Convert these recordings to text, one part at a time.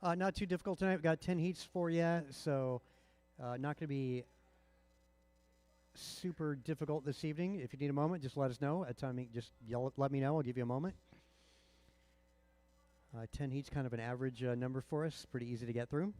Not too difficult tonight. We've got 10 heats for you, so not going to be super difficult this evening. If you need a moment, just let us know. At time, just let me know. I'll give you a moment. 10 heats, kind of an average number for us. Pretty easy to get through.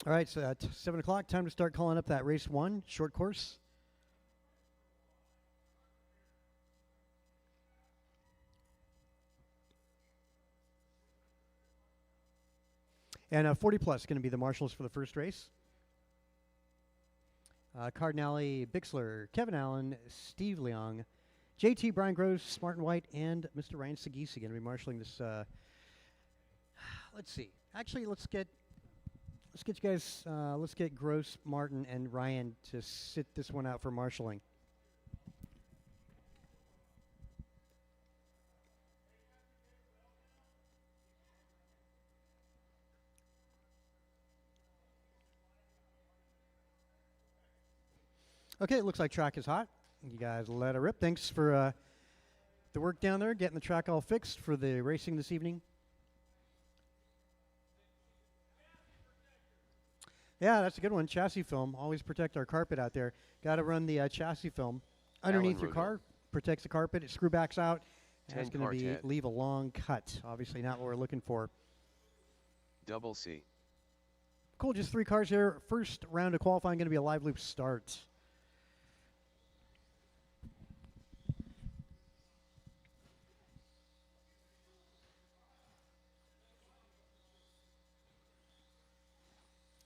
All right, so at 7 o'clock, time to start calling up that race 1, short course. And 40 plus going to be the marshals for the first race. Cardinale, Bixler, Kevin Allen, Steve Leong, JT, Brian Gross, Martin White, and Mr. Ryan Sagisi going to be marshaling this. Let's see. Actually, let's get you guys. Let's get Gross, Martin, and Ryan to sit this one out for marshaling. Okay, it looks like track is hot. You guys let it rip. Thanks for the work down there, getting the track all fixed for the racing this evening. Yeah, that's a good one. Chassis film. Always protect our carpet out there. Got to run the chassis film underneath your car. Protects the carpet. It screw backs out. And it's going to leave a long cut. Obviously not what we're looking for. Double C. Cool. Just 3 cars here. First round of qualifying going to be a live loop start.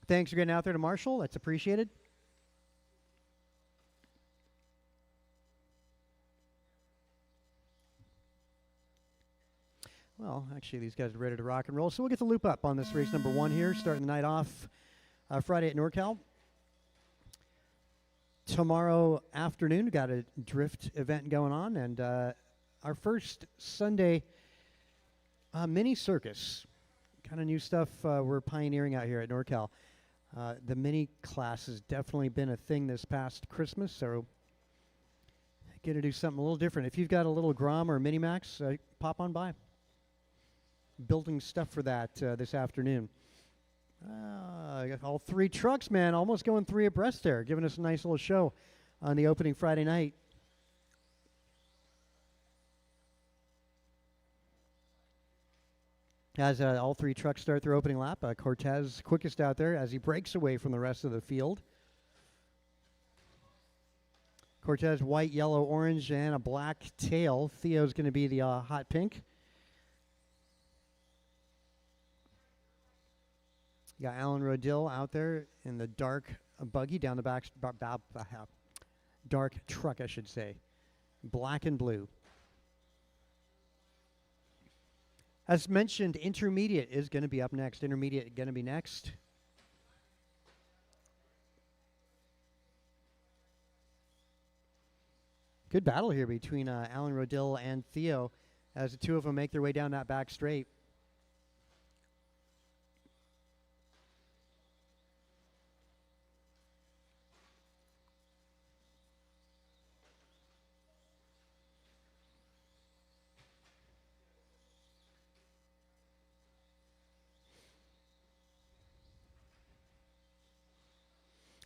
Thanks for getting out there to marshal. That's appreciated. Well, actually, these guys are ready to rock and roll. So we'll get the loop up on this race number 1 here, starting the night off Friday at NorCal. Tomorrow afternoon, we've got a drift event going on. And our first Sunday mini circus. Kind of new stuff we're pioneering out here at NorCal. The mini class has definitely been a thing this past Christmas, so going to do something a little different. If you've got a little Grom or Minimax, pop on by. Building stuff for that this afternoon. I got all 3 trucks, man, almost going 3 abreast there, giving us a nice little show on the opening Friday night. As all 3 trucks start their opening lap, Cortez quickest out there as he breaks away from the rest of the field. Cortez white, yellow, orange, and a black tail. Theo's going to be the hot pink. You got Alan Rodill out there in the dark buggy down the back, dark truck, I should say. Black and blue. As mentioned, intermediate is going to be up next. Intermediate going to be next. Good battle here between Alan Rodill and Theo as the two of them make their way down that back straight.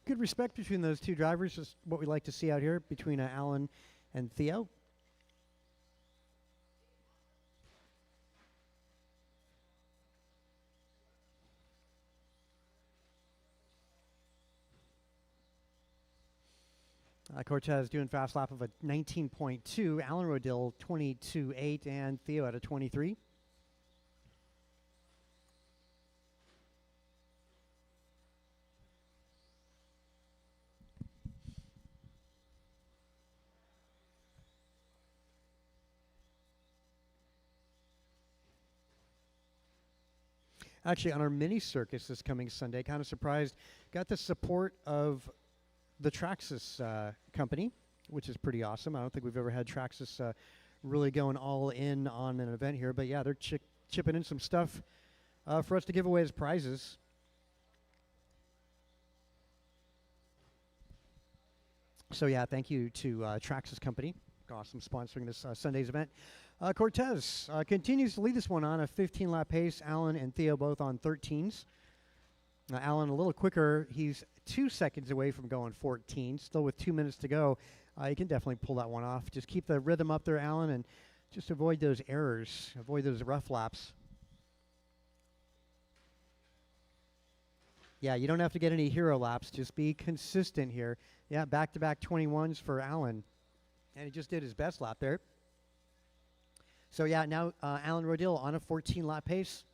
Good respect between those two drivers is what we like to see out here between Alan and Theo. Cortez doing fast lap of a 19.2, Alan Rodill 22.8, and Theo at a 23. Actually, on our mini circus this coming Sunday, kind of surprised, got the support of the Traxxas company, which is pretty awesome. I don't think we've ever had Traxxas really going all in on an event here, but yeah, they're chipping in some stuff for us to give away as prizes. So yeah, thank you to Traxxas company, awesome sponsoring this Sunday's event. Cortez continues to lead this one on a 15-lap pace. Alan and Theo both on 13s. Alan a little quicker. He's 2 seconds away from going 14. Still with 2 minutes to go. You can definitely pull that one off. Just keep the rhythm up there, Alan, and just avoid those errors. Avoid those rough laps. Yeah, you don't have to get any hero laps. Just be consistent here. Yeah, back-to-back 21s for Alan. And he just did his best lap there. So yeah, now Alan Rodill on a 14-lap pace.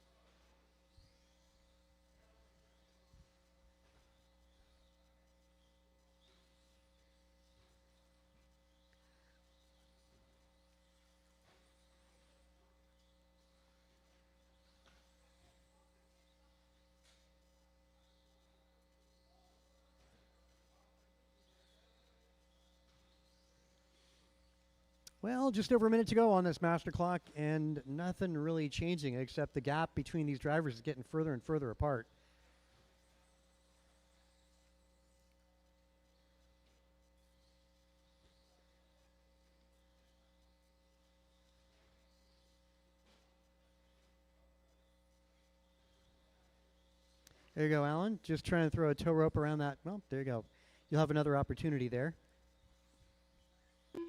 Well, just over a minute to go on this master clock, and nothing really changing except the gap between these drivers is getting further and further apart. There you go, Alan. Just trying to throw a tow rope around that. Well, there you go. You'll have another opportunity there.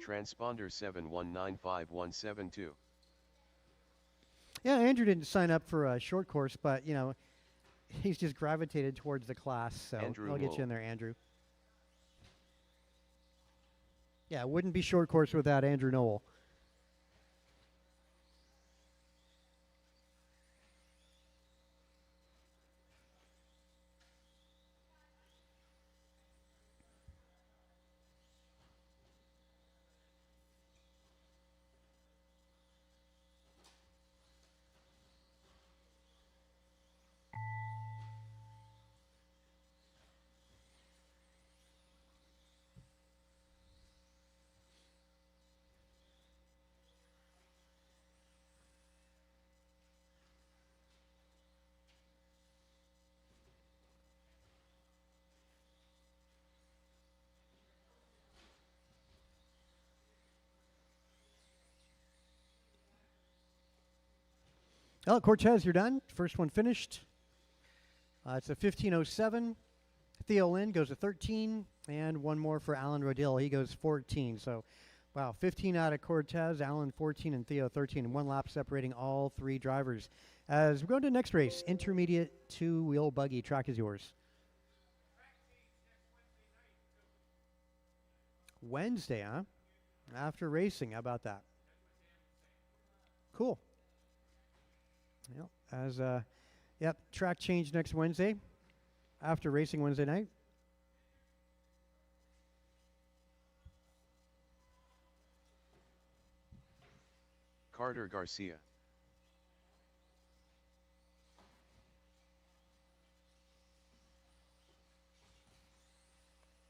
Transponder 7195172. Yeah, Andrew didn't sign up for a short course, but, you know, he's just gravitated towards the class, so I'll get you in there, Andrew. Yeah, it wouldn't be short course without Andrew Noel. Well, Cortez, you're done. First one finished. It's a 1507. Theo Lynn goes to 13, and one more for Alan Rodil. He goes 14. So, wow, 15 out of Cortez, Alan 14, and Theo 13, and one lap separating all three drivers. As we go to the next race, intermediate two-wheel buggy. Track is yours. Wednesday, huh? After racing, how about that? Cool. Yep, track change next Wednesday after racing Wednesday night. Carter Garcia.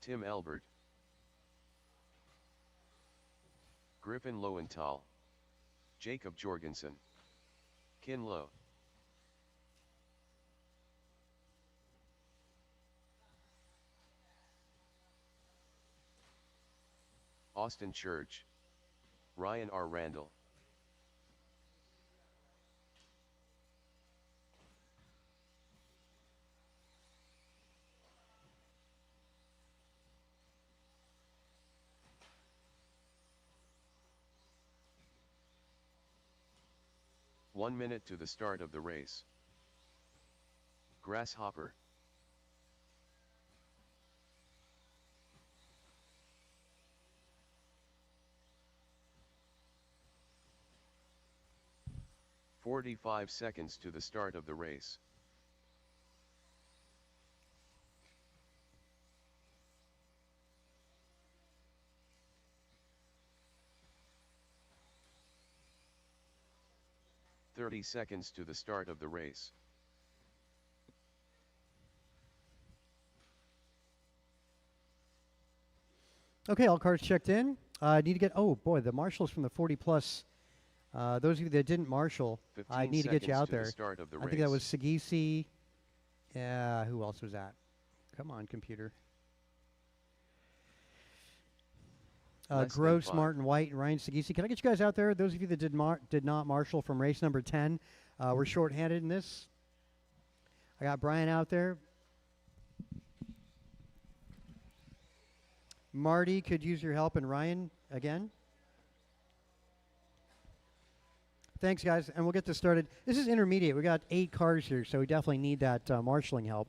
Tim Elbert. Griffin Lowenthal. Jacob Jorgensen. Kin Lo. Austin Church. Ryan R. Randall. One minute to the start of the race. Grasshopper. "45 seconds to the start of the race. "30 seconds to the start of the race. Okay, all cars checked in. Need to get, oh boy, the marshals from the 40 plus. Those of you that didn't marshal, I need to get you out there. I think that was Sagisi. Yeah, who else was that? Come on, computer. Gross, Martin White, and Ryan Sagisi. Can I get you guys out there? Those of you that did not marshal from race number 10, we're shorthanded in this. I got Brian out there. Marty could use your help, and Ryan again. Thanks, guys, and we'll get this started. This is intermediate. We got 8 cars here, so we definitely need that marshaling help.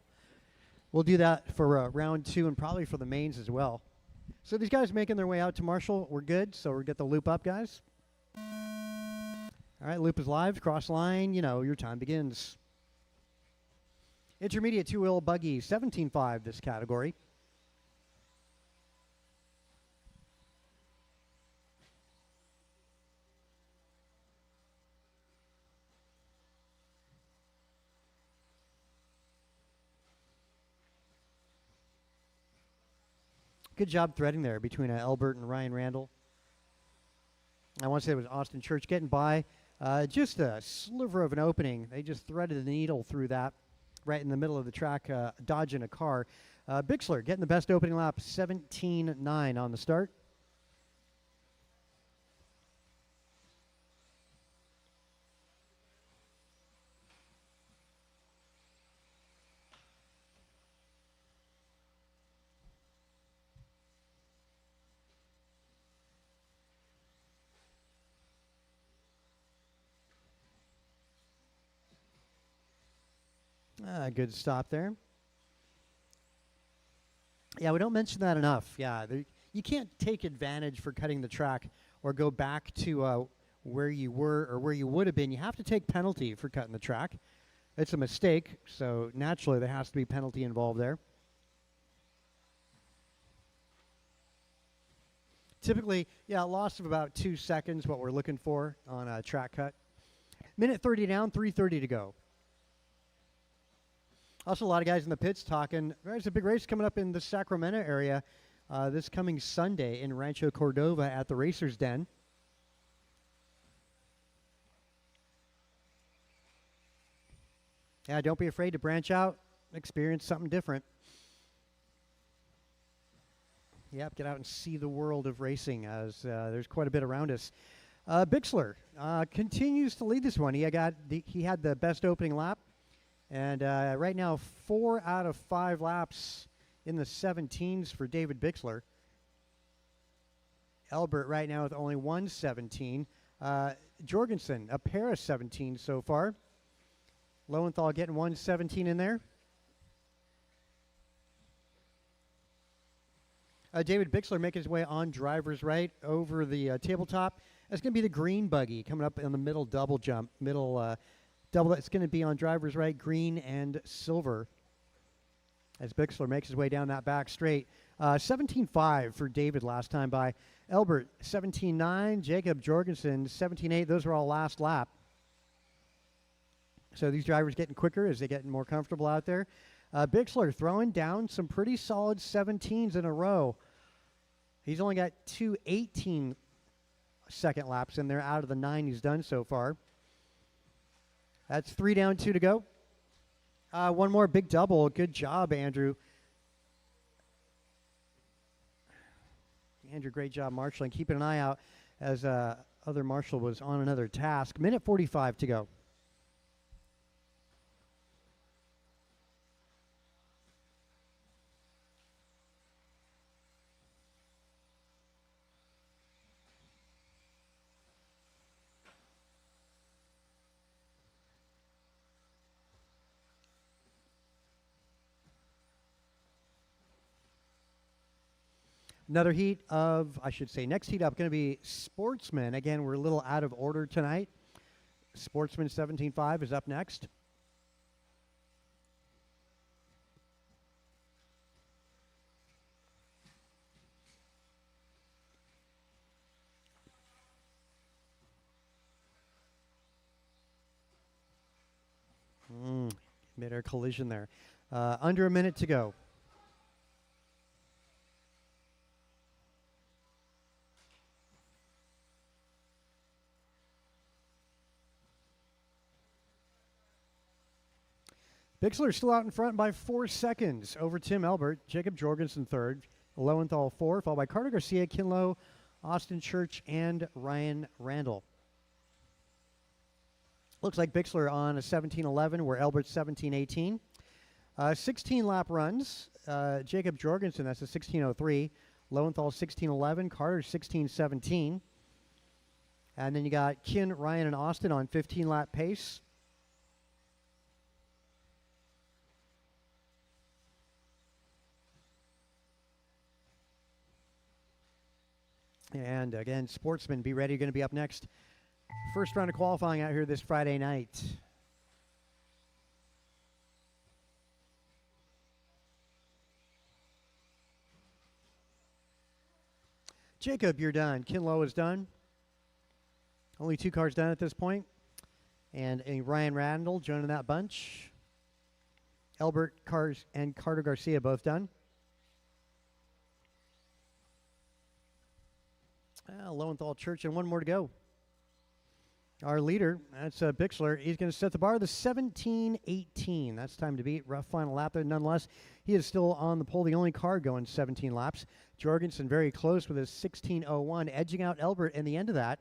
We'll do that for round 2 and probably for the mains as well. So these guys making their way out to marshal, we're good. So we'll get the loop up, guys. All right, loop is live. Cross line, you know, your time begins. Intermediate two-wheel buggy, 17.5 this category. Good job threading there between Elbert and Ryan Randall. I want to say it was Austin Church getting by. Just a sliver of an opening. They just threaded the needle through that right in the middle of the track, dodging a car. Bixler getting the best opening lap, 17.9 on the start. Good stop there. Yeah, we don't mention that enough. Yeah, you can't take advantage for cutting the track or go back to where you were or where you would have been. You have to take penalty for cutting the track. It's a mistake, so naturally there has to be penalty involved there. Typically, yeah, a loss of about 2 seconds, what we're looking for on a track cut. Minute 30 down, 3:30 to go. Also, a lot of guys in the pits talking. There's a big race coming up in the Sacramento area this coming Sunday in Rancho Cordova at the Racers Den. Yeah, don't be afraid to branch out, experience something different. Yep, get out and see the world of racing as there's quite a bit around us. Bixler continues to lead this one. He had the best opening lap, and right now 4 out of 5 laps in the 17s for David Bixler. Elbert right now with only 117. Jorgensen, a pair of 17 so far. Lowenthal getting 117 in there. David Bixler making his way on driver's right over the tabletop. That's going to be the green buggy coming up in the middle double jump. Double. It's going to be on driver's right, green and silver. As Bixler makes his way down that back straight. 17.5 for David last time by. Elbert, 17.9. Jacob Jorgensen, 17.8. Those are all last lap. So these drivers getting quicker as they get more comfortable out there. Bixler throwing down some pretty solid 17s in a row. He's only got 2 18-second laps in there out of the 9 he's done so far. That's 3 down, 2 to go. One more big double. Good job, Andrew. Andrew, great job marshaling. Keeping an eye out as other marshal was on another task. Minute 45 to go. Another heat of, next heat up going to be Sportsman. Again, we're a little out of order tonight. Sportsman 17.5 is up next. Mid-air collision there. Under a minute to go. Bixler still out in front by 4 seconds over Tim Elbert. Jacob Jorgensen third. Lowenthal 4, followed by Carter Garcia, Kinlow, Austin Church, and Ryan Randall. Looks like Bixler on a 17.11, where Elbert's 17.18. 16-lap runs. Jacob Jorgensen, that's a 16.03. Lowenthal 16.11. Carter 16.17. And then you got Kin, Ryan, and Austin on 15-lap pace. And again, Sportsman, be ready. You're going to be up next. First round of qualifying out here this Friday night. Jacob, you're done. Kinlow is done. Only 2 cars done at this point. And Ryan Randall joining that bunch. Elbert Cars and Carter Garcia both done. Lowenthal, Church, and 1 more to go. Our leader, that's Bixler. He's going to set the bar, the 17.18. That's time to beat. Rough final lap there. Nonetheless, he is still on the pole, the only car going 17 laps. Jorgensen very close with his 16.01, edging out Elbert in the end of that.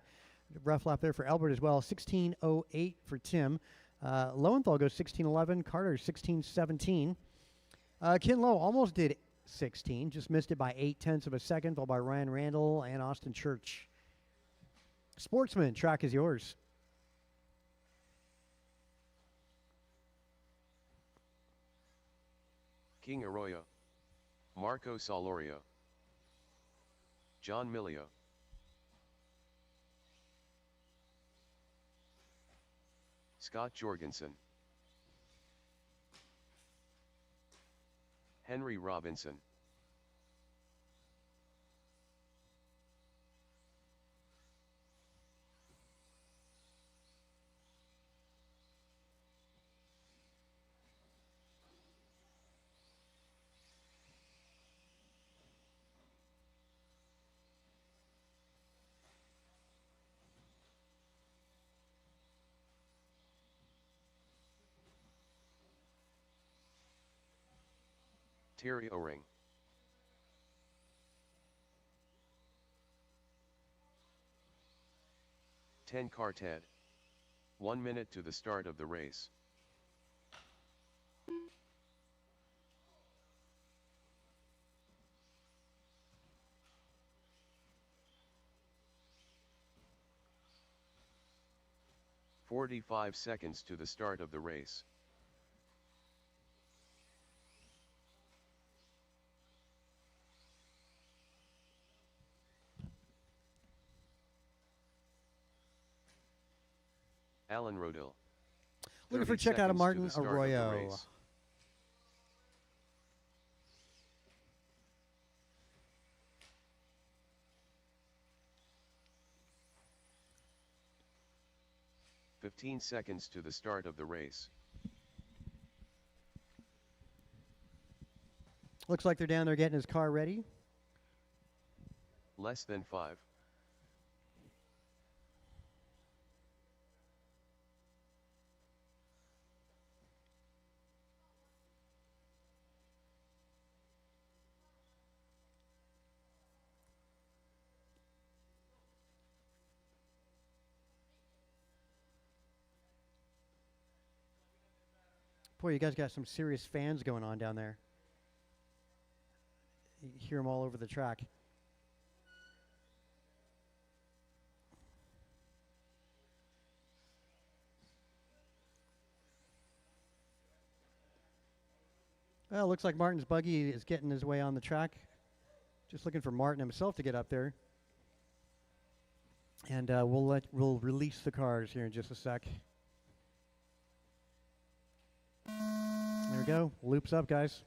Rough lap there for Elbert as well. 16.08 for Tim. Lowenthal goes 16.11. Carter 16.17. Kinlow almost did 16, just missed it by 0.8 of a second, followed by Ryan Randall and Austin Church. Sportsman, track is yours. King Arroyo, Marco Solorio, John Milio, Scott Jorgensen, Henry Robinson, Terry O-Ring, 10 car Ted. 1 minute to the start of the race. "45 seconds to the start of the race. Alan Rodil. Looking for check out of Martin Arroyo. "15 seconds to the start of the race. Looks like they're down there getting his car ready. Less than 5. Boy, you guys got some serious fans going on down there. You hear them all over the track. Well, looks like Martin's buggy is getting his way on the track. Just looking for Martin himself to get up there. And we'll release the cars here in just a sec. There we go. Loops up, guys.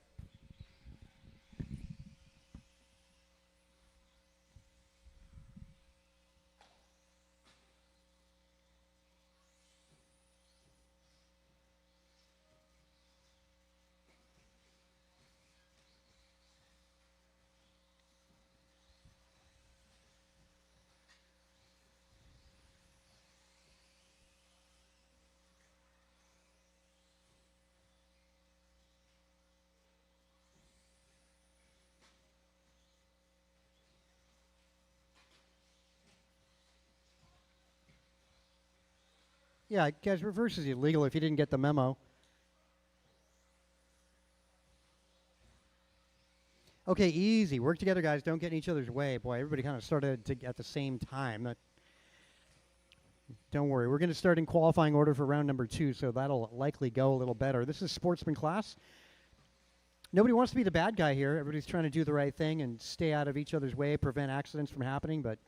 Yeah, guys, reverse is illegal if you didn't get the memo. Okay, easy. Work together, guys. Don't get in each other's way. Boy, everybody kind of started at the same time. Don't worry. We're going to start in qualifying order for round number 2, so that'll likely go a little better. This is sportsman class. Nobody wants to be the bad guy here. Everybody's trying to do the right thing and stay out of each other's way, prevent accidents from happening, but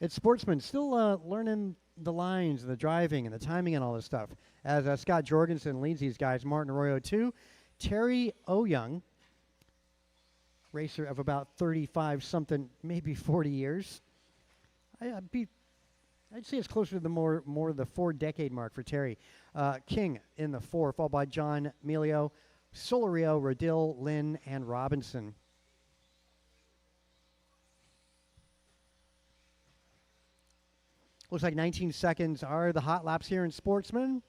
it's sportsman. Still learning the lines, the driving, and the timing and all this stuff. As Scott Jorgensen leads these guys, Martin Arroyo 2, Terry Oyoung, racer of about 35-something, maybe 40 years. I'd say it's closer to the more the 4-decade mark for Terry. King in the 4, followed by John Melio, Solario, Rodil, Lynn, and Robinson. Looks like 19 seconds are the hot laps here in Sportsman.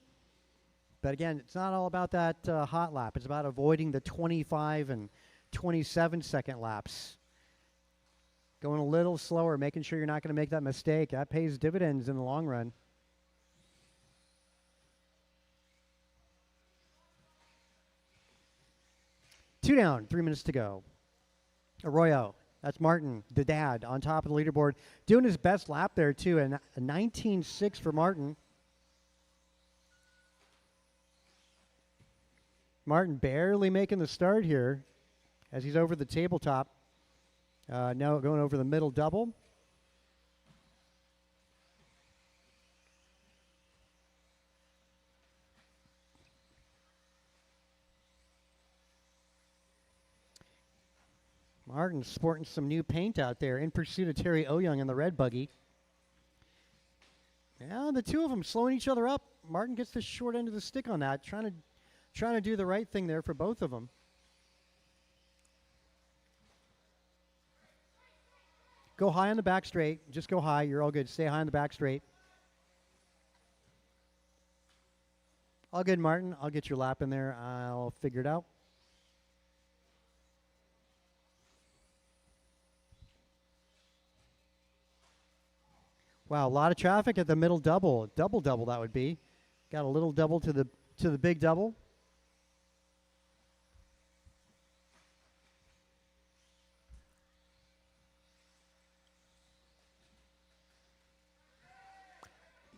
But again, it's not all about that hot lap. It's about avoiding the 25 and 27-second laps. Going a little slower, making sure you're not going to make that mistake. That pays dividends in the long run. Two down, 3 minutes to go. Arroyo. That's Martin, the dad, on top of the leaderboard. Doing his best lap there, too. And a 19.6 for Martin. Martin barely making the start here as he's over the tabletop. Now going over the middle double. Martin sporting some new paint out there in pursuit of Terry Oyoung in the red buggy. Yeah, the two of them slowing each other up. Martin gets the short end of the stick on that, trying to do the right thing there for both of them. Go high on the back straight. Just go high. You're all good. Stay high on the back straight. All good, Martin. I'll get your lap in there. I'll figure it out. Wow, a lot of traffic at the middle double. Double that would be. Got a little double to the big double.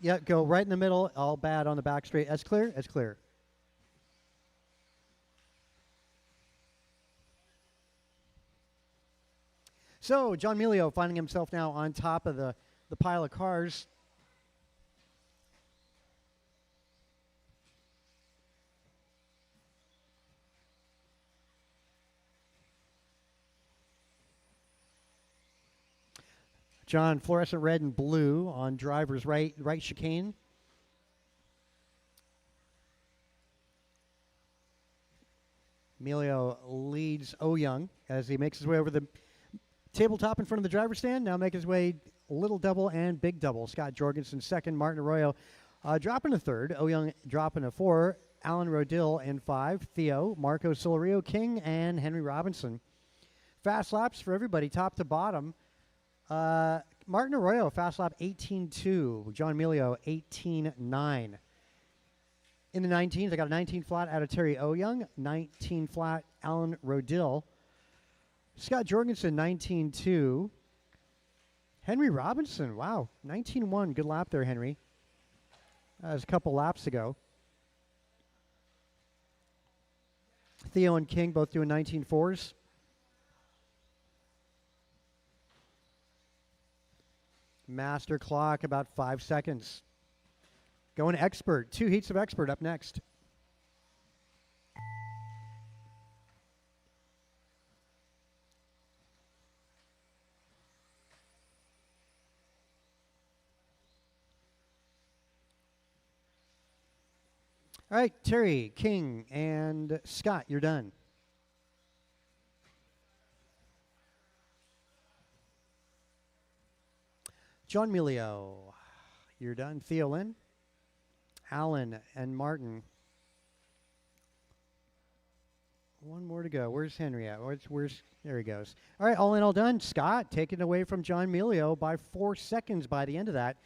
Yeah, go right in the middle. All bad on the back straight. That's clear. That's clear. So John Melio finding himself now on top of the pile of cars. John, fluorescent red and blue on driver's right chicane. Melio leads O Young as he makes his way over the tabletop in front of the driver's stand. Now making his way little double and big double. Scott Jorgensen second, Martin Arroyo dropping a third. O Young dropping a 4. Alan Rodil in 5. Theo, Marco Solario, King, and Henry Robinson. Fast laps for everybody, top to bottom. Martin Arroyo, fast lap 18.2. John Melio, 18.9. In the 19s, I got a 19 flat out of Terry O Young, 19 flat Alan Rodil. Scott Jorgensen, 19.2. Henry Robinson, wow, 19.1. Good lap there, Henry. That was a couple laps ago. Theo and King both doing 19.4s. Master clock, about 5 seconds. Going expert. 2 heats of expert up next. All right, Terry, King, and Scott, you're done. John Melio, you're done. Theo Lynn, Alan, and Martin. One more to go. Where's Henry at? There he goes. All right, all in, all done. Scott taken away from John Melio by 4 seconds by the end of that.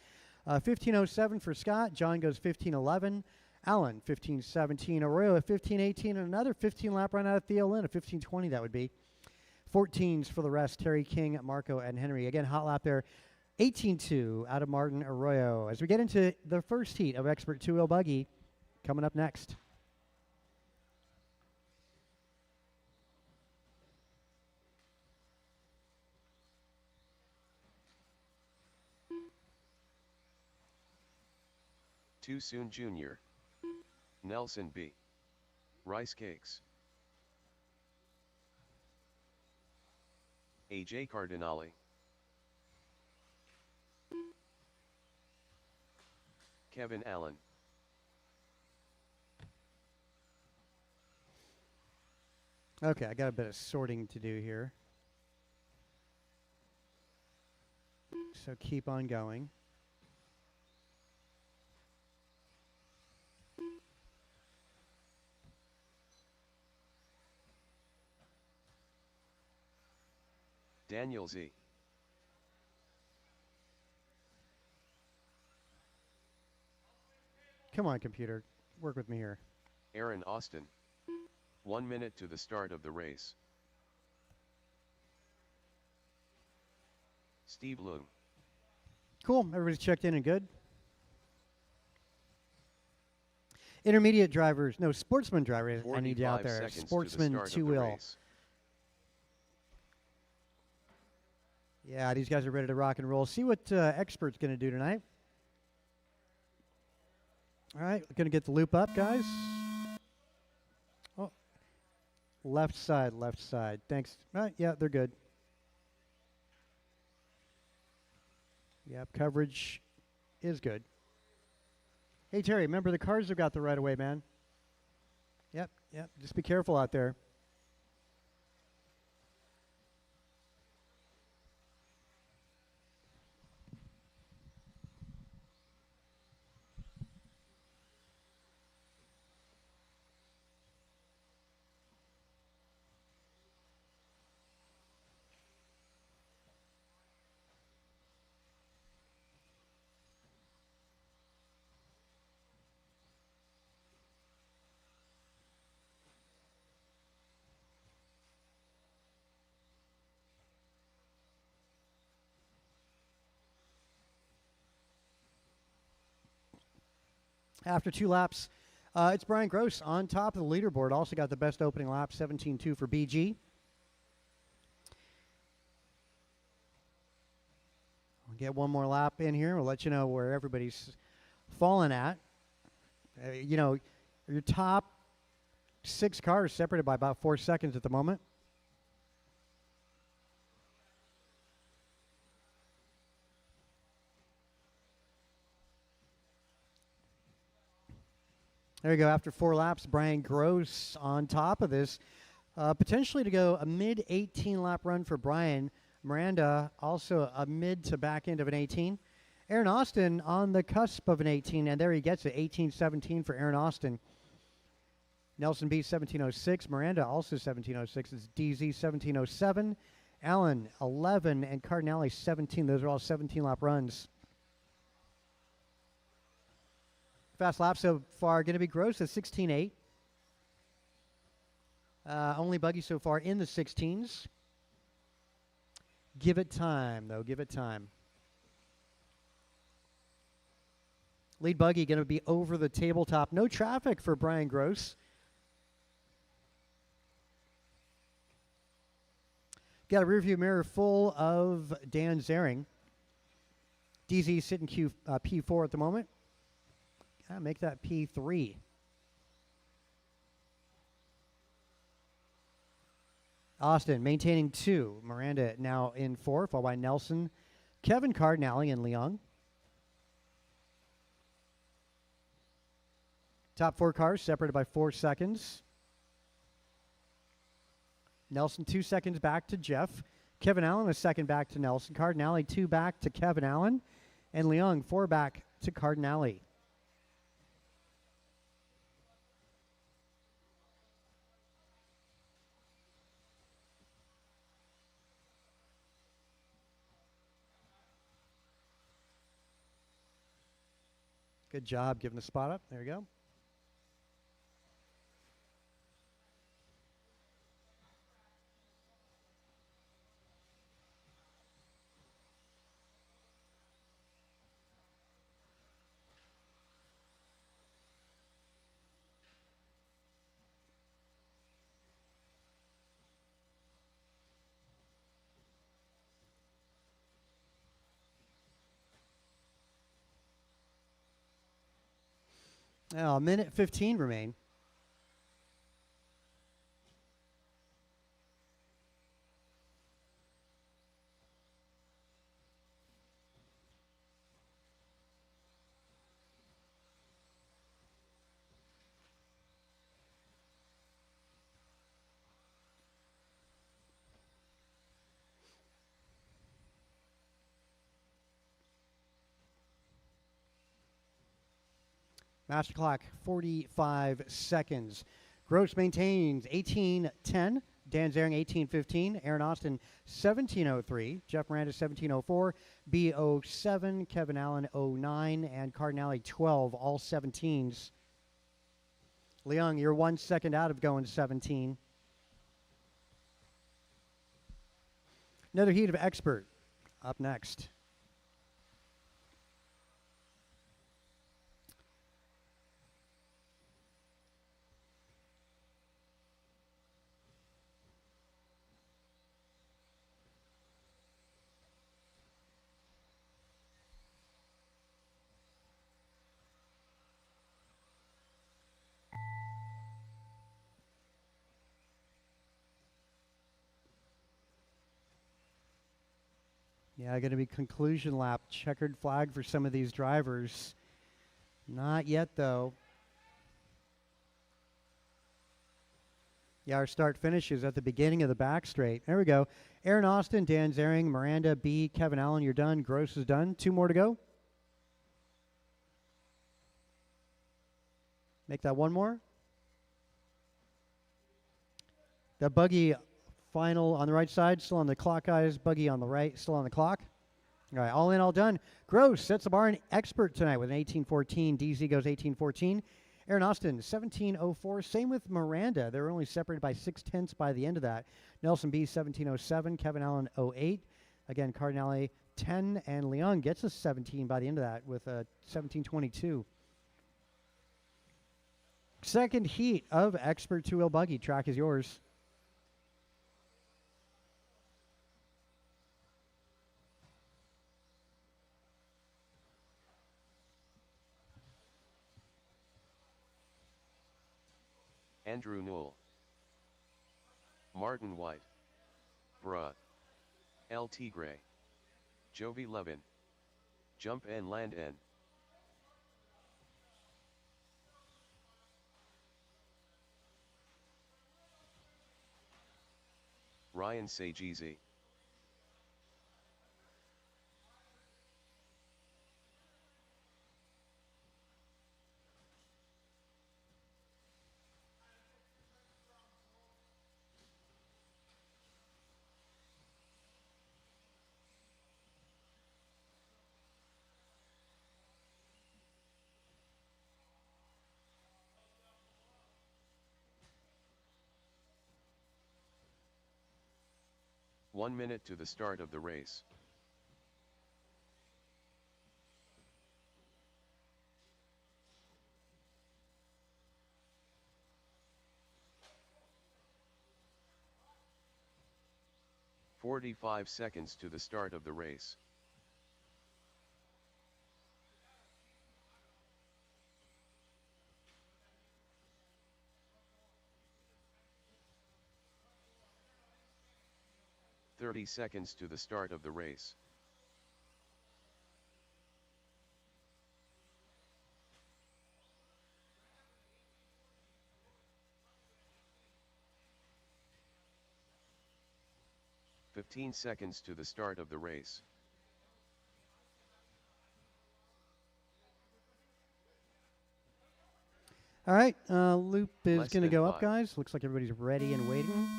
15.07 for Scott. John goes 15.11. Alan, 15.17. Arroyo, 15.18. And another 15 lap run out of Theo Lynn, a 15.20 that would be. 14s for the rest. Terry, King, Marco, and Henry. Again, hot lap there. 18.2 out of Martin Arroyo. As we get into the first heat of Expert 2-Wheel Buggy, coming up next. Too Soon Jr. Nelson B. Rice Cakes. AJ Cardinale. Kevin Allen. Okay, I got a bit of sorting to do here. So keep on going. Daniel Z. Come on, computer. Work with me here. Aaron Austin. 1 minute to the start of the race. Steve Loom. Cool. Everybody's checked in and good. Intermediate drivers. No, sportsman drivers. I need you out there. Sportsman 2-wheel. Yeah, these guys are ready to rock and roll. See what Expert's going to do tonight. All right, going to get the loop up, guys. Oh, left side, left side. Thanks. Yeah, they're good. Yep, coverage is good. Hey, Terry, remember the cars have got the right of way, man. Yep. Just be careful out there. After 2 laps, it's Brian Gross on top of the leaderboard. Also got the best opening lap, 17.2 for BG. We'll get one more lap in here. We'll let you know where everybody's falling at. You know, your top 6 cars separated by about 4 seconds at the moment. There you go. After 4 laps, Brian Gross on top of this. Potentially to go a mid-18 lap run for Brian. Miranda also a mid to back end of an 18. Aaron Austin on the cusp of an 18, and there he gets it. 18-17 for Aaron Austin. Nelson B 17.06. Miranda also 17.06. It's DZ 17.07. Allen 11 and Cardinale 17. Those are all 17 lap runs. Fast lap so far going to be Gross at 16.8. Only buggy so far in the 16s. Give it time, though. Give it time. Lead buggy going to be over the tabletop. No traffic for Brian Gross. Got a rearview mirror full of Dan Zering. DZ sitting P4 at the moment. Gotta make that P3. Austin maintaining 2. Miranda now in 4, followed by Nelson, Kevin Cardinale, and Leong. Top 4 cars separated by 4 seconds. Nelson 2 seconds back to Jeff. Kevin Allen a second back to Nelson. Cardinale 2 back to Kevin Allen. And Leong 4 back to Cardinale. Good job giving the spot up. There you go. Now, a minute 15 remain. Master clock, 45 seconds. Gross maintains 18:10. Dan Zering 18:15. Aaron Austin 17:03. Jeff Miranda 17:04. B07. Kevin Allen 09. And Cardinale 12. All 17s. Leong, you're 1 second out of going 17. Another heat of expert up next. Yeah, going to be conclusion lap. Checkered flag for some of these drivers. Not yet, though. Yeah, our start finish is at the beginning of the back straight. There we go. Aaron Austin, Dan Zering, Miranda B, Kevin Allen, you're done. Gross is done. 2 more to go. Make that 1 more. The buggy final on the right side, still on the clock, guys. Buggy on the right, still on the clock. All right, all in, all done. Gross sets the bar in expert tonight with an 18:14. DZ goes 18:14. Aaron Austin, 17:04. Same with Miranda. They're only separated by 0.6 by the end of that. Nelson B, 17:07. Kevin Allen, 08. Again, Cardinale, 10. And Leong gets a 17 by the end of that with a 17:22. Second heat of Expert Two-Wheel Buggy. Track is yours. Andrew Newell, Martin White, Bruh, El Tigre, Jovi Levin, Jump and Land N. Ryan Sajeezy. One minute to the start of the race. "45 seconds to the start of the race. "30 seconds to the start of the race. "15 seconds to the start of the race. All right, loop is going to go up, guys. Looks like everybody's ready and waiting.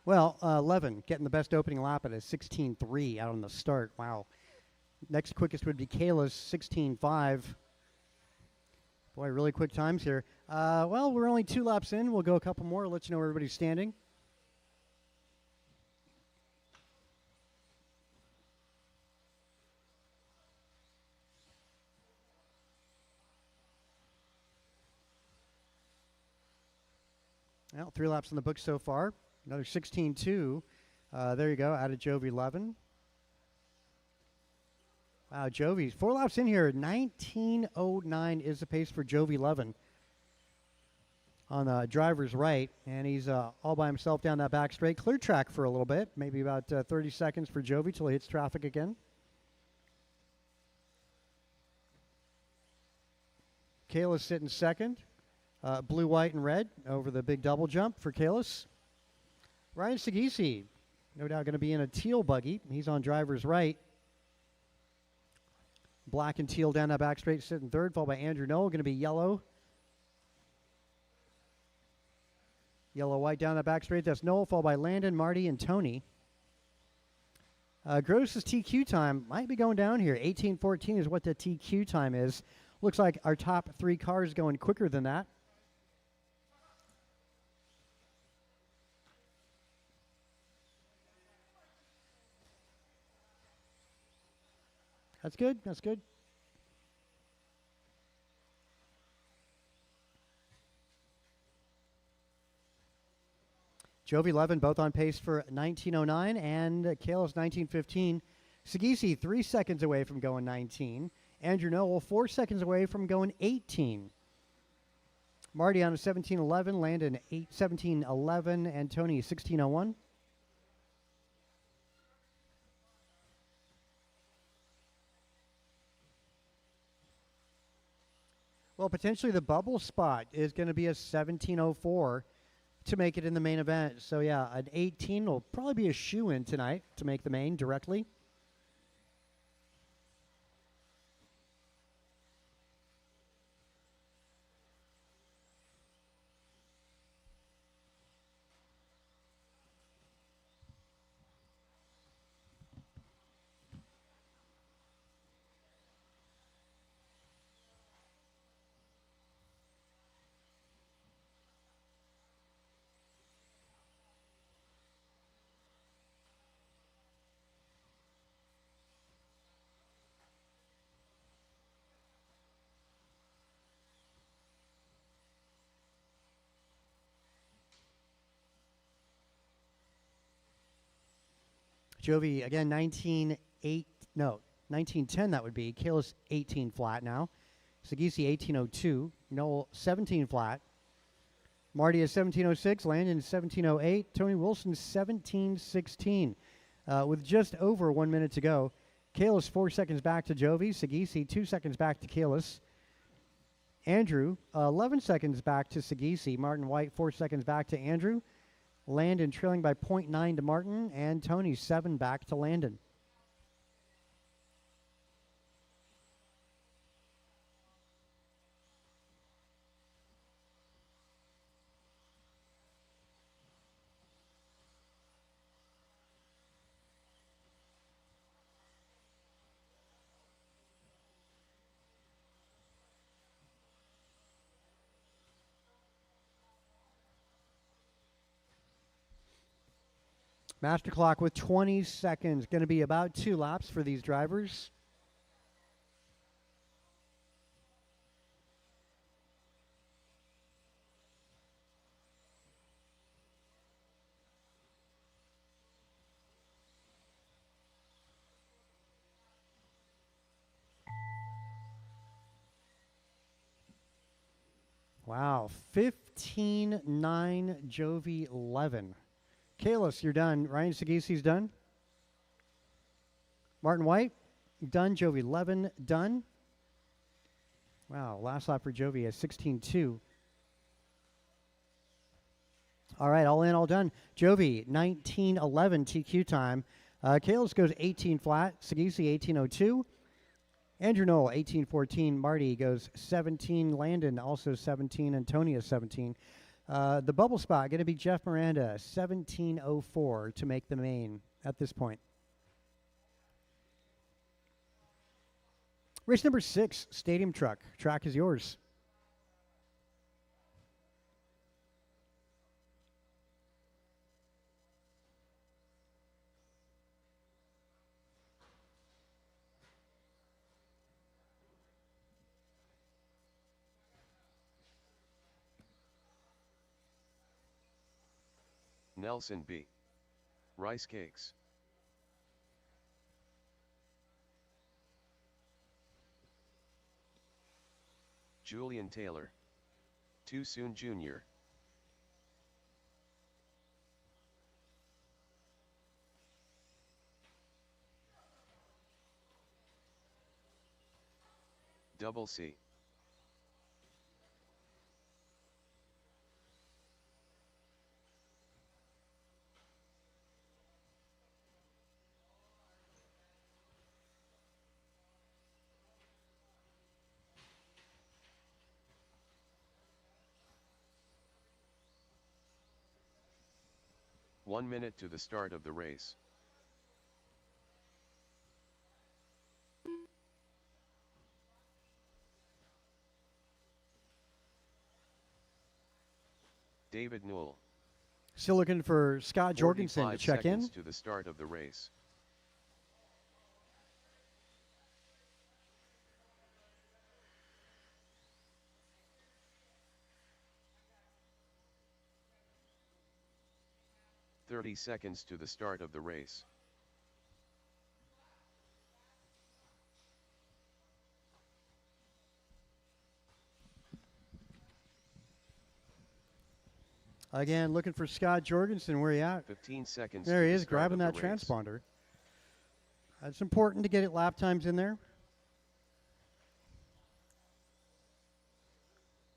Well, Levin getting the best opening lap at a 16.3 out on the start. Wow. Next quickest would be Kayla's 16.5. Boy, really quick times here. Well, we're only 2 laps in. We'll go a couple more. Let you know where everybody's standing. Well, 3 laps in the book so far. Another 16.2. There you go, out of Jovi Levin. Wow, Jovi's 4 laps in here. 19.09 is the pace for Jovi Levin on the driver's right. And he's all by himself down that back straight. Clear track for a little bit. Maybe about 30 seconds for Jovi till he hits traffic again. Kayla's sitting second. Blue, white, and red over the big double jump for Kalis. Ryan Sagisi, no doubt going to be in a teal buggy. He's on driver's right. Black and teal down that back straight, sitting third, followed by Andrew Noel. Going to be yellow. Yellow, white down that back straight. That's Noel, followed by Landon, Marty, and Tony. Gross's TQ time might be going down here. 18:14 is what the TQ time is. Looks like our top 3 cars going quicker than that. That's good. That's good. Jovi Levin both on pace for 19.09 and Kayla's 19.15. Sagisi 3 seconds away from going 19. Andrew Noel 4 seconds away from going 18. Marty on a 17.11, Landon 17.11, and Tony 16.01. Well, potentially the bubble spot is going to be a 17.04 to make it in the main event. So, yeah, an 18 will probably be a shoe-in tonight to make the main directly. Jovi, again, 1910 that would be. Kalis 18 flat now. Sagisi 1802. Noel 17 flat. Marty is 1706. Landon 1708. Tony Wilson 1716. With just over 1 minute to go. Kalis 4 seconds back to Jovi. Sagisi 2 seconds back to Kalis. Andrew 11 seconds back to Sagisi. Martin White 4 seconds back to Andrew. Landon trailing by 0.9 to Martin, and Tony 7 back to Landon. Master clock with 20 seconds. Going to be about 2 laps for these drivers. Wow, 15-9, Jovi 11. Kalis, you're done. Ryan Sagisi's done. Martin White, done. Jovi 11, done. Wow, last lap for Jovi is 16-2. All right, all in, all done. Jovi, 19-11 TQ time. Kalis goes 18 flat. Sagisi, 18-02. Andrew Knoll, 18-14. Marty goes 17. Landon, also 17. Antonia, 17. The bubble spot going to be Jeff Miranda, 17:04 to make the main at this point. Race number 6, Stadium Truck. Track is yours. Nelson B. Rice cakes. Julian Taylor. Too soon Jr. Double C. One minute to the start of the race. David Newell. Still looking for Scott Jorgensen to check in. To the start of the race. "30 seconds to the start of the race. Again, looking for Scott Jorgensen. Where are you at? 15 seconds. There he is, grabbing that transponder. It's important to get it lap times in there.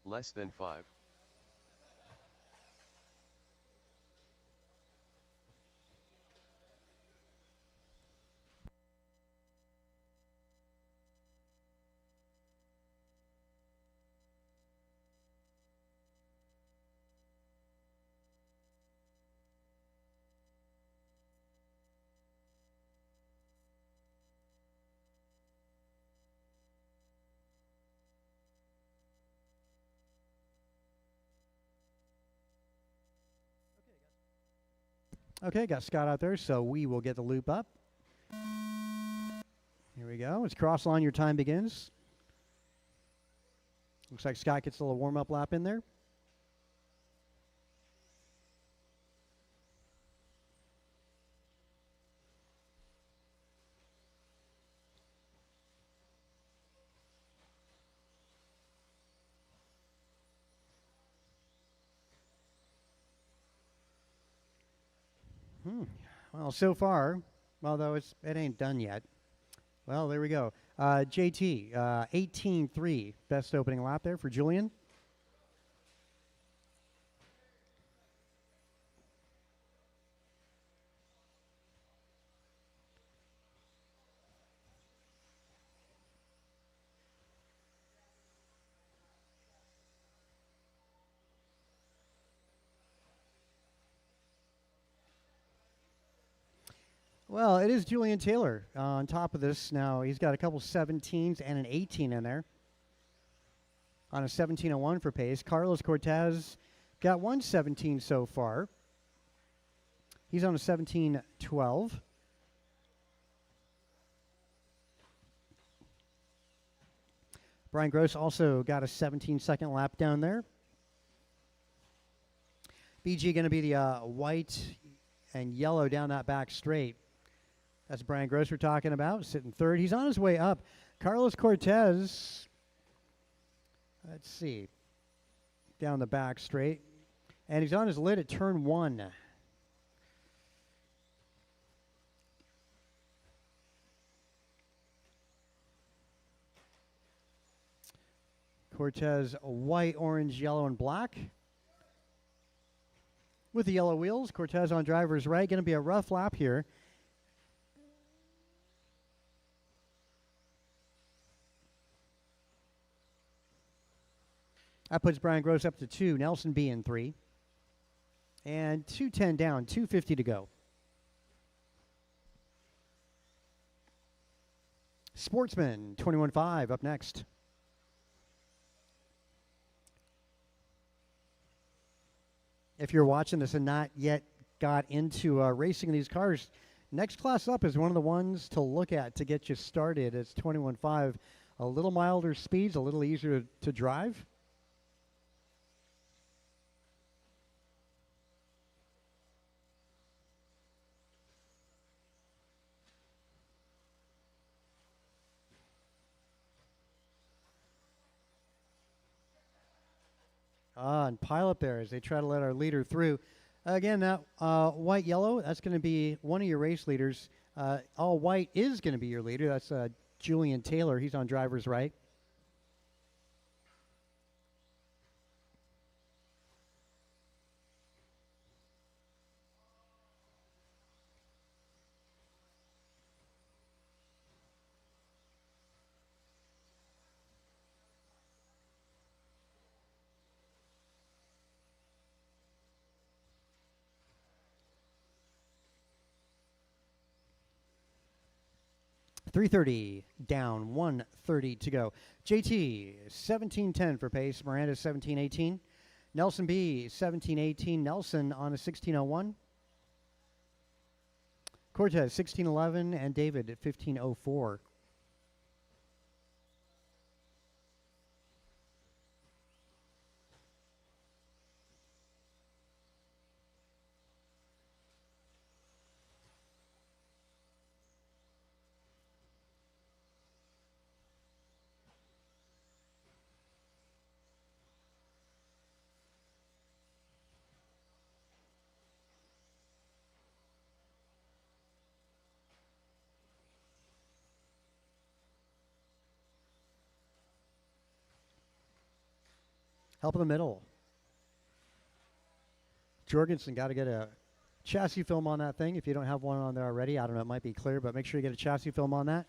Less than 5. Okay, got Scott out there, so we will get the loop up. Here we go. It's cross line. Your time begins. Looks like Scott gets a little warm-up lap in there. Well, so far, although it ain't done yet. Well, there we go. JT, 18-3, best opening lap there for Julian. Well, it is Julian Taylor on top of this. Now, he's got a couple 17s and an 18 in there. On a 17:01 for pace. Carlos Cortez got 117 so far. He's on a 17:12. Brian Gross also got a 17-second lap down there. BG going to be the white and yellow down that back straight. That's Brian Gross we're talking about, sitting third. He's on his way up. Carlos Cortez, let's see, down the back straight. And he's on his lid at turn 1. Cortez, white, orange, yellow, and black. With the yellow wheels, Cortez on driver's right. Going to be a rough lap here. That puts Brian Gross up to 2. Nelson B in 3. And 2:10 down, 2:50 to go. Sportsman, 21.5 up next. If you're watching this and not yet got into racing these cars, next class up is one of the ones to look at to get you started. It's 21.5. A little milder speeds, a little easier to drive. And pile up there as they try to let our leader through. Again, that white-yellow, that's going to be one of your race leaders. All white is going to be your leader. That's Julian Taylor. He's on driver's right. .330 down, 1:30 to go. JT, 17:10 for pace. Miranda, 17:18. Nelson B, 17:18. Nelson on a 16:01. Cortez, 16:11. And David at 15:04. Help in the middle. Jorgensen got to get a chassis film on that thing. If you don't have one on there already, I don't know, it might be clear, but make sure you get a chassis film on that.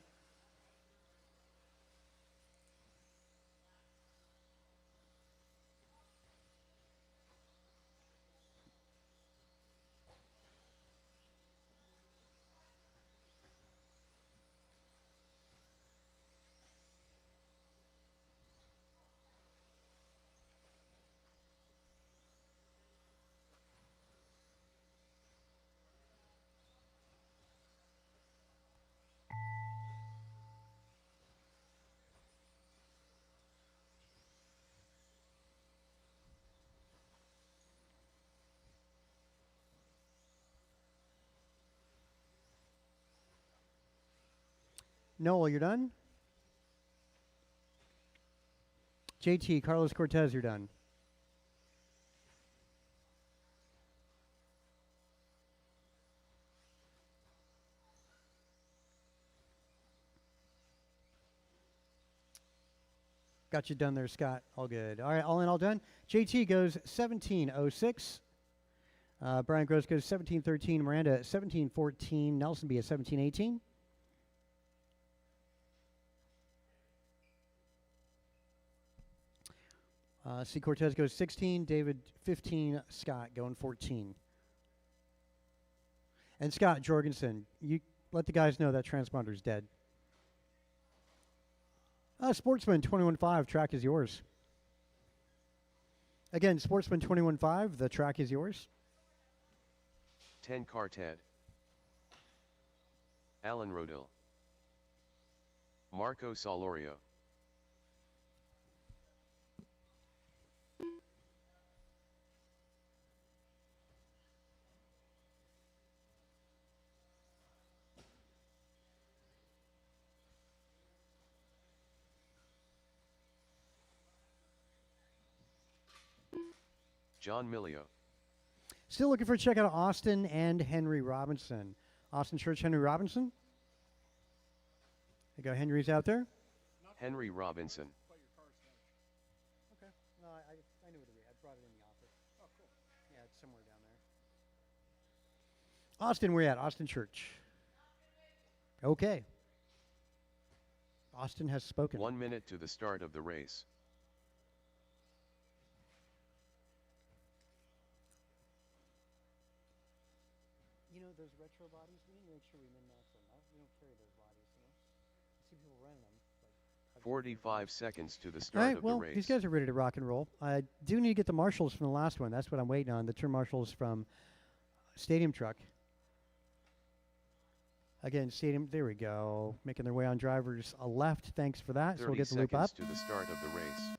Noel, you're done? JT, Carlos Cortez, you're done. Got you done there, Scott. All good. All right, all in, all done. JT goes 1706. Brian Gross goes 1713. Miranda at 1714. Nelson B at 1718. C. Cortez goes 16. David 15. Scott going 14. And Scott Jorgensen, you let the guys know that transponder's dead. Sportsman 21.5, track is yours. Again, Sportsman 21.5, the track is yours. 10 car Ted. Alan Rodil. Marco Solorio. John Milio. Still looking for a check out of Austin and Henry Robinson. Austin Church, Henry Robinson. There you go, Henry's out there. Henry Robinson. Okay. No, I knew what it is. I brought it in the office. Oh, cool. Yeah, it's somewhere down there. Austin, where you at? Austin Church. Okay. Austin has spoken. 1 minute to the start of the race. You know, those retro bodies, we need to make sure we min-max them. We don't carry those bodies, you know. I see people running them. 45 seconds to the start of the race. These guys are ready to rock and roll. I do need to get the marshals from the last one. That's what I'm waiting on, the turn marshals from Stadium Truck. Again, Stadium, there we go. Making their way on drivers left. Thanks for that. So we'll get the loop up. 30 seconds to the start of the race.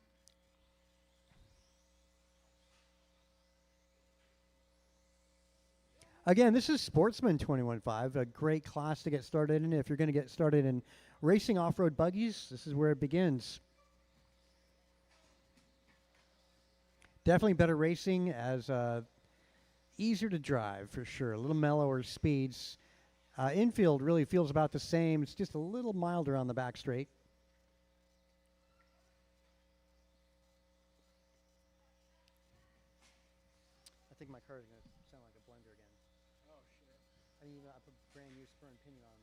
Again, this is Sportsman 21.5, a great class to get started in. If you're going to get started in racing off-road buggies, this is where it begins. Definitely better racing, as easier to drive for sure. A little mellower speeds. Infield really feels about the same. It's just a little milder on the back straight. I think my car is going to sound like a blender again. Oh, shit. I mean, I put brand new spur and pinion on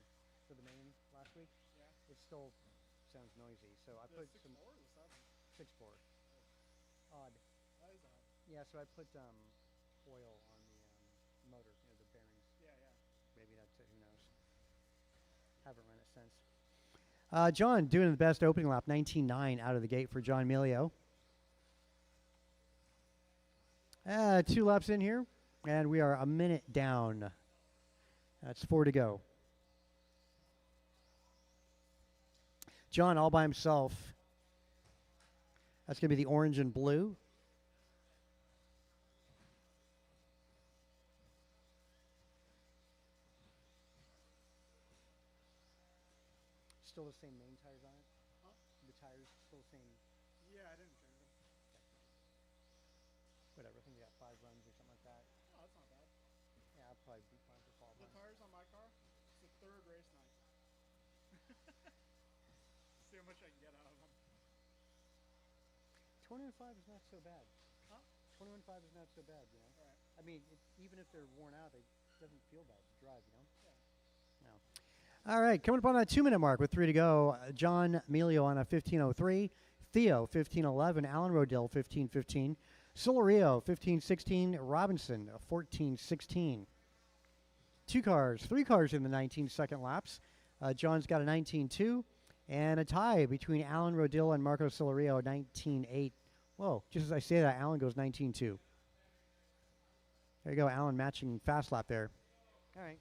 for the main last week. Yeah. It still sounds noisy, so I put some 6.4 or the 7? 6.4. Odd. That is odd. Yeah, so I put oil on the motor, you know, the bearings. Yeah, yeah. Maybe that's it. Who knows? Haven't run it since. John doing the best opening lap, 19.9 out of the gate for John Milio. 2 laps in here, and we are a minute down. That's 4 to go. John all by himself. That's going to be the orange and blue. Still the same main tires on it? Huh? The tires still the same? Yeah, I didn't change them. Whatever, I think we got 5 runs or something like that. Oh, that's not bad. Yeah, I'll probably be fine for fall. The tires on my car, it's the 3rd race night. See how much I can get out of them. 21.5 is not so bad. Huh? 21.5 is not so bad, you know? Right. I mean, even if they're worn out, it doesn't feel bad to drive, you know? Yeah. No. All right, coming up on that 2-minute mark with 3 to go. John Milio on a 15.03. Theo, 15.11. Alan Rodil, 15.15. Solorio, 15.16. Robinson, 14.16. 3 cars in the 19-second laps. John's got a 19.2. And a tie between Alan Rodil and Marco Solorio, 19.8. Whoa, just as I say that, Alan goes 19.2. There you go, Alan matching fast lap there. All right.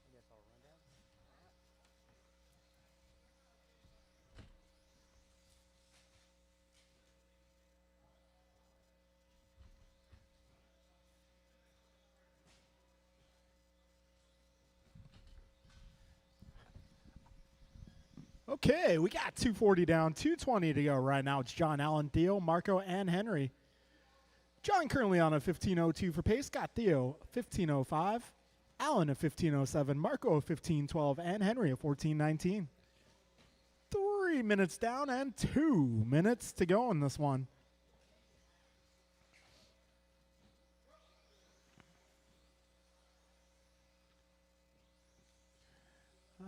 I guess I'll run down. Okay, we got 240 down, 220 to go right now. It's John, Allen, Theo, Marco, and Henry. John currently on a 15:02 for pace. Got Theo 15:05, Allen a 15:07, Marco a 15:12, and Henry a 14:19. 3 minutes down and 2 minutes to go in this one.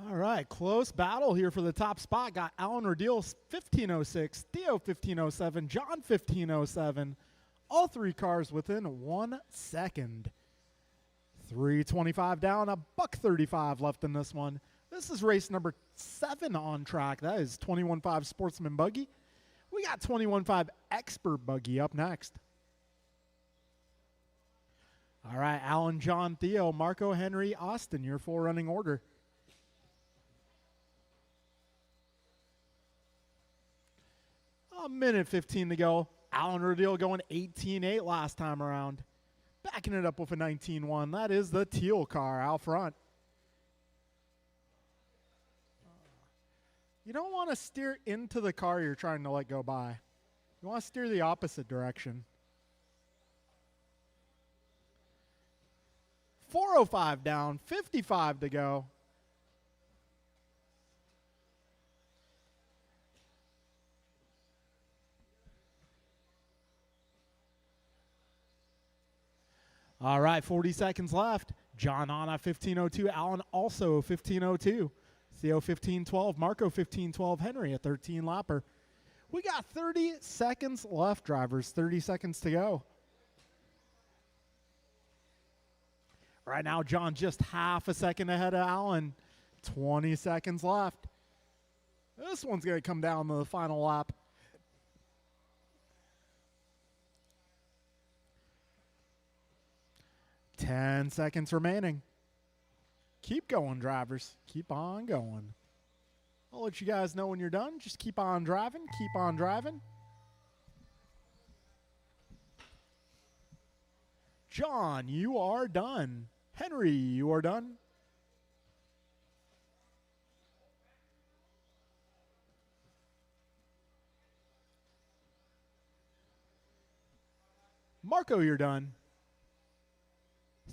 All right, close battle here for the top spot. Got Alan Rodil 15:06, Theo 15:07, John 15:07. All three cars within 1 second. 325 down, $1.35 left in this one. This is race number 7 on track. That is 21.5 Sportsman Buggy. We got 21.5 Expert Buggy up next. All right, Alan, John, Theo, Marco, Henry, Austin, your 4 running order. A minute 15 to go. Alan Rodil going 18.8 last time around. Backing it up with a 19.1. That is the teal car out front. You don't want to steer into the car you're trying to let go by. You want to steer the opposite direction. 405 down, 55 to go. All right, 40 seconds left. John on a 15:02. Alan also 15:02. Theo 15:12. Marco 15:12. Henry a 13 lapper. We got 30 seconds left, drivers. 30 seconds to go. Right now, John just half a second ahead of Alan. 20 seconds left. This one's going to come down to the final lap. Ten seconds remaining. Keep going, drivers. Keep on going. I'll let you guys know when you're done. Just keep on driving. Keep on driving. John, you are done. Henry, you are done. Marco, you're done.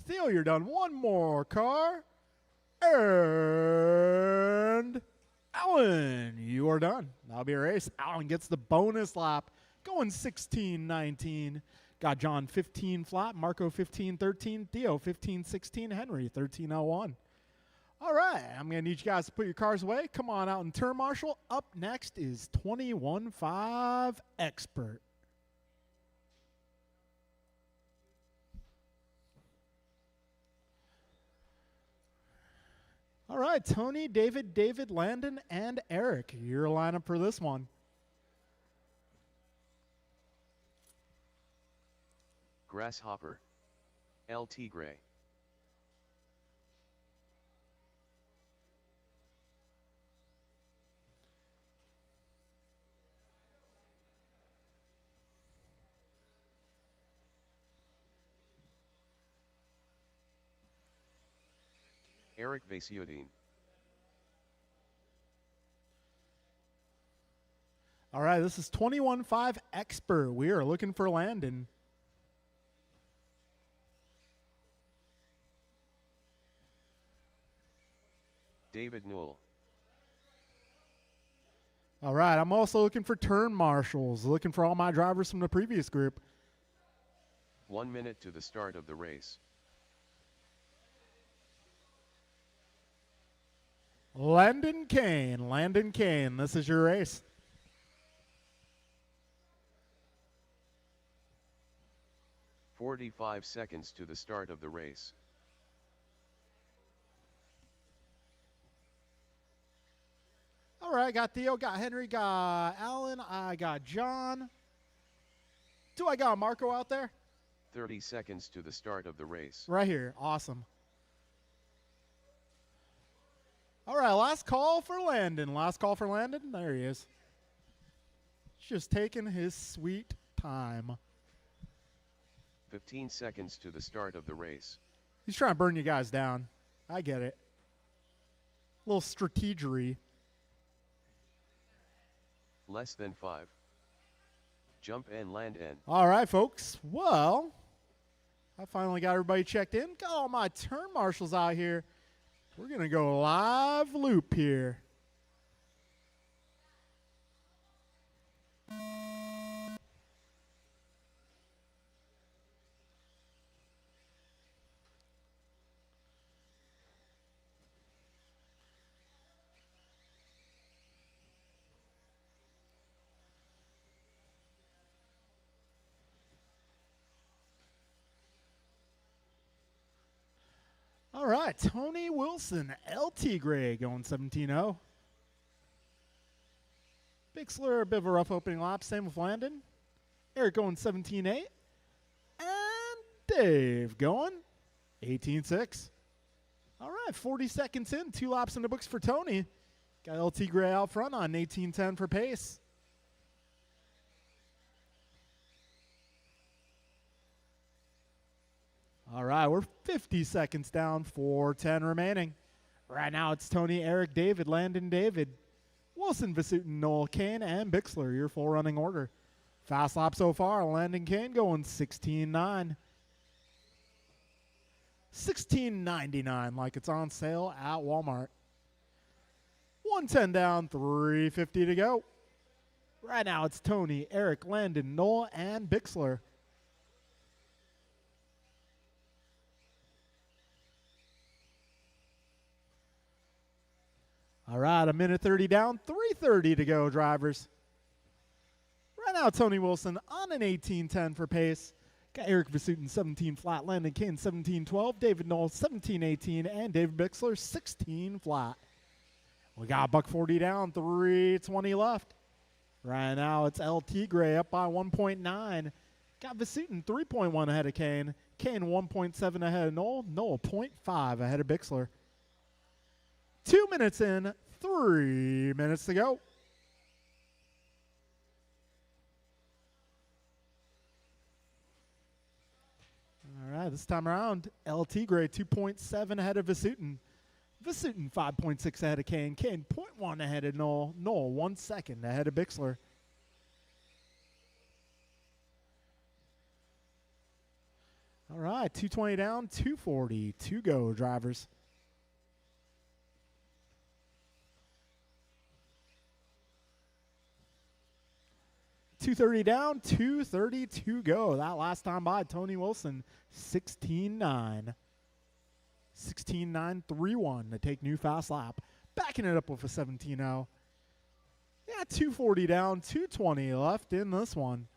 Theo, you're done. One more car. And Alan, you are done. That'll be a race. Alan gets the bonus lap, going 16:19. Got John 15 flat, Marco 15:13, Theo 15:16, Henry 13:01. All right, I'm going to need you guys to put your cars away. Come on out and turn marshal. Up next is 21.5 Expert. All right, Tony, David, Landon, and Eric. Your lineup for this one. Grasshopper. El Tigre. Eric Vasiudin. All right, this is 21.5 Expert. We are looking for Landon. David Newell. All right, I'm also looking for turn marshals, looking for all my drivers from the previous group. 1 minute to the start of the race. Landon Kane, this is your race. "45 seconds to the start of the race. All right, got Theo, got Henry, got Alan, I got John. Do I got Marco out there? 30 seconds to the start of the race. Right here, awesome. All right, last call for Landon. There he is. He's just taking his sweet time. 15 seconds to the start of the race. He's trying to burn you guys down. I get it. A little strategery. Less than 5. Jump and land N. All right, folks. Well, I finally got everybody checked in. Got all my turn marshals out here. We're going to go live loop here. All right, Tony Wilson, LT Gray going 17-0. Bixler, a bit of a rough opening lap. Same with Landon. Eric going 17-8. And Dave going 18-6. All right, 40 seconds in. 2 laps in the books for Tony. Got LT Gray out front on 18-10 for pace. All right, we're 50 seconds down, 4:10 remaining. Right now it's Tony, Eric, David, Landon, David, Wilson, Vasutin, Noel, Kane, and Bixler, your full running order. Fast lap so far, Landon Kane going 16.9. 16.99, like it's on sale at Walmart. 110 down, 350 to go. Right now it's Tony, Eric, Landon, Noel, and Bixler. All right, a minute 30 down, 3:30 to go, drivers. Right now, Tony Wilson on an 18-10 for pace. Got Eric Vasutin 17 flat, Landon Kane 17-12, David Knoll 17-18, and David Bixler 16 flat. We got $140 down, 3:20 left. Right now, it's LT Gray up by 1.9. Got Vasutin 3.1 ahead of Kane. Kane 1.7 ahead of Knoll. Knoll 0.5 ahead of Bixler. 2 minutes in, 3 minutes to go. All right, this time around, LT Gray 2.7 ahead of Vasutin. Vasutin 5.6 ahead of Kane. Kane 0.1 ahead of Knoll. Knoll 1 second ahead of Bixler. All right, 220 down, 240 to go, drivers. $230 down, $230 to go. That last time by Tony Wilson, 16.9. 16.931 to take new fast lap. Backing it up with a 17.0. Yeah, 240 down, 220 left in this one.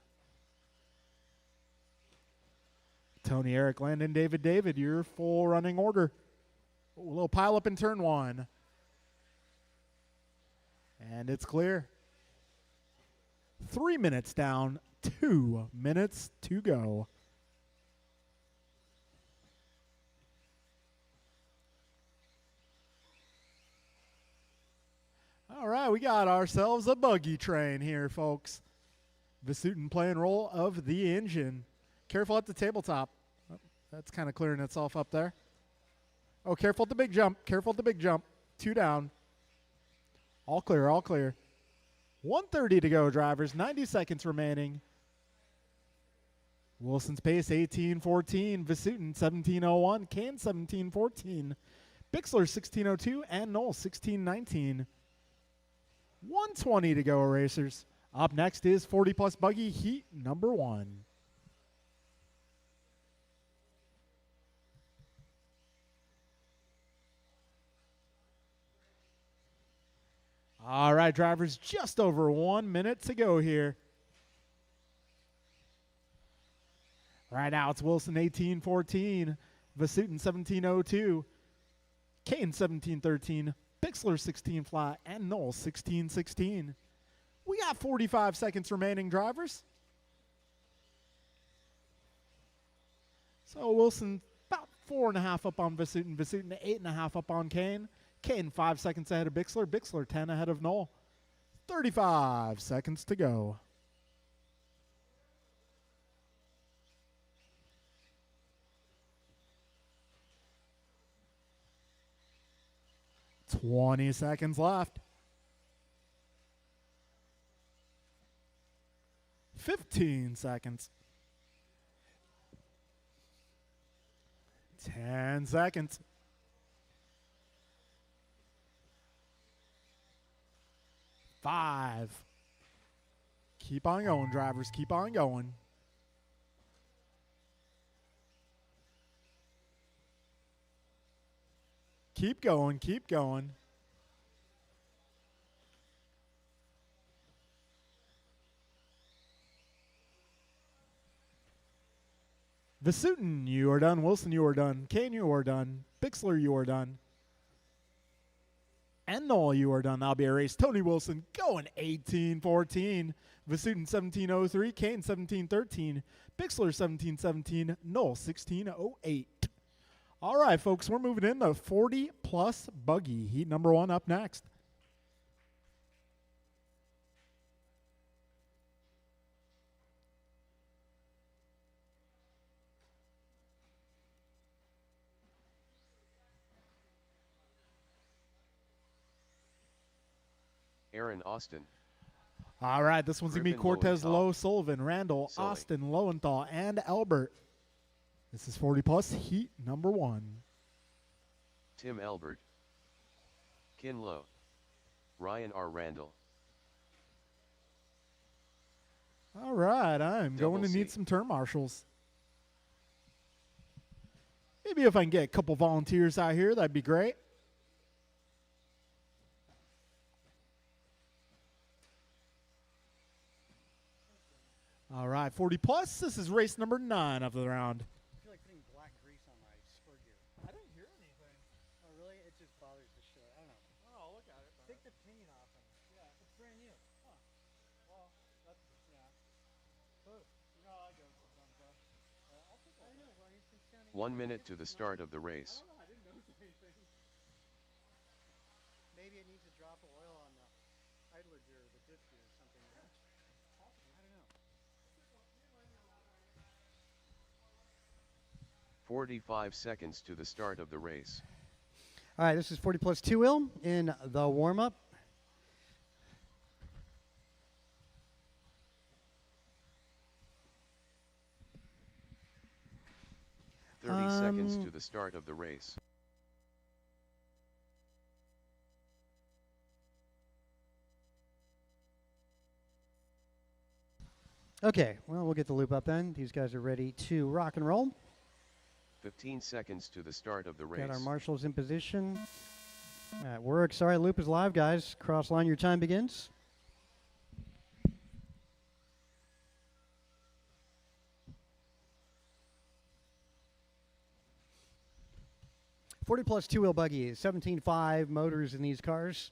Tony, Eric, Landon, David, David, your full running order. Ooh, a little pile up in turn 1. And it's clear. 3 minutes down, 2 minutes to go. All right, we got ourselves a buggy train here, folks. Vasutin playing role of the engine. Careful at the tabletop. Oh, that's kind of clearing itself up there. Oh, careful at the big jump. Careful at the big jump. 2 down. All clear, all clear. 1:30 to go, drivers. 90 seconds remaining. Wilson's pace 18:14. Vasutin 17:01. Kane 17:14. Bixler 16:02. And Knoll 16:19. 120 to go, racers. Up next is 40-plus buggy heat number 1. All right, drivers, just over 1 minute to go here. Right now, it's Wilson 18:14, Vasutin 17:02, Kane 17:13, Bixler 16 flat, and Knoll 16:16. We got 45 seconds remaining, drivers. So Wilson about 4.5 up on Vasutin, Vasutin 8.5 up on Kane. Kane 5 seconds ahead of Bixler. Bixler 10 ahead of Knoll. 35 seconds to go. $20 seconds left. 15 seconds. 10 seconds. 5. Keep on going, drivers. Keep on going. Keep going. Keep going. Vasutin, you are done. Wilson, you are done. Kane, you are done. Bixler, you are done. And Noel, you are done. That'll be a race. Tony Wilson going 18-14. Vasutin 17-03. Kane 17-13. Bixler 17-17. Noel 16-08. All right, folks, we're moving into 40-plus buggy. Heat number 1 up next. Aaron Austin. All right, this one's going to be Ruben Cortez, Lowenthal. Lowe, Sullivan, Randall, Sully. Austin, Lowenthal, and Albert. This is 40-plus heat number 1. Tim Elbert. Kin Lowe. Ryan R. Randall. All right, I'm Double going to need C. some turn marshals. Maybe if I can get a couple volunteers out here, that'd be great. All right, 40-plus. This is race number 9 of the round. I feel like putting black grease on my spur gear. I didn't hear anything. Oh, really? It just bothers the shit. I don't know. Oh, look at it. Take the pinion off him. Yeah, it's brand new. Huh. Well, that's, yeah. Both. You know how I go sometimes, though. I'll take I know. Well, he's been sounding 1 minute to the start of the race. I didn't notice anything. Maybe it needs a drop of oil on the idler gear or the diff gear or something. Right? Possibly. I don't know. 45 seconds to the start of the race. All right, this is 40-plus two-wheel in the warm-up. Seconds to the start of the race. Okay, well, we'll get the loop up then. These guys are ready to rock and roll. 15 seconds to the start of the race. Got our marshals in position. That works. All right, loop is live, guys. Cross line, your time begins. +40 two-wheel buggy, 17.5 motors in these cars.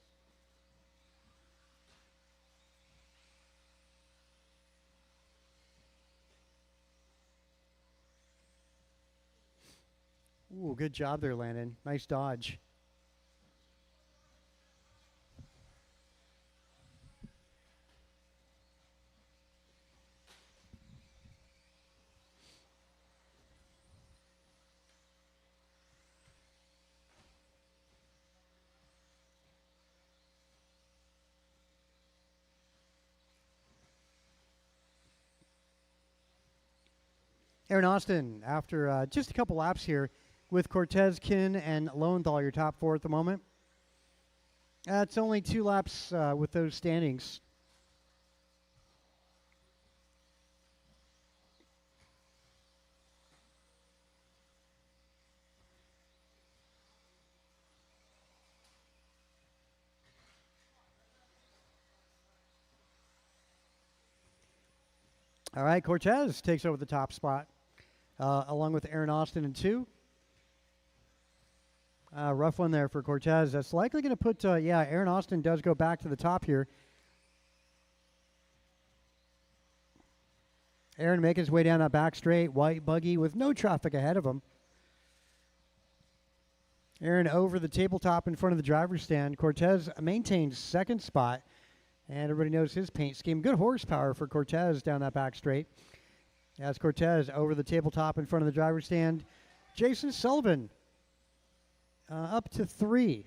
Ooh, good job there, Landon. Nice dodge. Aaron Austin, after just a couple laps here, with Cortez, Kin, and Lowenthal, your top 4 at the moment. It's only 2 laps with those standings. All right, Cortez takes over the top spot, along with Aaron Austin in 2. Rough one there for Cortez. That's likely going to put, yeah, Aaron Austin does go back to the top here. Aaron making his way down that back straight, white buggy with no traffic ahead of him. Aaron over the tabletop in front of the driver's stand. Cortez maintains second spot, and everybody knows his paint scheme. Good horsepower for Cortez down that back straight. As Cortez over the tabletop in front of the driver's stand. Jason Sullivan up to 3.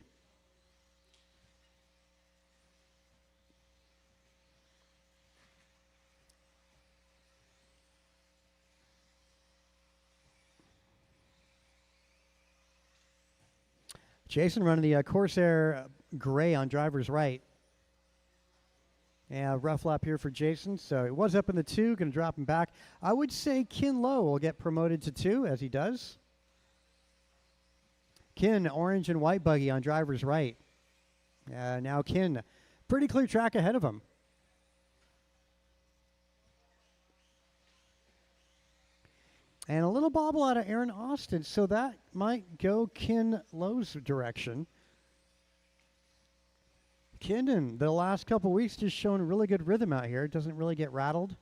Jason running the Corsair Gray on driver's right. Yeah, rough lap here for Jason. So it was up in the 2, going to drop him back. I would say Kin Lowe will get promoted to 2, as he does. Kin, orange and white buggy on driver's right. Now Kin, pretty clear track ahead of him. And a little bobble out of Aaron Austin, so that might go Kin Lowe's direction. Kindon, the last couple weeks, just showing really good rhythm out here. Doesn't really get rattled.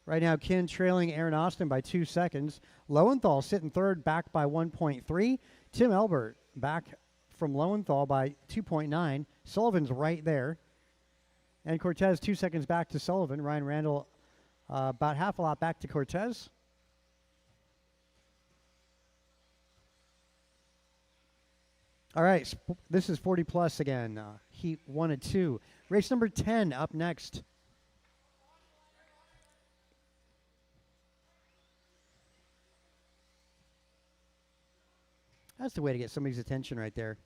Right now, Kin trailing Aaron Austin by 2 seconds. Lowenthal sitting third, back by 1.3. Tim Elbert back from Lowenthal by 2.9. Sullivan's right there. And Cortez 2 seconds back to Sullivan. Ryan Randall about half a lap back to Cortez. All right, this is 40 plus again. Heat 1 and 2. Race number 10 up next. That's the way to get somebody's attention right there.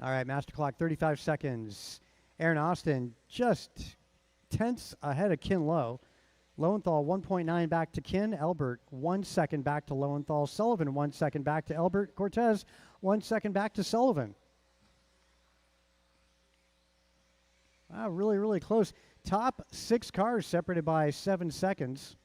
All right, master clock, 35 seconds. Aaron Austin just tenths ahead of Kin Lowe. Lowenthal 1.9 back to Kin. Elbert 1 second back to Lowenthal. Sullivan 1 second back to Elbert. Cortez 1 second back to Sullivan. Wow, really, really close. Top 6 cars separated by 7 seconds.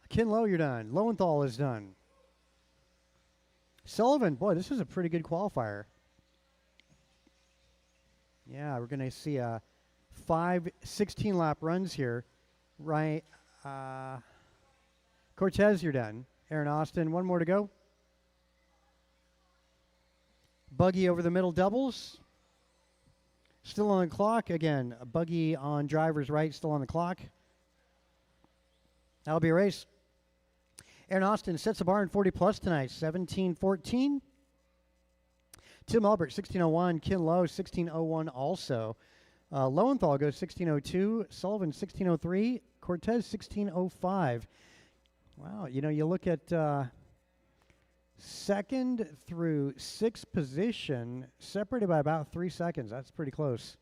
Kin Lowe, you're done. Lowenthal is done. Sullivan, boy, this is a pretty good qualifier. Yeah, we're going to see 5 16-lap runs here. Right. Cortez, you're done. Aaron Austin, 1 more to go. Buggy over the middle doubles. Still on the clock. Again, a buggy on driver's right, still on the clock. That'll be a race. Aaron Austin sets the bar in 40 plus tonight, 17:14. Tim Albert, 16:01. Kin Lowe, 16:01 also. Lowenthal goes 16:02. Sullivan, 16:03. Cortez, 16:05. Wow, you know, you look at second through 6th position, separated by about 3 seconds. That's pretty close.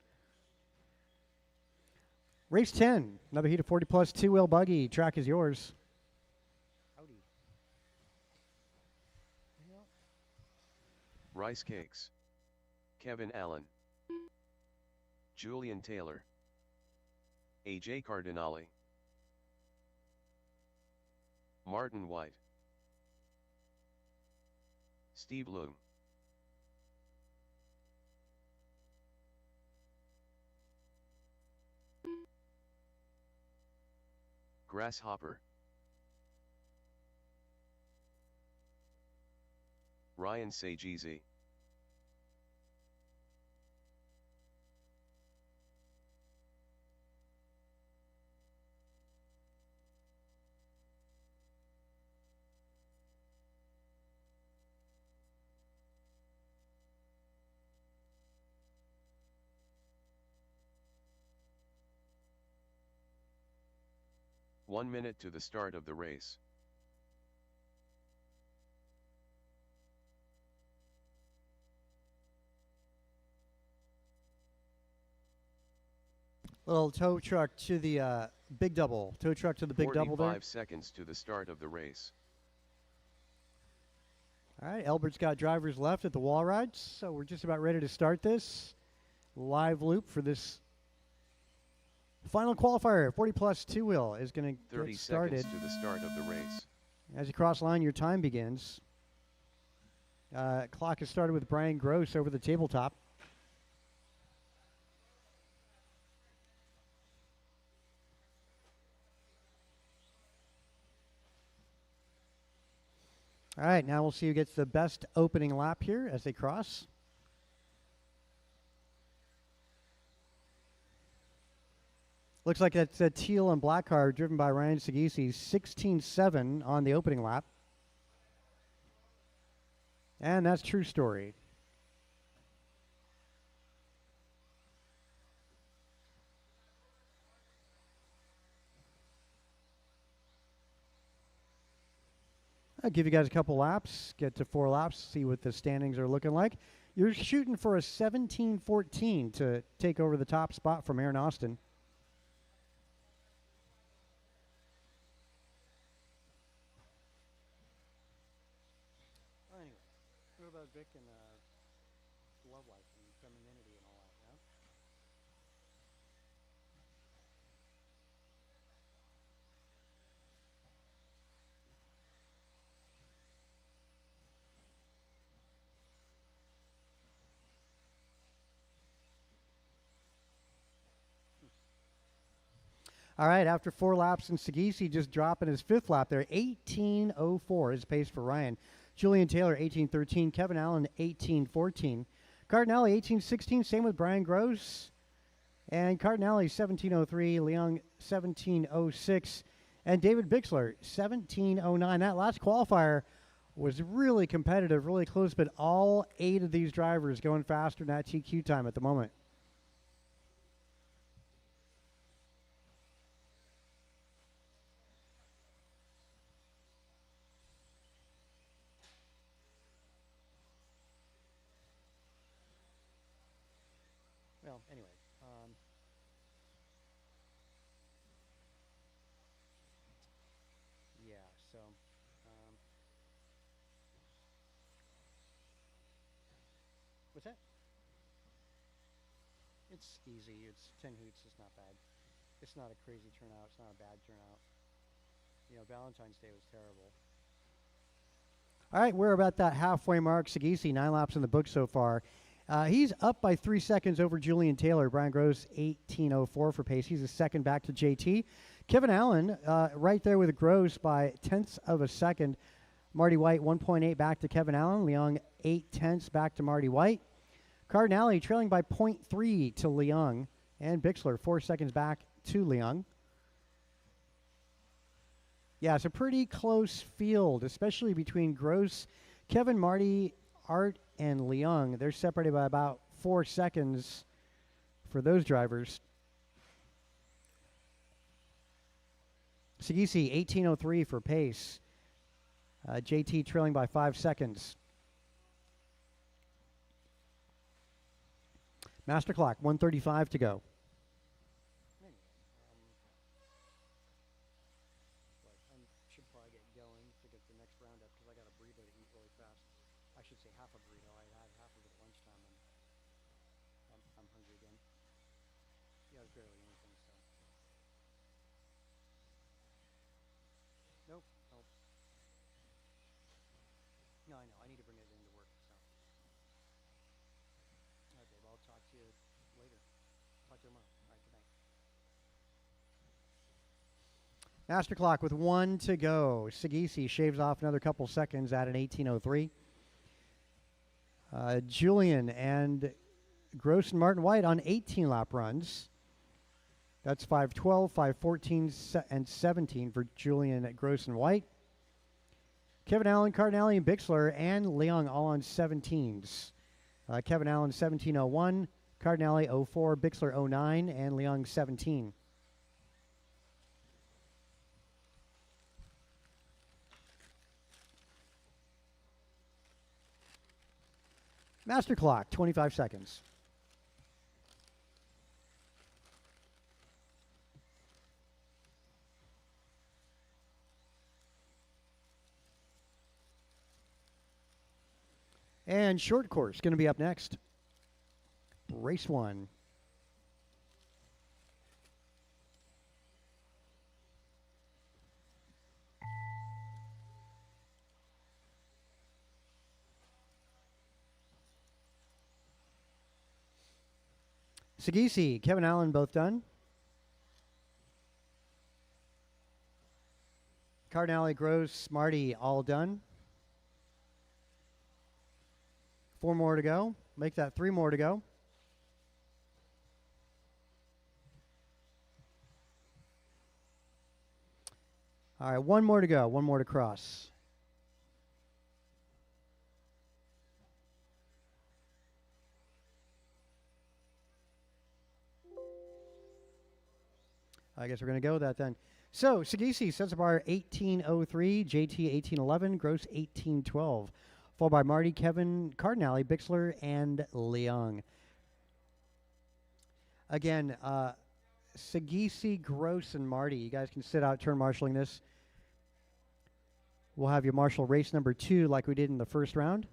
Race 10, another heat of 40 plus, 2-wheel buggy. Track is yours. Rice Cakes. Kevin Allen. Julian Taylor. AJ Cardinale. Martin White. Steve Loom. Grasshopper. Ryan Sageezy. One minute to the start of the race. Little tow truck to the big double. Tow truck to the big double there. 45 seconds to the start of the race. All right, Elbert's got drivers left at the wall rides, so we're just about ready to start this live loop for this final qualifier. 40 plus two wheel is going to 30 get started. seconds to the start of the race. As you cross line, your time begins. Clock is started with Brian Gross over the tabletop. All right, now we'll see who gets the best opening lap here as they cross. Looks like it's a teal and black car driven by Ryan Sagisi, 16.7 on the opening lap. And that's true story. I'll give you guys a couple laps, get to 4 laps, see what the standings are looking like. You're shooting for a 17-14 to take over the top spot from Aaron Austin. Anyway, what about Vic and Love Life and femininity and all that, yeah? All right, after 4 laps, and Sagisi just dropping his 5th lap there. 18.04 is pace for Ryan. Julian Taylor, 18.13. Kevin Allen, 18.14. Cardinale, 18.16. Same with Brian Gross. And Cardinale, 17.03. Leung, 17.06. And David Bixler, 17.09. That last qualifier was really competitive, really close, but all 8 of these drivers going faster than that TQ time at the moment. Well, anyway. Yeah, so. What's that? It's easy. It's 10 heats. It's not bad. It's not a crazy turnout. It's not a bad turnout. You know, Valentine's Day was terrible. All right, we're about that halfway mark. Sagisi, 9 laps in the book so far. He's up by 3 seconds over Julian Taylor. Brian Gross, 18.04 for pace. He's a second back to JT. Kevin Allen, right there with Gross by 1/10 of a second. Marty White, 1.8 back to Kevin Allen. Leung, 0.8 back to Marty White. Cardinale trailing by 0.3 to Leung. And Bixler, 4 seconds back to Leung. Yeah, it's a pretty close field, especially between Gross, Kevin, Marty, Art, and Leung. They're separated by about 4 seconds for those drivers. Sagisi, 18.03 for pace. JT trailing by 5 seconds. Master clock, 1:35 to go. Should probably get going to get the next roundup because I got a burrito to eat really fast. I should say half a burrito. I had half of it at lunchtime and I'm hungry again. Yeah, it's barely anything, so. Nope. No, I know. I need to bring it into work, so. All right, babe. I'll talk to you later. Talk to you tomorrow. All right, good night. Master clock with 1 to go. Sagisi shaves off another couple seconds at an 18.03. Julian and Gross and Martin White on 18-lap runs. That's 5:12, 5:14, and 17 for Julian, Gross, and White. Kevin Allen, Cardinale, and Bixler, and Leung all on 17s. Kevin Allen 17.01, Cardinale 04, Bixler 09, and Leung 17. Master clock, 25 seconds. And short course going to be up next. Race 1. Sagisi, Kevin Allen, both done. Cardinale, Gross, Marty, all done. 4 more to go. Make that 3 more to go. All right, 1 more to go. 1 more to cross. I guess we're going to go with that then. So, Sagisi sets the bar 18:03, JT 18:11, Gross 18:12. Followed by Marty, Kevin, Cardinale, Bixler, and Leung. Again, Sagisi, Gross, and Marty. You guys can sit out turn marshaling this. We'll have you marshal race number 2 like we did in the first round.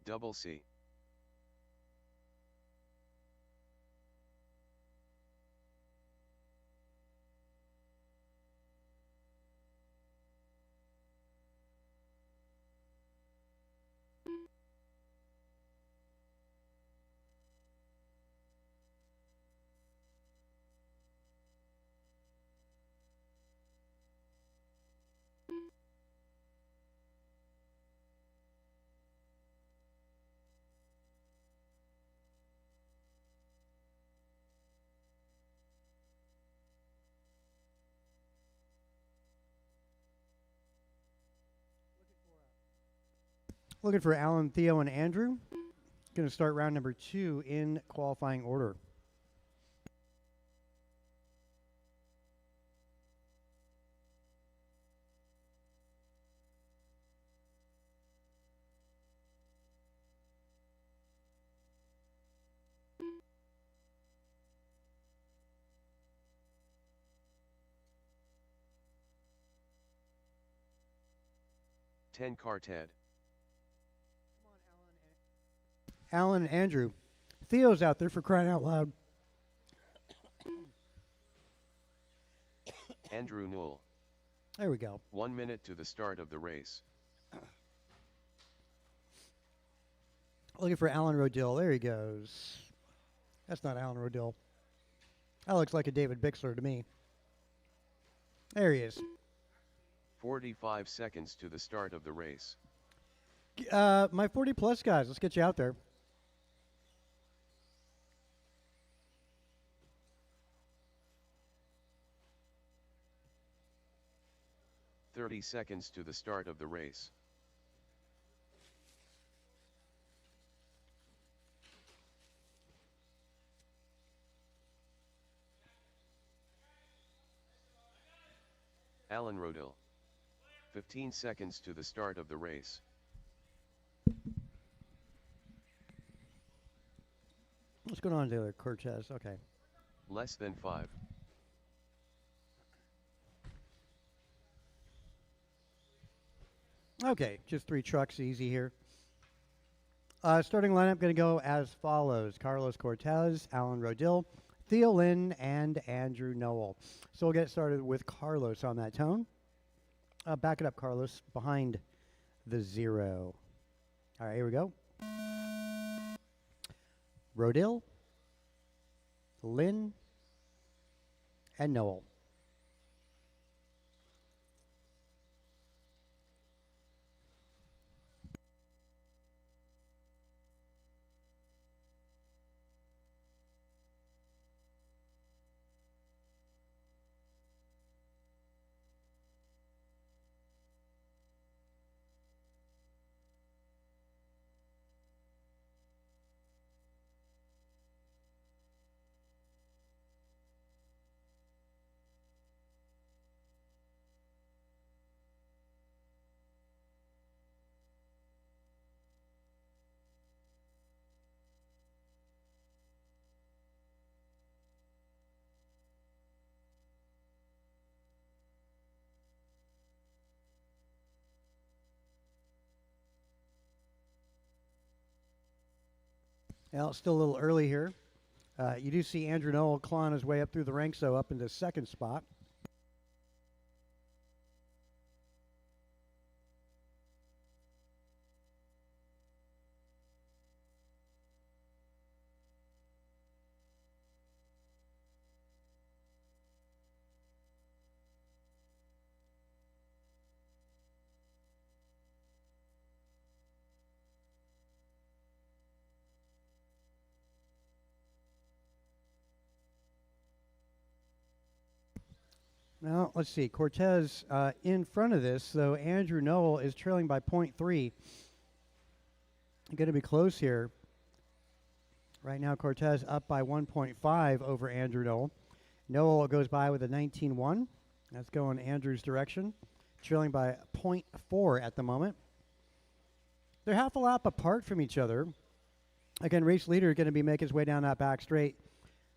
Double C. Looking for Alan, Theo, and Andrew. Going to start round number 2 in qualifying order. Ten car Ted. Alan and Andrew. Theo's out there for crying out loud. Andrew Newell. There we go. 1 minute to the start of the race. Looking for Alan Rodill. There he goes. That's not Alan Rodill. That looks like a David Bixler to me. There he is. 45 seconds to the start of the race. My 40 plus guys, let's get you out there. Seconds to the start of the race. Alan Rodill. 15 seconds to the start of the race. What's going on there, Cortez? Okay. Less than 5. Okay, just 3 trucks, easy here. Starting lineup going to go as follows. Carlos Cortez, Alan Rodill, Theo Lynn, and Andrew Nowell. So we'll get started with Carlos on that tone. Back it up, Carlos, behind the 0. All right, here we go. Rodill, Lynn, and Nowell. Well, it's still a little early here. You do see Andrew Noel clawing his way up through the ranks, though, up into second spot. Now, let's see. Cortez in front of this, though Andrew Noel is trailing by 0.3. Going to be close here. Right now, Cortez up by 1.5 over Andrew Noel. Noel goes by with a 19.1. That's going Andrew's direction. Trailing by 0.4 at the moment. They're half a lap apart from each other. Again, race leader going to be making his way down that back straight.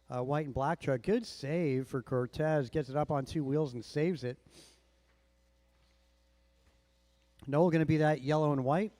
White and black truck. Good save for Cortez. Gets it up on two wheels and saves it. Noel going to be that yellow and white.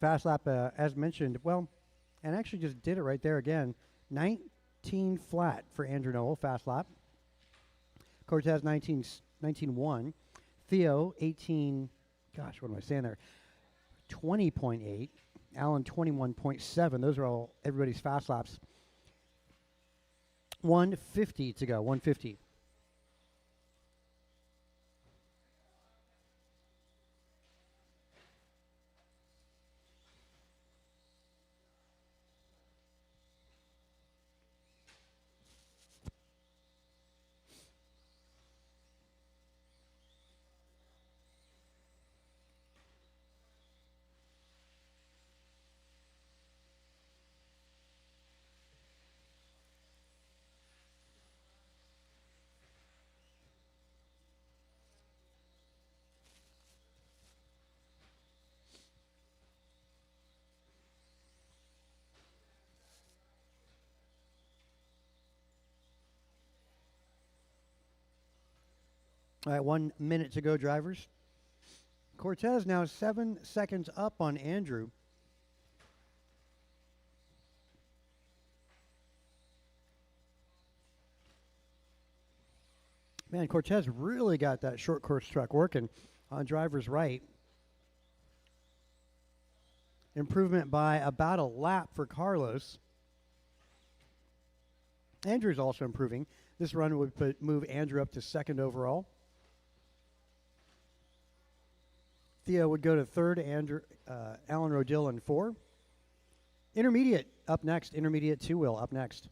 Fast lap, as mentioned, well, and actually just did it right there again. 19 flat for Andrew Noel, fast lap. Cortez 19.1. Theo 18, gosh, what am I saying there? 20.8. Allen 21.7. Those are all everybody's fast laps. 150 to go, 150. All right, 1 minute to go, drivers. Cortez now 7 seconds up on Andrew. Man, Cortez really got that short course truck working on driver's right. Improvement by about a lap for Carlos. Andrew's also improving. This run would move Andrew up to second overall. Theo would go to third, Alan Rodil in 4. Intermediate up next, intermediate two-wheel up next.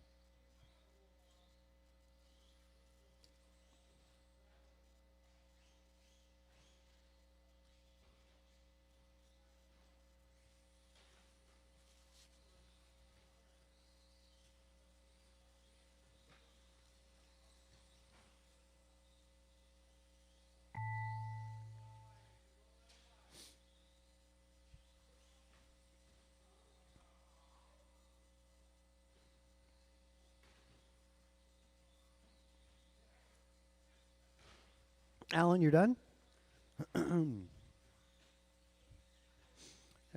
Alan, you're done? There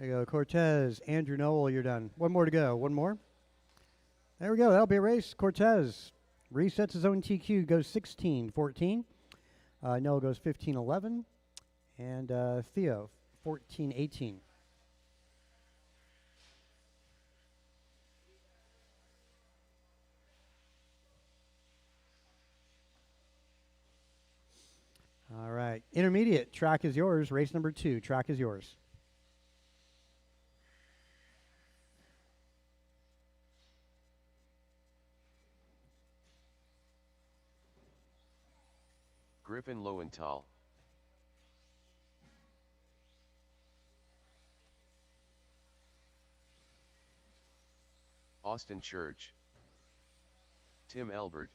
you go. Cortez, Andrew Noel, you're done. One more to go. One more. There we go. That'll be a race. Cortez resets his own TQ, goes 16-14. Noel goes 15-11. And Theo, 14-18. All right. Intermediate, track is yours. Race number 2, track is yours. Griffin Lowenthal. Austin Church, Tim Elbert,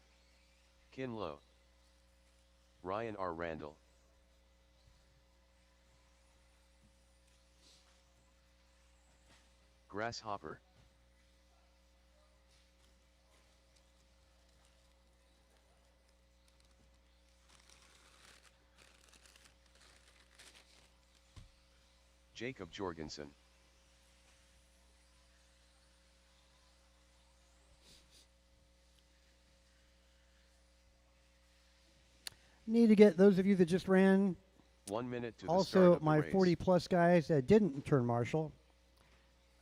Kin Lo, Ryan R. Randall, Grasshopper, Jacob Jorgensen, Need to get those of you that just ran. 1 minute to the start Also, of the my race. 40 plus guys that didn't turn marshal.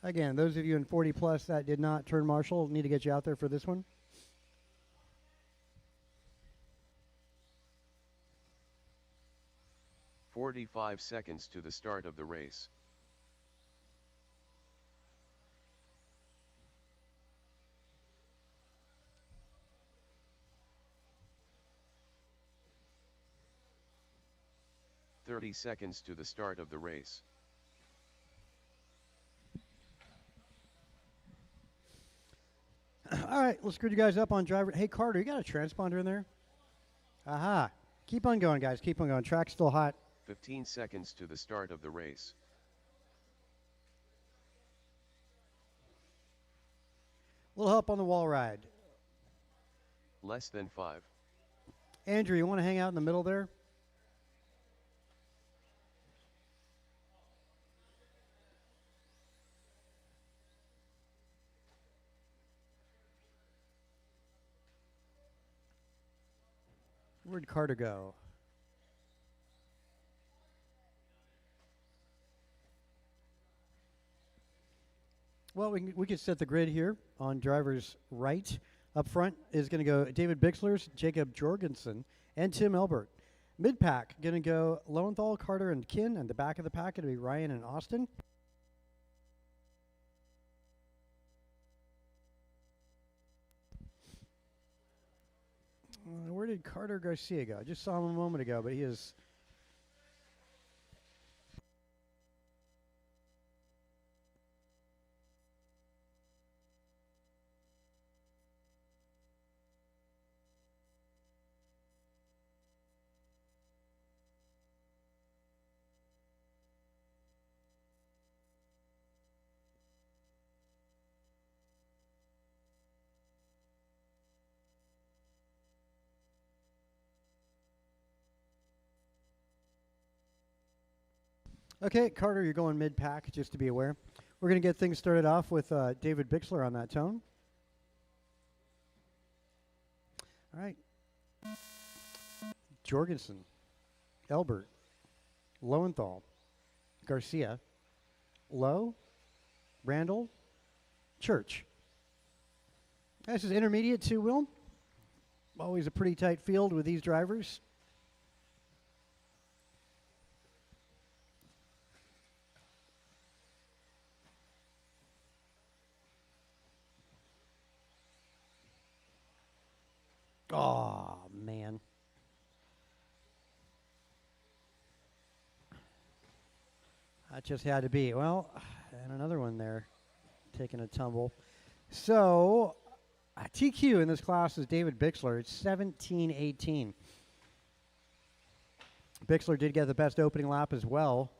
Again, those of you in 40 plus that did not turn marshal, need to get you out there for this one. "45 seconds to the start of the race. "30 seconds to the start of the race. All right, let's screw you guys up on driver. Hey, Carter, you got a transponder in there? Aha. Keep on going, guys. Keep on going. Track's still hot. 15 seconds to the start of the race. A little help on the wall ride. Less than 5. Andrew, you want to hang out in the middle there? Where'd Carter go? Well, we can set the grid here on driver's right. Up front is going to go David Bixler's, Jacob Jorgensen, and Tim Elbert. Mid-pack going to go Lowenthal, Carter, and Kin, and the back of the pack going to be Ryan and Austin. Where did Carter Garcia go? I just saw him a moment ago, but he is... Okay, Carter, you're going mid-pack, just to be aware. We're going to get things started off with David Bixler on that tone. All right. Jorgensen, Elbert, Lowenthal, Garcia, Lowe, Randall, Church. This is intermediate two-wheel. Always a pretty tight field with these drivers. Oh, man. That just had to be. Well, and another one there taking a tumble. So, TQ in this class is David Bixler. It's 17-18. Bixler did get the best opening lap as well.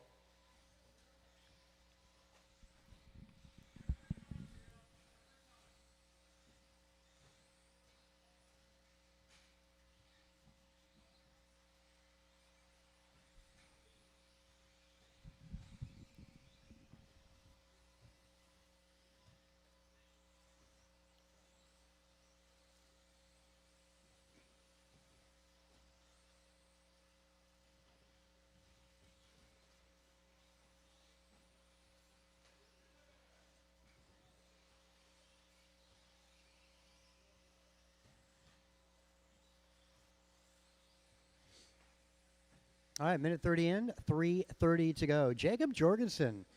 All right, minute 30 in, 3:30 to go. Jacob Jorgensen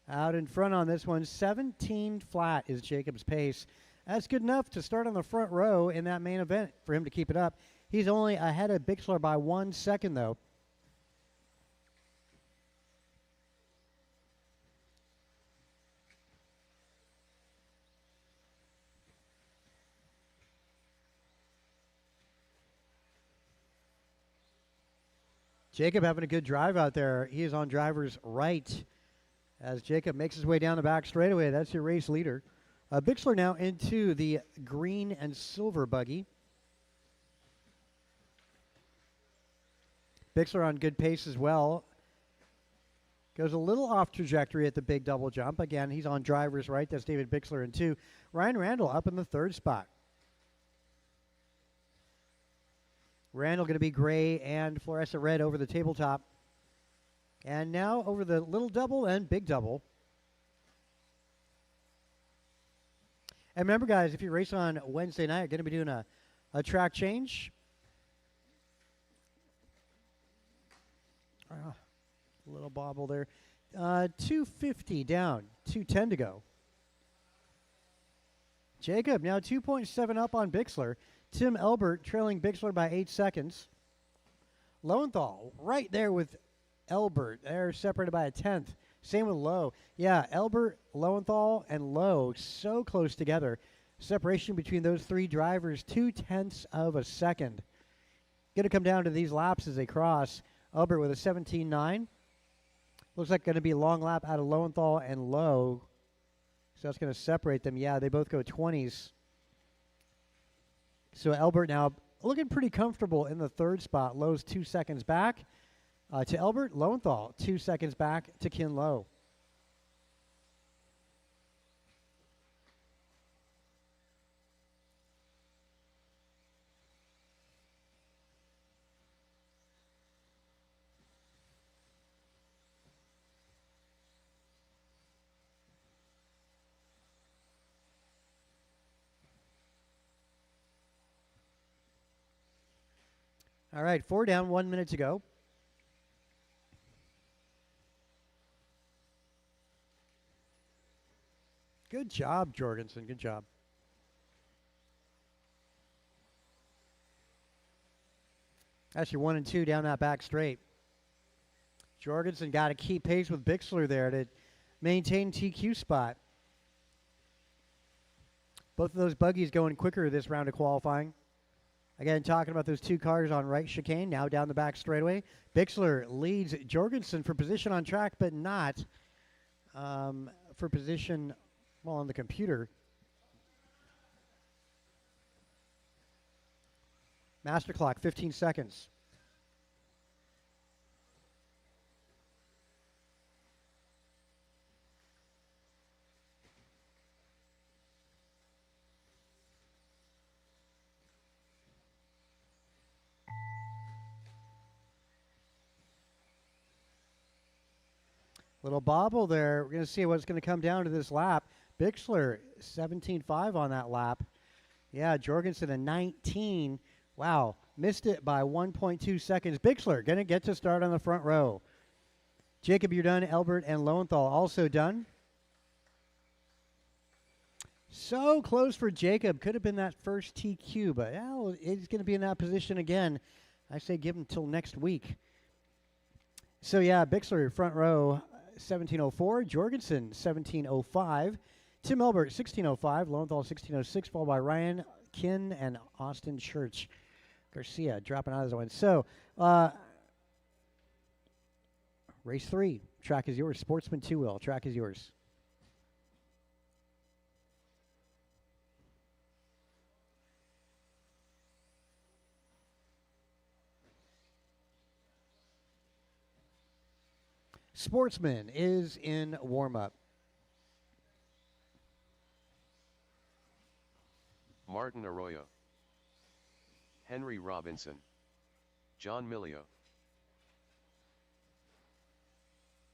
out in front on this one. 17 flat is Jacob's pace. That's good enough to start on the front row in that main event for him to keep it up. He's only ahead of Bixler by 1 second, though. Jacob having a good drive out there. He is on driver's right as Jacob makes his way down the back straightaway. That's your race leader. Bixler now into the green and silver buggy. Bixler on good pace as well. Goes a little off trajectory at the big double jump. Again, he's on driver's right. That's David Bixler in 2. Ryan Randall up in the 3rd spot. Randall going to be gray and fluorescent red over the tabletop. And now over the little double and big double. And remember, guys, if you race on Wednesday night, you're going to be doing a track change. A little bobble there. 250 down, 210 to go. Jacob now 2.7 up on Bixler. Tim Elbert trailing Bixler by 8 seconds. Lowenthal right there with Elbert. They're separated by a 1/10. Same with Lowe. Yeah, Elbert, Lowenthal, and Lowe so close together. Separation between those 3 drivers, 0.2 of a second. Going to come down to these laps as they cross. Elbert with a 17.9. Looks like going to be a long lap out of Lowenthal and Lowe. So that's going to separate them. Yeah, they both go 20s. So Elbert now looking pretty comfortable in the 3rd spot. Lowe's 2 seconds back to Elbert. Lowenthal 2 seconds back to Ken Lowe. All right, 4 down, 1 minute to go. Good job, Jorgensen. Good job. That's your 1 and 2 down that back straight. Jorgensen got to keep pace with Bixler there to maintain TQ spot. Both of those buggies going quicker this round of qualifying. Again, talking about those 2 cars on right chicane, now down the back straightaway. Bixler leads Jorgensen for position on track, but not for position, well, on the computer. Master clock, 15 seconds. Little bobble there. We're going to see what's going to come down to this lap. Bixler, 17.5 on that lap. Yeah, Jorgensen, a 19. Wow, missed it by 1.2 seconds. Bixler going to get to start on the front row. Jacob, you're done. Elbert and Lowenthal also done. So close for Jacob. Could have been that first TQ, but yeah, he's going to be in that position again. I say give him till next week. So yeah, Bixler, front row, 17.04. Jorgensen, 17.05. Tim Elbert, 16.05. Lowenthal, 16.06, followed by Ryan, Kin, and Austin Church. Garcia dropping out of the win. So, race 3. Track is yours. Sportsman 2-wheel. Track is yours. Sportsman is in warm-up. Martin Arroyo, Henry Robinson, John Milio,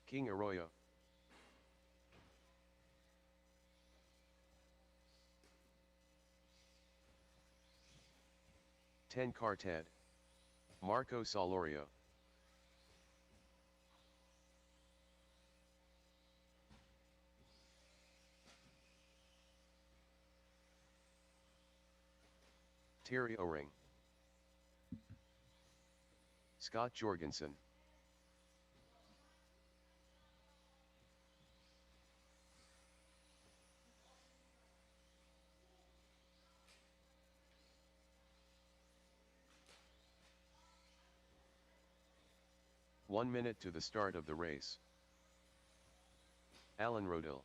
King Arroyo, Ten Carted, Marco Solorio, Terry O-Ring, Scott Jorgensen, 1 minute to the start of the race. Alan Rodil.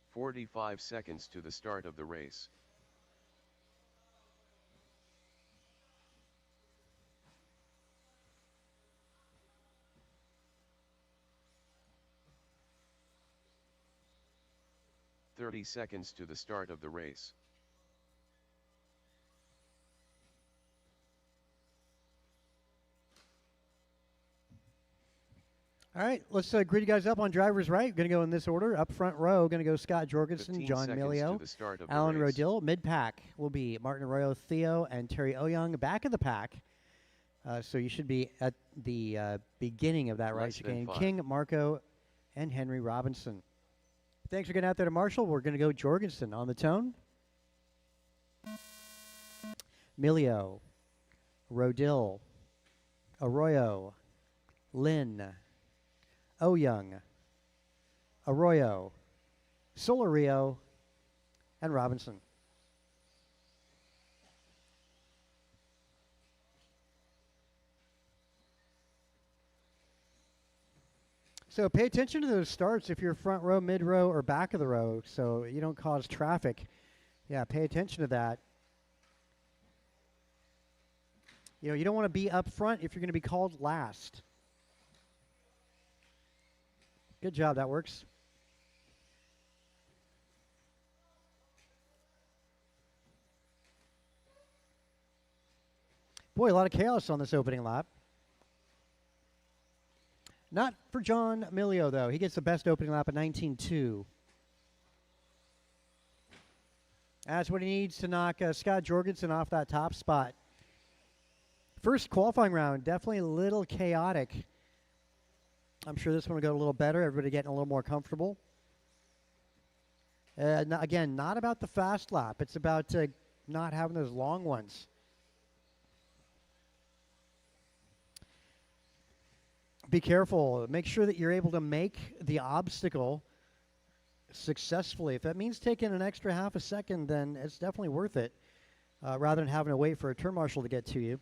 "45 seconds to the start of the race. "30 seconds to the start of the race. All right, let's grid you guys up on driver's right. Going to go in this order. Up front row, going to go Scott Jorgensen, 15 John seconds Milio, to the start of the Alan race. Rodil. Mid-pack will be Martin Arroyo, Theo, and Terry Oyoung. Back of the pack, so you should be at the beginning of that right Less than chicane. 5. King, Marco, and Henry Robinson. Thanks for getting out there to Marshall. We're going to go Jorgensen on the tone. Milio, Rodil, Arroyo, Lynn, Oyoung, Arroyo, Solario, and Robinson. So pay attention to those starts if you're front row, mid row, or back of the row so you don't cause traffic. Yeah, pay attention to that. You know, you don't want to be up front if you're going to be called last. Good job, that works. Boy, a lot of chaos on this opening lap. Not for John Milio, though. He gets the best opening lap at 19.2. That's what he needs to knock Scott Jorgensen off that top spot. First qualifying round, definitely a little chaotic. I'm sure this one will go a little better. Everybody getting a little more comfortable. Again, not about the fast lap. It's about not having those long ones. Be careful. Make sure that you're able to make the obstacle successfully. If that means taking an extra half a second, then it's definitely worth it, rather than having to wait for a turn marshal to get to you.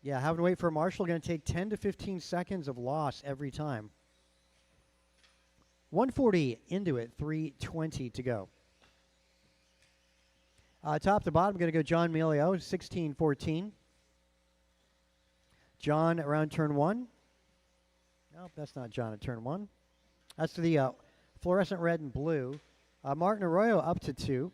Yeah, having to wait for a marshal going to take 10 to 15 seconds of loss every time. 140 into it, 3:20 to go. Top to bottom, going to go John Milio, 16-14. John around turn 1. Nope, that's not John at turn 1. That's the fluorescent red and blue. Martin Arroyo up to 2.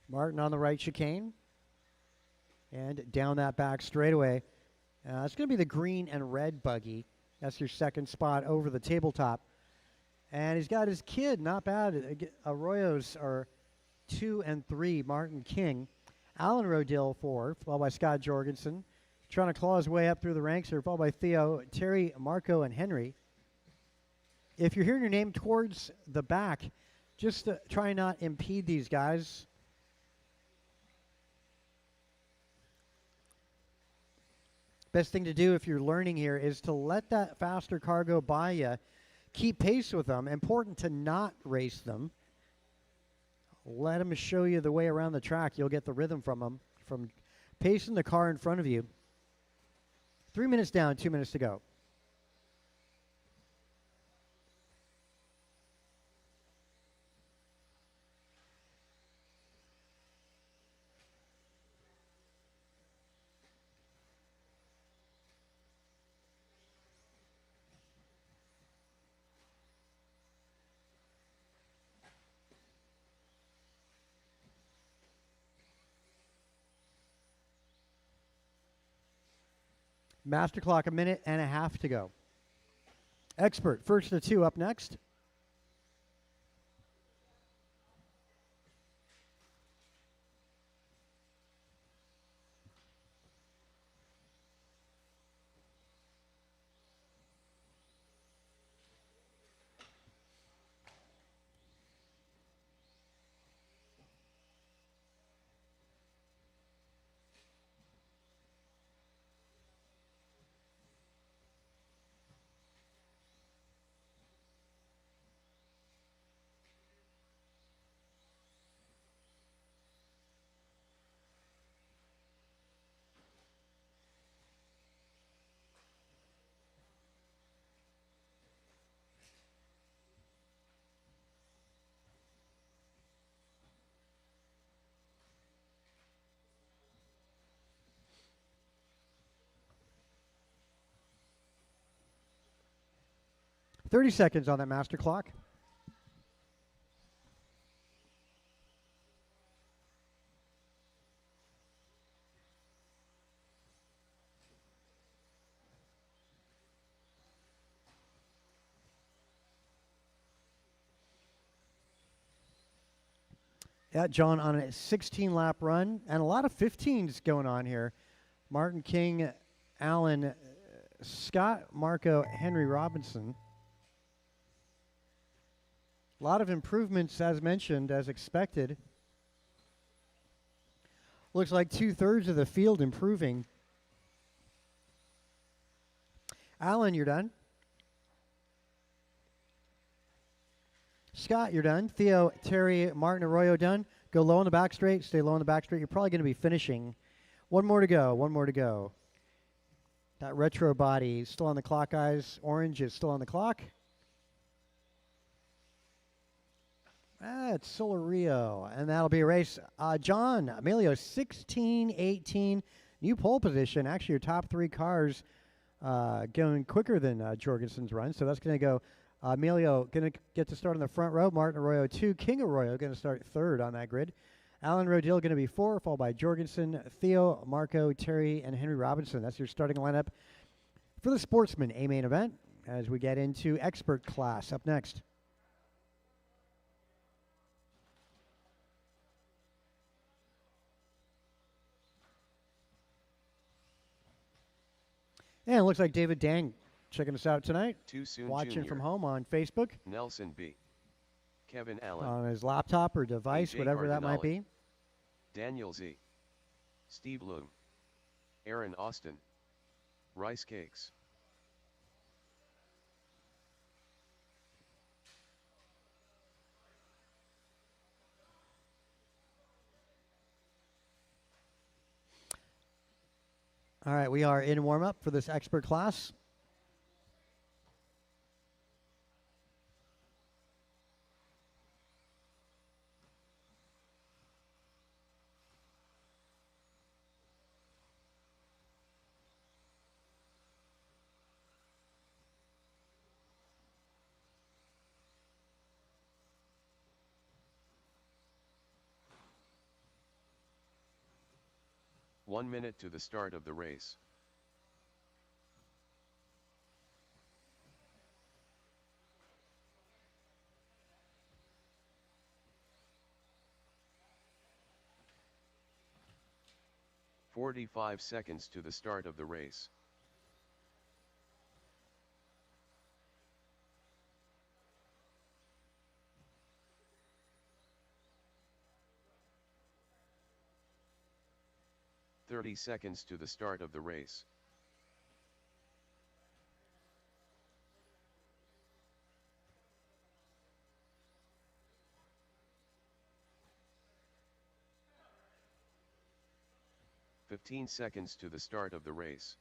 Martin on the right chicane. And down that back straightaway. It's going to be the green and red buggy. That's your second spot over the tabletop. And he's got his kid, not bad. Arroyos are 2 and 3. Martin King. Alan Rodil 4, followed by Scott Jorgensen. Trying to claw his way up through the ranks here, followed by Theo, Terry, Marco, and Henry. If you're hearing your name towards the back, just try not impede these guys. Best thing to do if you're learning here is to let that faster car go by you. Keep pace with them. Important to not race them. Let them show you the way around the track. You'll get the rhythm from them, from pacing the car in front of you. 3 minutes down, 2 minutes to go. Master clock, 1.5 minutes to go. Expert, first of 2 up next. 30 seconds on that master clock. Yeah, John on a 16-lap run, and a lot of 15s going on here. Martin King, Allen, Scott, Marco, Henry Robinson. A lot of improvements, as mentioned, as expected. Looks like 2/3 of the field improving. Allen, you're done. Scott, you're done. Theo, Terry, Martin, Arroyo, done. Go low on the back straight. Stay low on the back straight. You're probably going to be finishing. One more to go. One more to go. That retro body still on the clock, guys. Orange is still on the clock. It's Solar Rio, and that'll be a race. John, Emilio, 16-18. New pole position. Actually, your top 3 cars going quicker than Jorgensen's run. So that's going to go. Emilio going to get to start on the front row. Martin Arroyo 2. King Arroyo going to start 3rd on that grid. Alan Rodil going to be 4, followed by Jorgensen, Theo, Marco, Terry, and Henry Robinson. That's your starting lineup for the Sportsman A main event as we get into expert class up next. And it looks like David Dang checking us out tonight. Too soon, watching Jr. from home on Facebook. Nelson B. Kevin Allen. On his laptop or device, AJ whatever that might be. Daniel Z. Steve Loom. Aaron Austin. Rice Cakes. All right, we are in warm-up for this expert class. One minute to the start of the race. "45 seconds to the start of the race. "30 seconds to the start of the race. "15 seconds to the start of the race.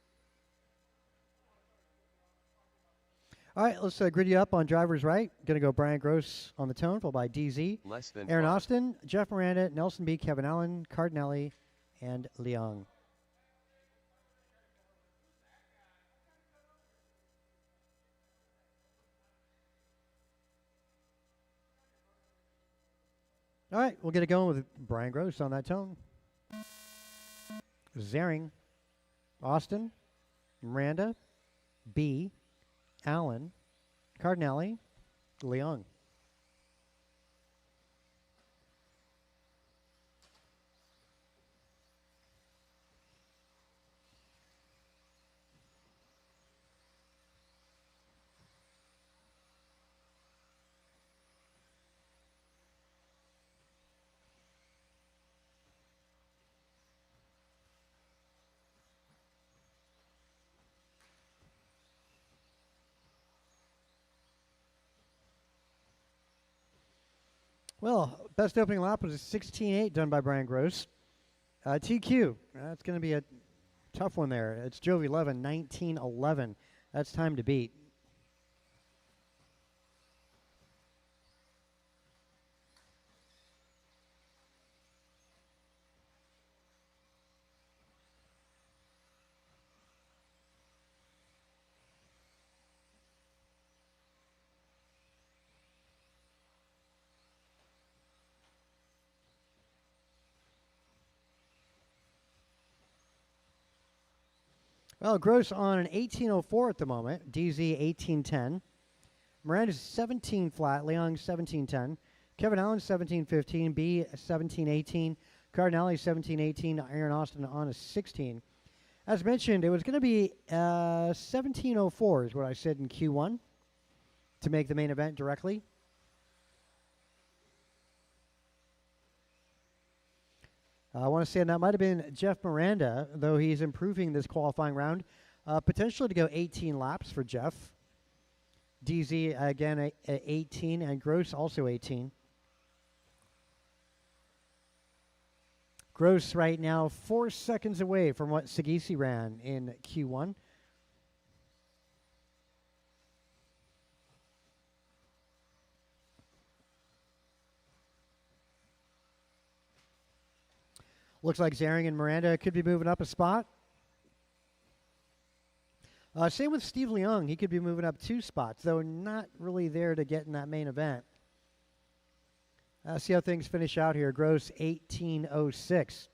All right, let's grid you up on driver's right. Going to go Brian Gross on the tone, followed by DZ. Less than Aaron 5. Austin, Jeff Miranda, Nelson B, Kevin Allen, Cardinelli, and Leong. All right, we'll get it going with Brian Gross on that tone. Zering, Austin, Miranda, B, Allen, Cardinelli, Leong. Well, best opening lap was a 16.8 done by Brian Gross. TQ, that's going to be a tough one there. It's Jovi 11, 19.11. That's time to beat. Well, Gross on an 1804 at the moment. DZ 1810. Miranda's 17 flat. Leong 1710. Kevin Allen 1715. B 1718. Cardinale 1718. Aaron Austin on a 16. As mentioned, it was going to be 1704 is what I said in Q1 to make the main event directly. I want to say that might have been Jeff Miranda, though he's improving this qualifying round. Potentially to go 18 laps for Jeff. DZ, again, 18, and Gross also 18. Gross right now 4 seconds away from what Sagisi ran in Q1. Looks like Zaring and Miranda could be moving up a spot. Same with Steve Leong. He could be moving up 2 spots, though not really there to get in that main event. See how things finish out here. Gross 1806.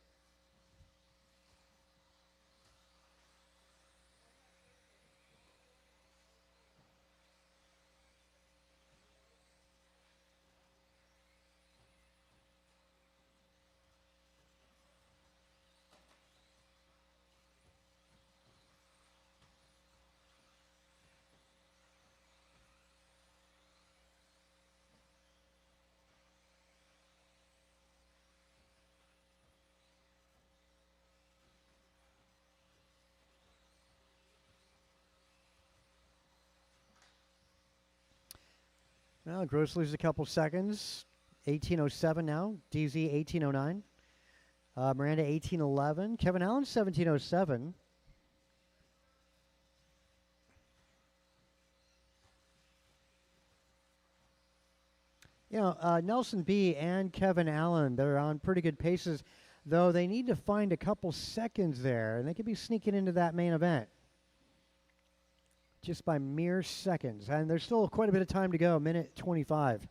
Well, Gross loses a couple seconds. 1807 now. DZ 1809. Miranda 1811. Kevin Allen 1707. You know, Nelson B. and Kevin Allen, they're on pretty good paces, though they need to find a couple seconds there, and they could be sneaking into that main event just by mere seconds. And there's still quite a bit of time to go, minute 25.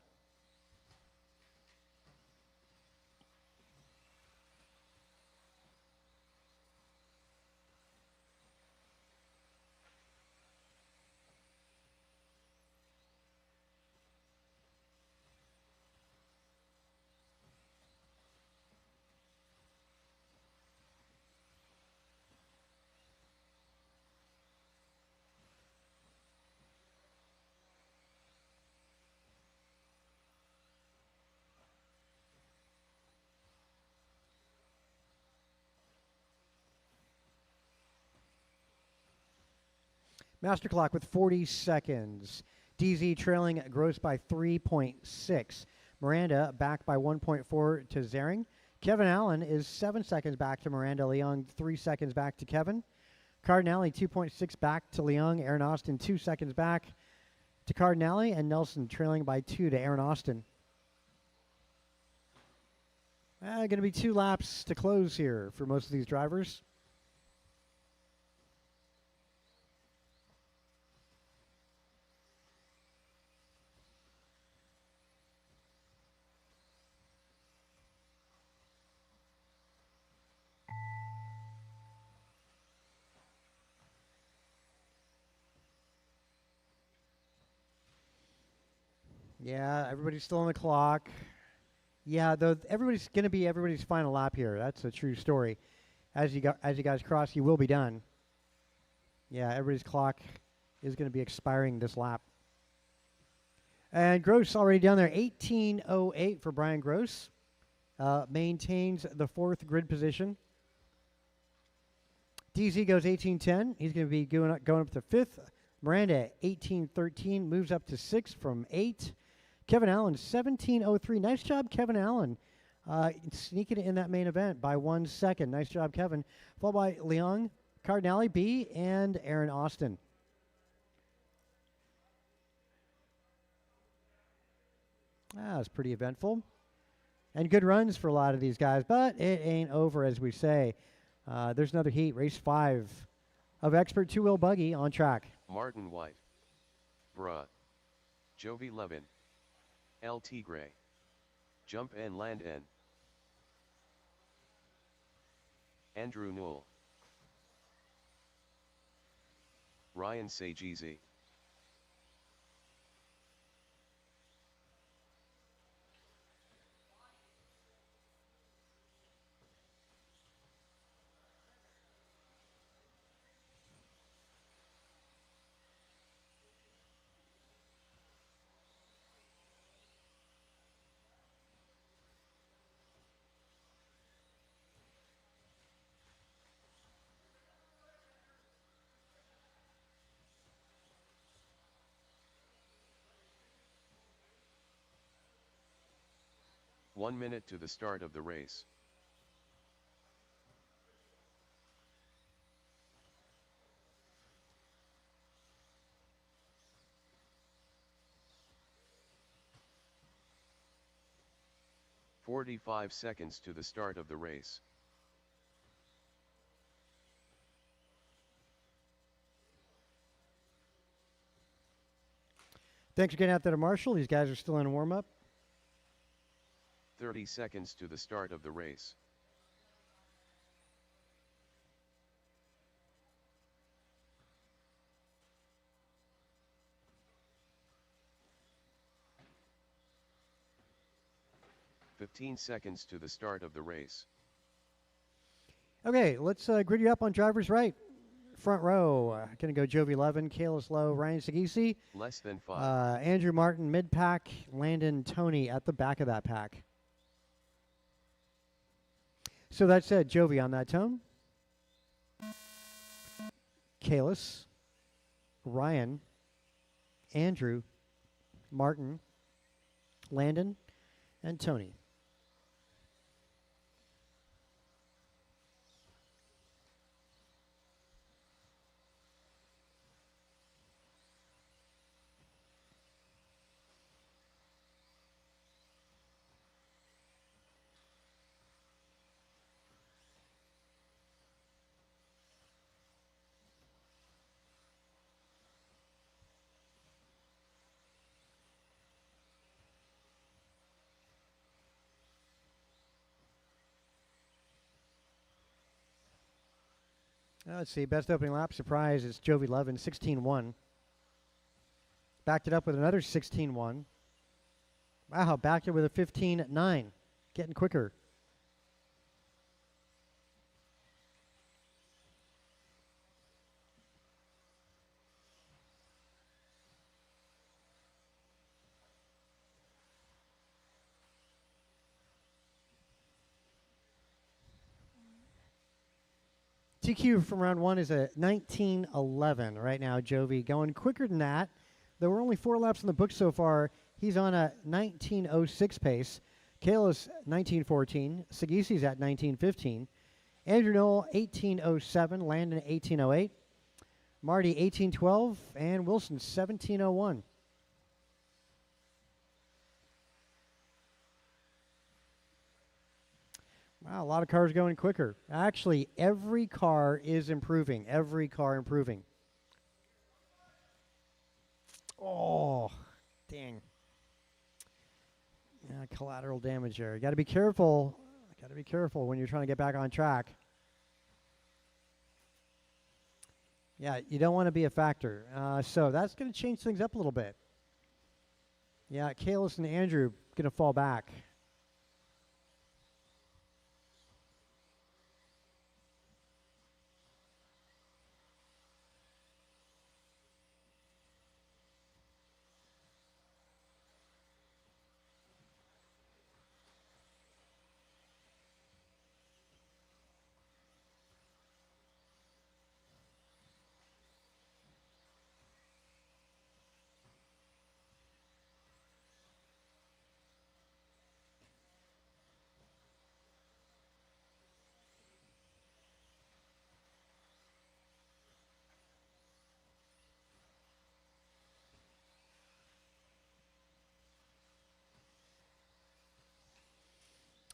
Master clock with 40 seconds. DZ trailing Gross by 3.6. Miranda back by 1.4 to Zaring. Kevin Allen is 7 seconds back to Miranda. Leong 3 seconds back to Kevin. Cardinale 2.6 back to Leong. Aaron Austin 2 seconds back to Cardinale. And Nelson trailing by 2 to Aaron Austin. Going to be 2 laps to close here for most of these drivers. Yeah, everybody's still on the clock. Yeah, though everybody's going to be everybody's final lap here. That's a true story. As you guys cross, you will be done. Yeah, everybody's clock is going to be expiring this lap. And Gross already down there, 18:08 for Brian Gross. Maintains the 4th grid position. DZ goes 18:10. He's going to be going up to 5th. Miranda 18:13 moves up to 6th from 8. Kevin Allen 17:03. Nice job, Kevin Allen, sneaking in that main event by 1 second. Nice job, Kevin. Followed by Leong, Cardinale B, and Aaron Austin. That was pretty eventful. And good runs for a lot of these guys, but it ain't over, as we say. There's another heat, race 5 of Expert 2-Wheel Buggy on track. Martin White. Bruh. Jovi Levin. El Tigre. Jump and Land N. Andrew Newell. Ryan Sageezy. One minute to the start of the race. "45 seconds to the start of the race. Thanks for getting out there to Marshall. These guys are still in warm-up. 30 seconds to the start of the race. "15 seconds to the start of the race. Okay, let's grid you up on driver's right. Front row, going to go Jovi Levin, Kalis Lowe, Ryan Sagisi. Less than 5. Andrew Martin, mid-pack. Landon Tony at the back of that pack. So that said, Jovi on that tone. Kalis, Ryan, Andrew, Martin, Landon, and Tony. Let's see, best opening lap surprise is Jovi Levin, 16-1. Backed it up with another 16-1. Wow, backed it with a 15-9. Getting quicker. TQ from round one is a 19:11 right now, Jovi. Going quicker than that. There were only 4 laps in the book so far. He's on a 19:06 pace. Kalis, 19:14. Sagisi's at 19:15. Andrew Knoll, 18:07. Landon, 18:08. Marty, 18:12. And Wilson, 17:01. Wow, a lot of cars going quicker. Actually, every car is improving. Every car improving. Oh, dang. Yeah, collateral damage there. You got to be careful. Got to be careful when you're trying to get back on track. Yeah, you don't want to be a factor. So that's going to change things up a little bit. Yeah, Kalis and Andrew going to fall back.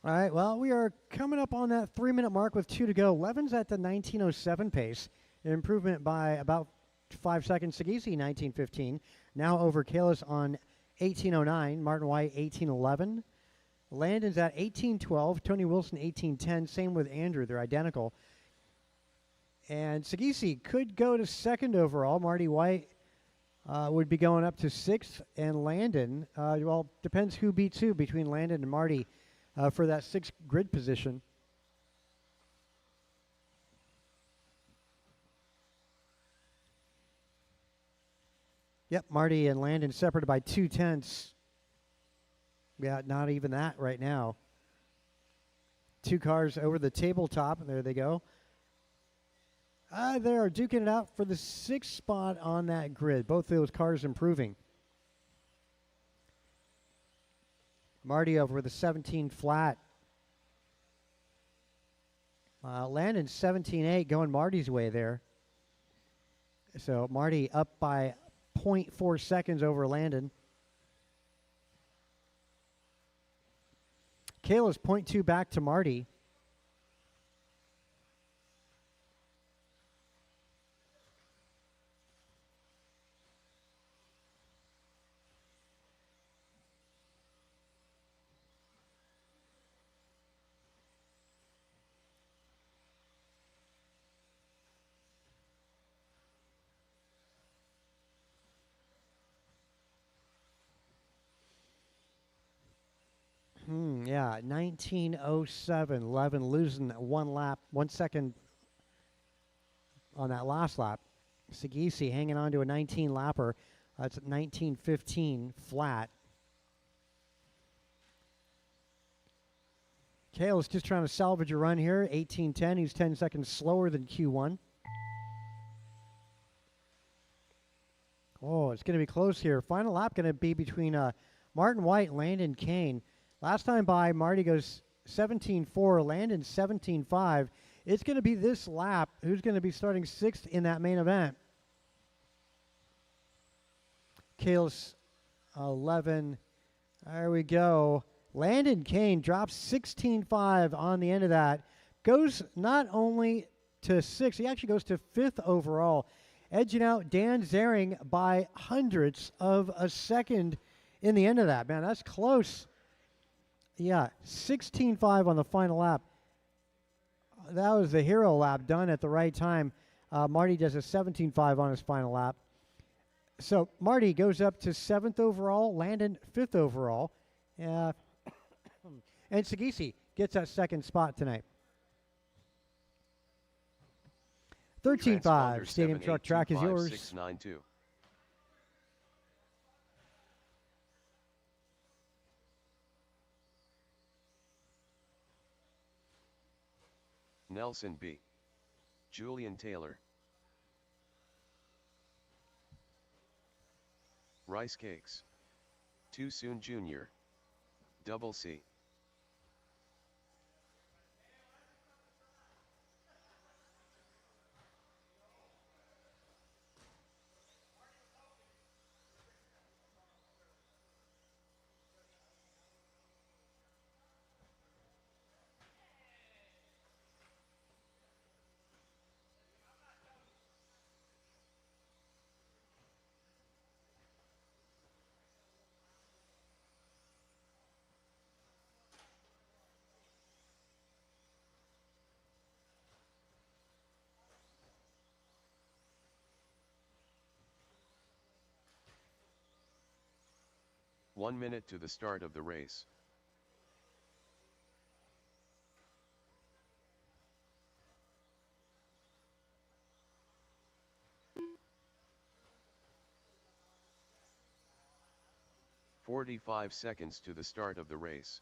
All right, well, we are coming up on that 3-minute mark with 2 to go. Levin's at the 19:07 pace, an improvement by about 5 seconds. Sagisi, 19:15. Now over Kalis on 18:09. Martin White, 18:11. Landon's at 18:12. Tony Wilson, 18:10. Same with Andrew. They're identical. And Sagisi could go to second overall. Marty White would be going up to sixth. And Landon, well, depends who beats who between Landon and Marty for that sixth grid position. Yep, Marty and Landon separated by 2/10. Yeah, not even that right now. 2 cars over the tabletop, and there they go. They are duking it out for the 6th spot on that grid. Both those cars improving. Marty over the 17 flat. Landon 17.8 going Marty's way there. So Marty up by 0.4 seconds over Landon. Kayla's 0.2 back to Marty. Yeah, 19:07. Levin losing 1 second on that last lap. Sagisi hanging on to a 19 lapper. That's 19:15 flat. Kale's just trying to salvage a run here. 18:10. He's 10 seconds slower than Q1. Oh, it's going to be close here. Final lap going to be between Martin White and Landon Kane. Last time by, Marty goes 17.4, Landon 17.5. It's going to be this lap who's going to be starting 6th in that main event. Kale's 11. There we go. Landon Kane drops 16.5 on the end of that. Goes not only to 6th, he actually goes to 5th overall. Edging out Dan Zering by hundredths of a second in the end of that. Man, that's close. Yeah, 16.5 on the final lap. That was the hero lap done at the right time. Marty does a 17.5 on his final lap. So Marty goes up to 7th overall, Landon 5th overall. And Sagisi gets that 2nd spot tonight. 13.5, Stadium Truck Track is yours. 692. Nelson B. Julian Taylor. Rice Cakes. Too Soon Jr. Double C. One minute to the start of the race. "45 seconds to the start of the race.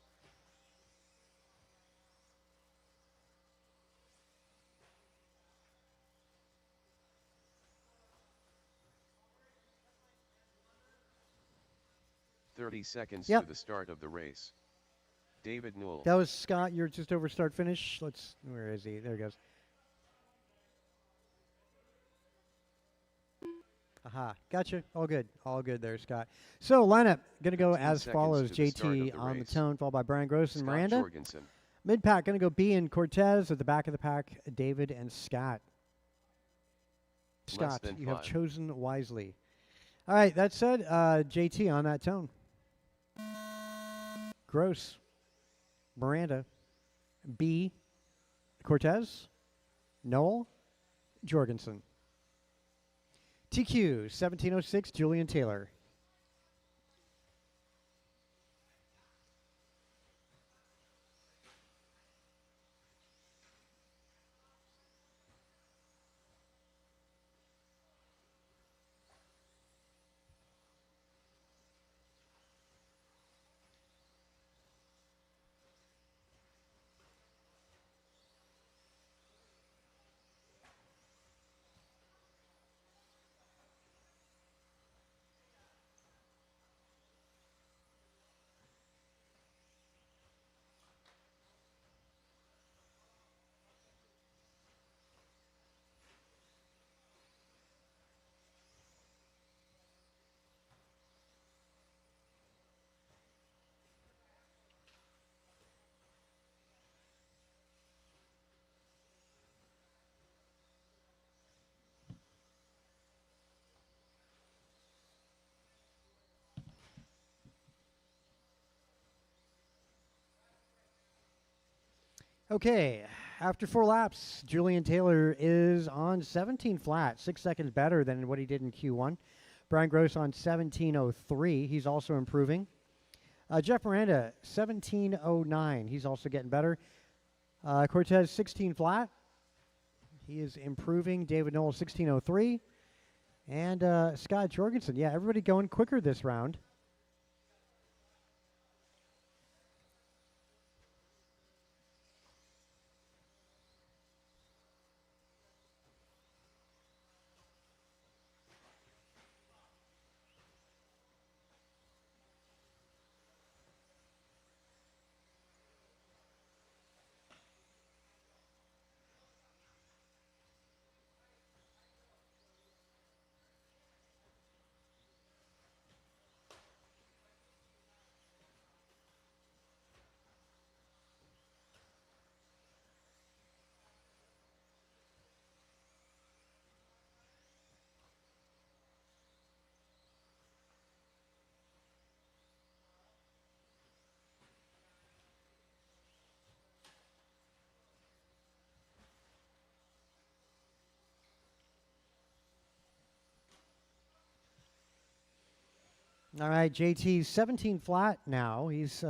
"30 seconds to the start of the race. David Newell." That was Scott. You're just over start finish. Where is he? There he goes. Aha, gotcha. All good. All good there, Scott. So lineup going to go as follows: JT on the tone, followed by Brian Gross and Miranda. Jorgensen. Mid pack going to go B and Cortez. At the back of the pack, David and Scott. Scott, you have chosen wisely. All right, that said, JT on that tone. Gross, Miranda, B, Cortez, Noel, Jorgensen. TQ 1706, Julian Taylor. Okay, after 4 laps, Julian Taylor is on 17 flat, 6 seconds better than what he did in Q1. Brian Gross on 17:03. He's also improving. Jeff Miranda, 17:09. He's also getting better. Cortez, 16 flat. He is improving. David Knoll, 16:03. And Scott Jorgensen. Yeah, everybody going quicker this round. All right, JT's 17 flat now. He's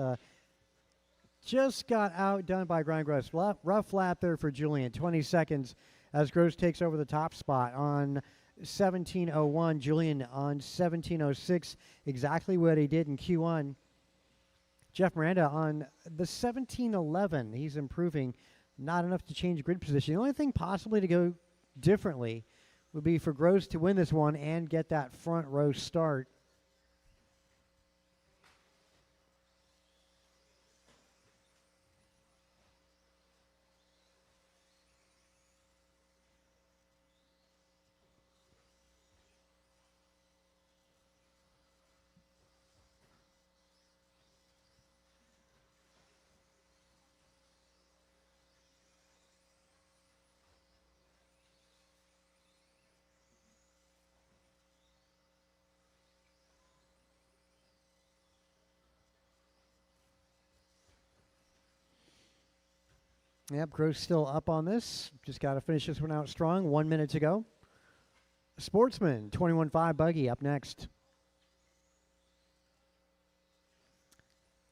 just got outdone by Brian Gross. Rough lap there for Julian. 20 seconds as Gross takes over the top spot on 17:01. Julian on 17:06. Exactly what he did in Q1. Jeff Miranda on the 17:11. He's improving. Not enough to change grid position. The only thing possibly to go differently would be for Gross to win this one and get that front row start. Yep, Gross still up on this. Just got to finish this one out strong. 1 minute to go. Sportsman, 21.5 buggy up next.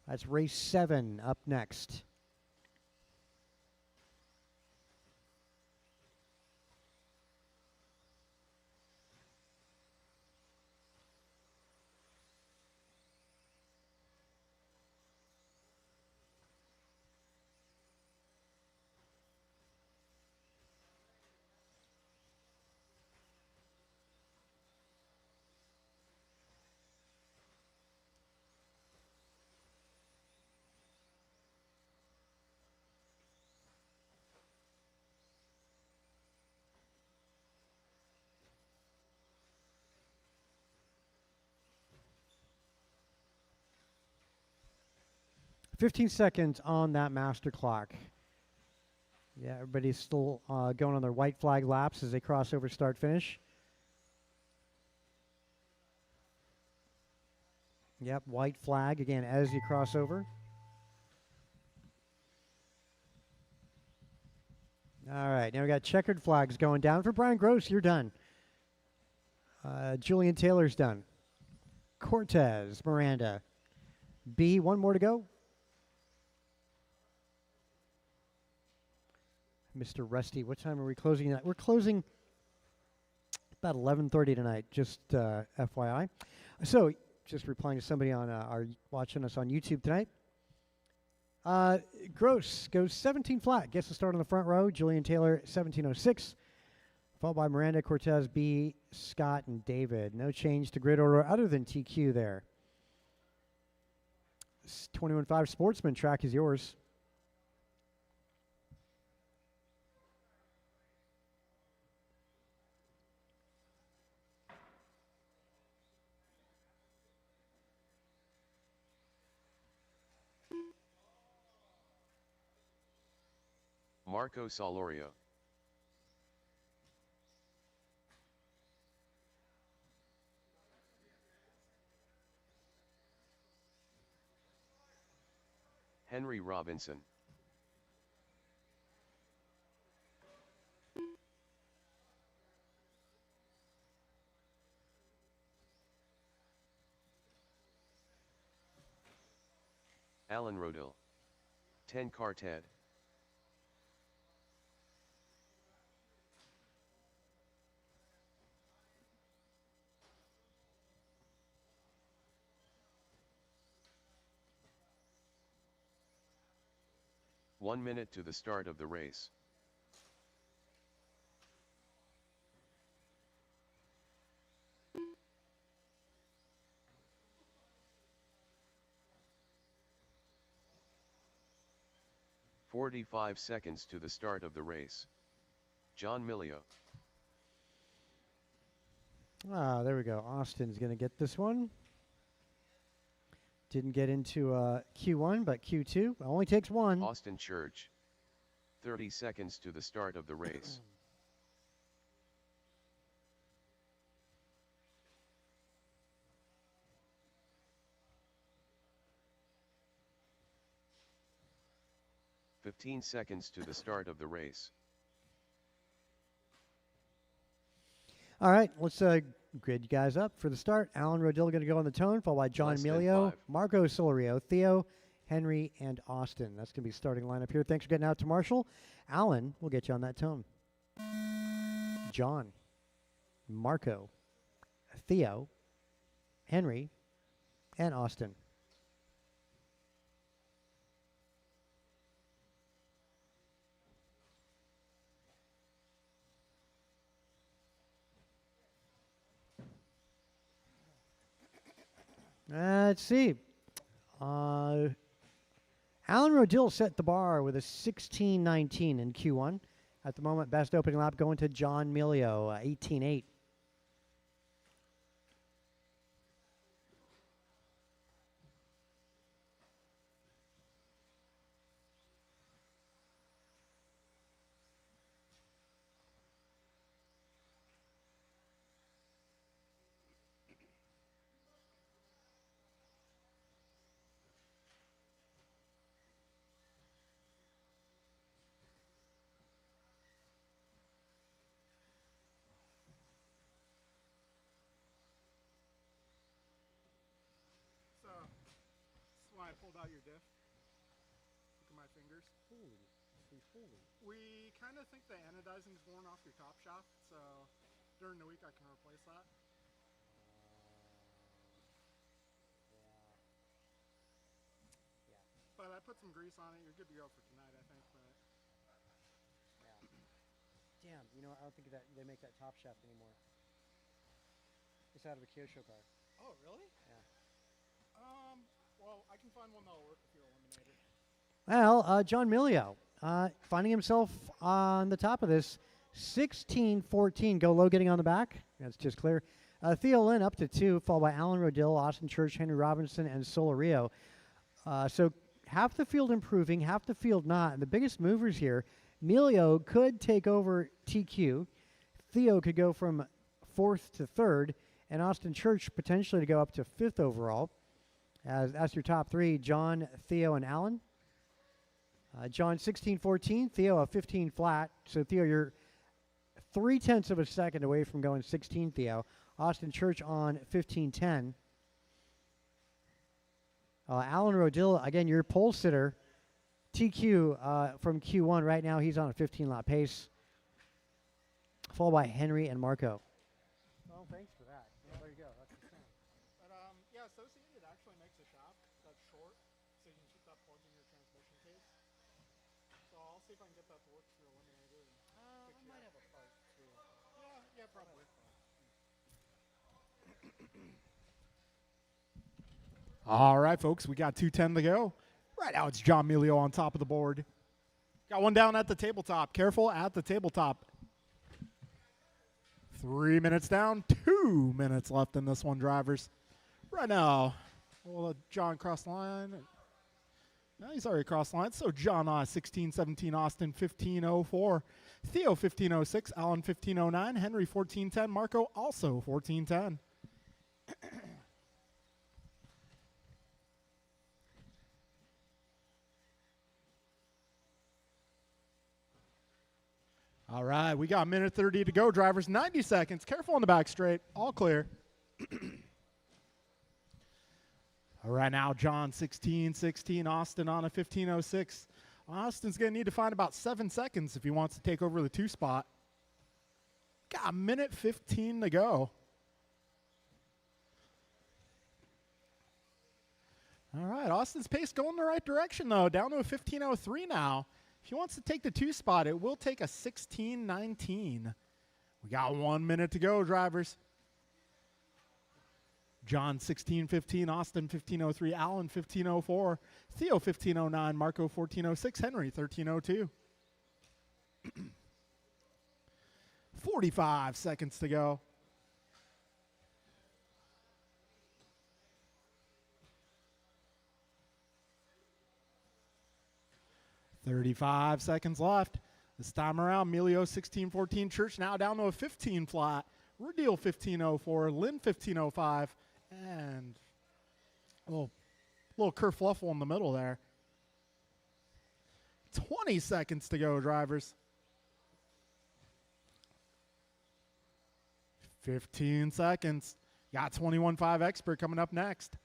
That's race 7 up next. $15 seconds on that master clock. Yeah, everybody's still going on their white flag laps as they cross over start finish. Yep, white flag again as you cross over. All right, now we got checkered flags going down. For Brian Gross, you're done. Julian Taylor's done. Cortez, Miranda. B, one more to go. Mr. Rusty, what time are we closing tonight? We're closing about 11:30 tonight, just FYI. So, just replying to somebody on watching us on YouTube tonight. Gross goes 17 flat. Gets the start on the front row. Julian Taylor, 1706. Followed by Miranda, Cortez, B, Scott, and David. No change to grid order other than TQ there. 21.5 Sportsman track is yours. Marco Solorio. Henry Robinson. Alan Rodil. 10 Ted. One minute to the start of the race. "45 seconds to the start of the race." John Milio. There we go. Austin's going to get this one. Didn't get into Q1, but Q2 only takes one. Austin Church. 30 seconds to the start of the race. "15 seconds to the start of the race." All right, let's grid you guys up for the start. Alan Rodil going to go on the tone, followed by John Less than Emilio, 5. Marco Solorio, Theo, Henry, and Austin. That's going to be starting lineup here. Thanks for getting out to Marshall. Alan will get you on that tone. John, Marco, Theo, Henry, and Austin. Let's see. Alan Rodil set the bar with a 16:19 in Q1. At the moment, best opening lap going to John Milio, 18:8. I pulled out your diff. Look at my fingers. Holy. We kind of think the anodizing's worn off your top shaft, so during the week I can replace that. Yeah. But I put some grease on it. You're good to go for tonight, I think. But Damn, you know, I don't think that they make that top shaft anymore. It's out of a Kyosho car. oh, really? Yeah. Well, I can find one that'll work if you're eliminated. Well, John Milio finding himself on the top of this. 16:14. Go low, getting on the back. That's just clear. Theo Lynn up to 2, followed by Alan Rodil, Austin Church, Henry Robinson, and Solorio. So half the field improving, half the field not. And the biggest movers here, Milio could take over TQ. Theo could go from 4th to 3rd, and Austin Church potentially to go up to 5th overall. That's your top 3, John, Theo, and Alan. John 16-14, Theo a 15 flat. So Theo, you're 0.3 of a second away from going 16, Theo. Austin Church on 15-10. Alan Rodil, again, your pole sitter. TQ from Q1 right now, he's on a 15-lap pace, followed by Henry and Marco. Well, thanks for that. Yeah, there you go. That's the sound. But yeah, Associated actually makes a shaft that's short, so you can keep that plugged in your transmission case. So I'll see if I can get that to work through Eliminator. I might have a part too. Yeah, probably. All right, folks, we got 2:10 to go. Right now, it's John Melio on top of the board. Got one down at the tabletop. Careful at the tabletop. 3 minutes down, 2 minutes left in this one, drivers. Right now, we'll let John cross the line. No, he's already crossed the line. So John 16-17, Austin 15-04, Theo 15-06, Alan 15-09, Henry 14-10, Marco also 14-10. All right, we got a minute 30 to go, drivers. 90 seconds. Careful on the back straight. All clear. All right, now John 16-16, Austin on a 15-06. Austin's going to need to find about 7 seconds if he wants to take over the 2 spot. Got a minute 15 to go. All right, Austin's pace going the right direction, though. Down to a 15:03 now. If he wants to take the 2 spot, it will take a 16:19. We got 1 minute to go, drivers. John 16-15, Austin 15:03, Alan 15:04, Theo 15:09, Marco 14:06, Henry 13:02. 45 seconds to go. $35 seconds left. This time around, Melio 16-14, Church now down to a 15 flat. Rudeal 15:04, Lynn 15:05, and a little kerfluffle in the middle there. 20 seconds to go, drivers. 15 seconds. Got 21.5 Expert coming up next.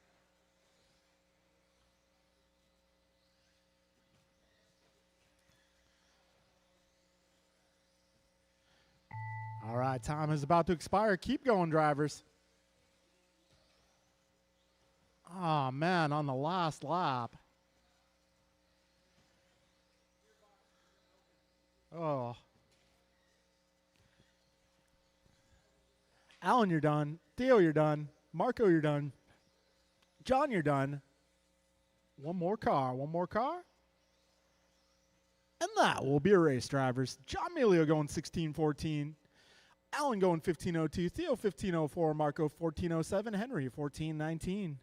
All right, time is about to expire. Keep going, drivers. Oh, man, on the last lap. Oh. Alan, you're done. Theo, you're done. Marco, you're done. John, you're done. One more car. One more car. And that will be a race, drivers. John Melio going 16-14. Alan going 15:02, Theo 15:04, Marco 14:07, Henry 14:19.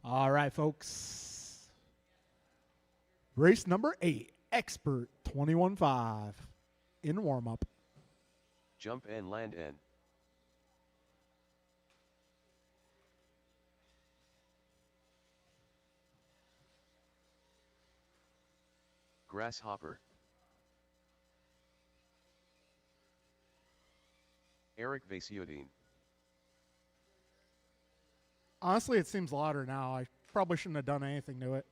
All right, folks. Race number 8, Expert 21.5 in warm-up. Jump and land N. Grasshopper. Eric Vasiodine. Honestly, it seems louder now. I probably shouldn't have done anything to it.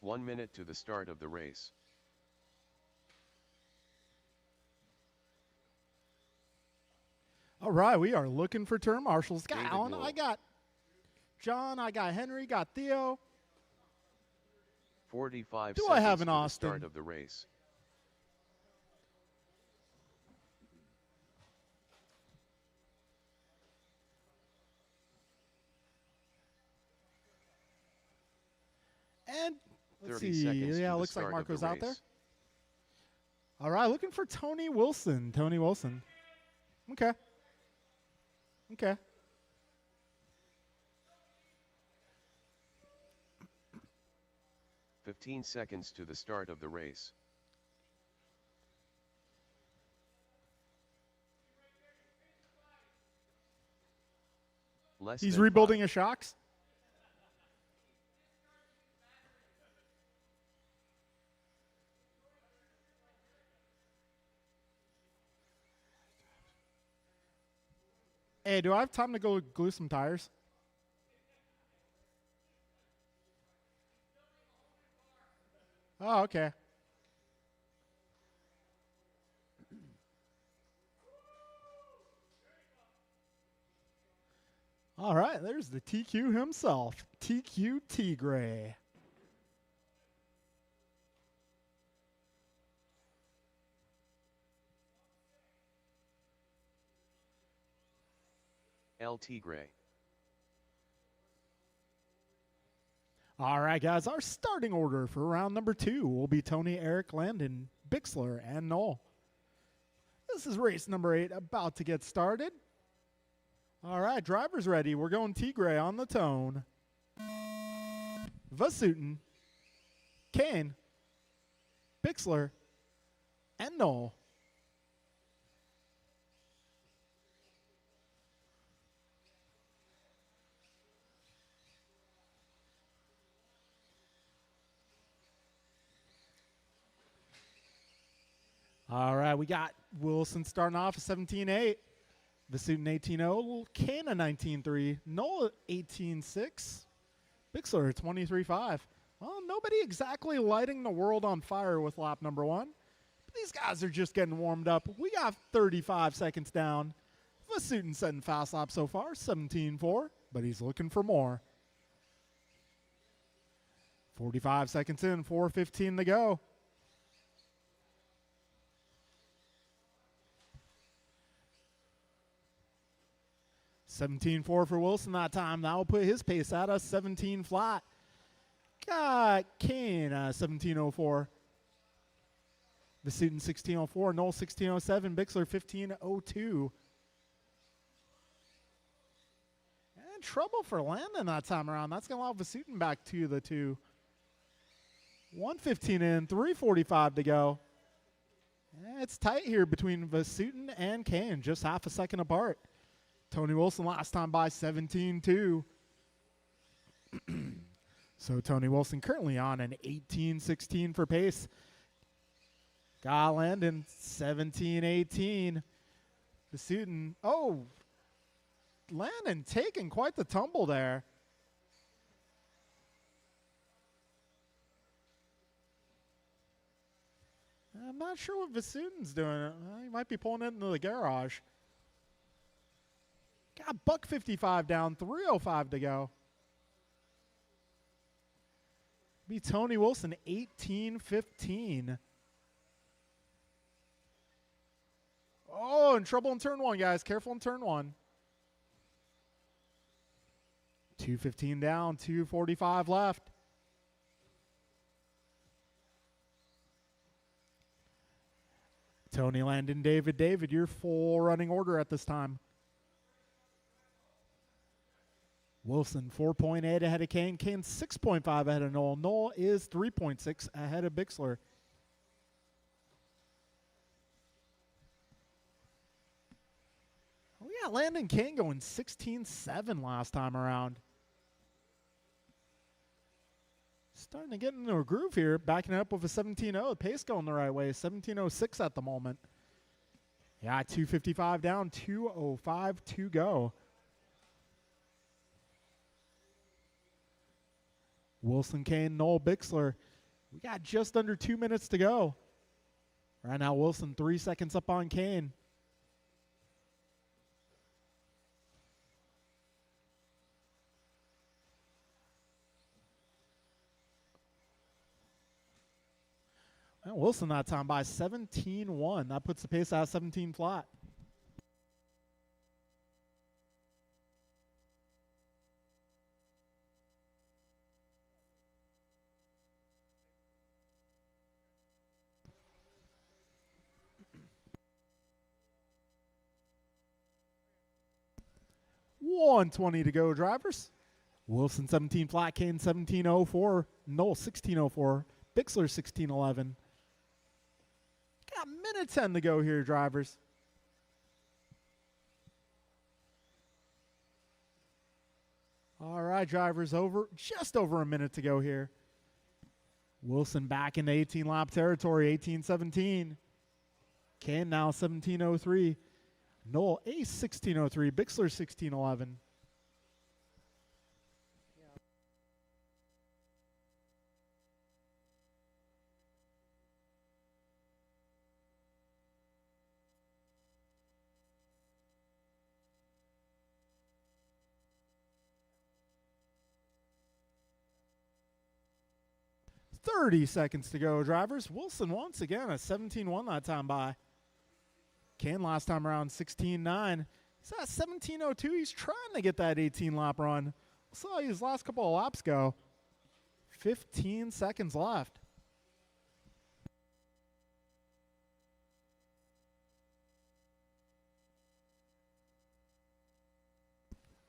One minute to the start of the race. All right, we are looking for turn marshals. Got David Alan, Newell. I got John, I got Henry, got Theo. 45 Do seconds I have an to the Austin? start of the race. And let's 30 see. seconds Yeah, to the looks like start of Marco's the out there. race. All right, looking for Tony Wilson. Tony Wilson. Okay. Okay. "15 seconds to the start of the race. Less He's than rebuilding 5. his shocks. Hey, do I have time to go glue some tires? Oh, okay. All right, there's the TQ himself, TQ Tigre. El Tigre. All right, guys, our starting order for round number 2 will be Tony, Eric, Landon, Bixler, and Noel. This is race number 8 about to get started. All right, drivers ready. We're going Tigre on the tone. Vasutin, Kane, Bixler, and Noel. All right, we got Wilson starting off at 17.8. Vasutin 18.0, Kane 19.3, Noel 18.6, Bixler 23.5. Well, nobody exactly lighting the world on fire with lap number 1. But these guys are just getting warmed up. We got 35 seconds down. Vasutin setting fast lap so far, 17.4, but he's looking for more. 45 seconds in, 4:15 to go. $17.4 for Wilson that time. That will put his pace at a 17 flat. Got Kane 17.04. Vasutin 16.04. Noel 16.07. Bixler 15.02. And trouble for Landon that time around. That's going to allow Vasutin back to the 2. 1:15 in, 3:45 to go. It's tight here between Vasutin and Kane, just half a second apart. Tony Wilson last time by 17.2. So Tony Wilson currently on an 18.16 for pace. Got Landon 17.18. Vasutin, oh, Landon taking quite the tumble there. I'm not sure what Vasutin's doing. He might be pulling it into the garage. Got $1.55 down, 3:05 to go. Be Tony Wilson, 18.15. Oh, in trouble in turn 1, guys. Careful in turn 1. 2:15 down, 2:45 left. Tony, Landon, David, your full running order at this time. Wilson 4.8 ahead of Kane. Kane 6.5 ahead of Noel. Noel is 3.6 ahead of Bixler. We got Landon Kane going 16.7 last time around. Starting to get into a groove here, backing it up with a 17.0. Pace going the right way. 17.06 at the moment. Yeah, 2:55 down, 2:05 to go. Wilson, Kane, Noel, Bixler. We got just under 2 minutes to go. Right now, Wilson 3 seconds up on Kane. And Wilson that time by 17.1. That puts the pace at 17 flat. 1:20 to go, drivers. Wilson 17 flat, Kane 17:04, Knoll 16:04, Bixler 16:11. Got a minute 10 to go here, drivers. All right, drivers, just over a minute to go here. Wilson back into 18-lap territory, 18:17. Kane now 17:03. Knoll Ace 16:03. Bixler 16:11. .30 seconds to go, drivers. Wilson once again a 17:1 that time by. Kane last time around 16:9. He's at 17:02. He's trying to get that 18-lap run. We'll see how his last couple of laps go. 15 seconds left.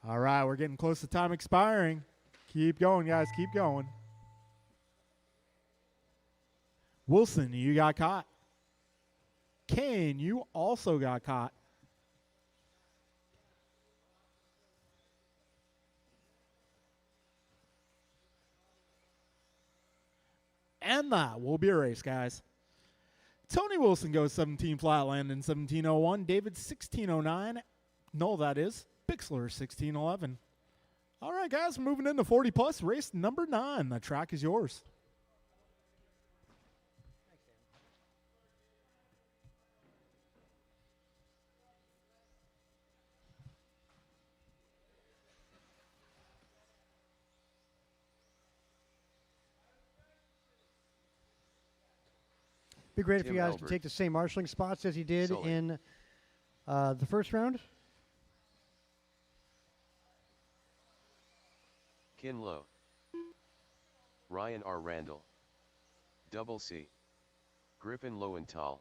All right, we're getting close to time expiring. Keep going, guys. Keep going. Wilson, you got caught. Kane, you also got caught. And that will be a race, guys. Tony Wilson goes 17 flat, Landon 17:01, David 16:09. No, that is. Bixler 16:11. All right, guys, moving into 40 plus, race number 9. The track is yours. Be great if Tim you guys Albert. could take the same marshalling spots as you did Sully. in the first round. Kinlow. Ryan R. Randall. Double C. Griffin Lowenthal.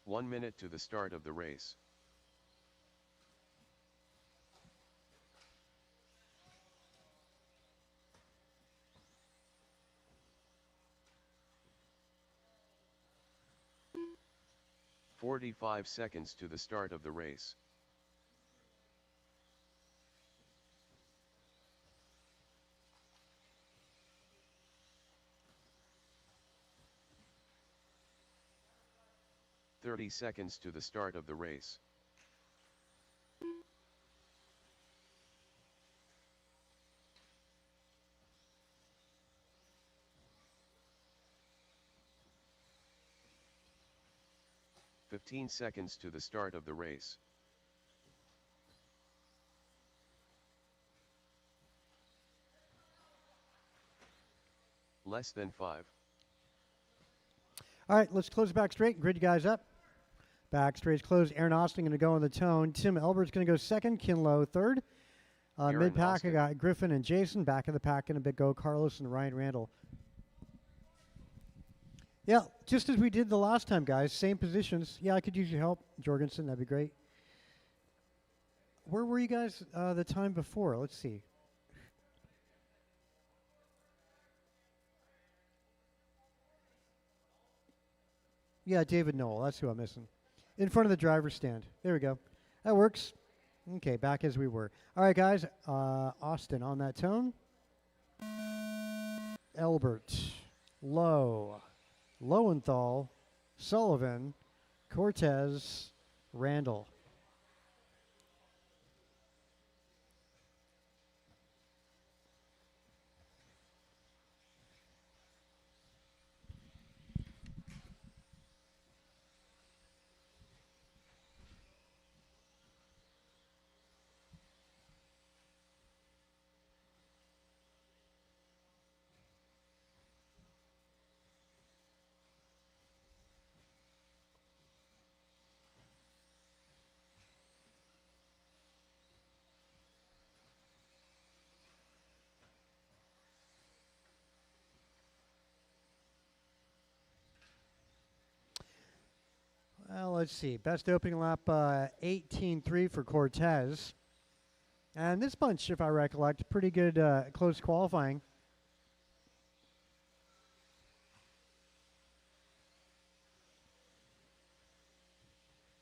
One minute to the start of the race. "45 seconds to the start of the race. "30 seconds to the start of the race. "15 seconds to the start of the race. Less than 5. All right, let's close back straight and grid you guys up. Back straight's closed. Aaron Austin going to go on the tone. Tim Elbert's going to go second. Kinlow third. Aaron Mid-pack, I Austin. got Griffin and Jason. Back of the pack in a bit go Carlos and Ryan Randall. Yeah, just as we did the last time, guys. Same positions. Yeah, I could use your help, Jorgensen. That'd be great. Where were you guys the time before? Let's see. Yeah, David Knoll. That's who I'm missing. In front of the driver's stand. There we go. That works. Okay, back as we were. All right, guys. Austin on that tone. Elbert. Lowe. Lowenthal. Sullivan. Cortez. Randall. let's see. Best opening lap, 18.3 for Cortez. And this bunch, if I recollect, pretty good close qualifying.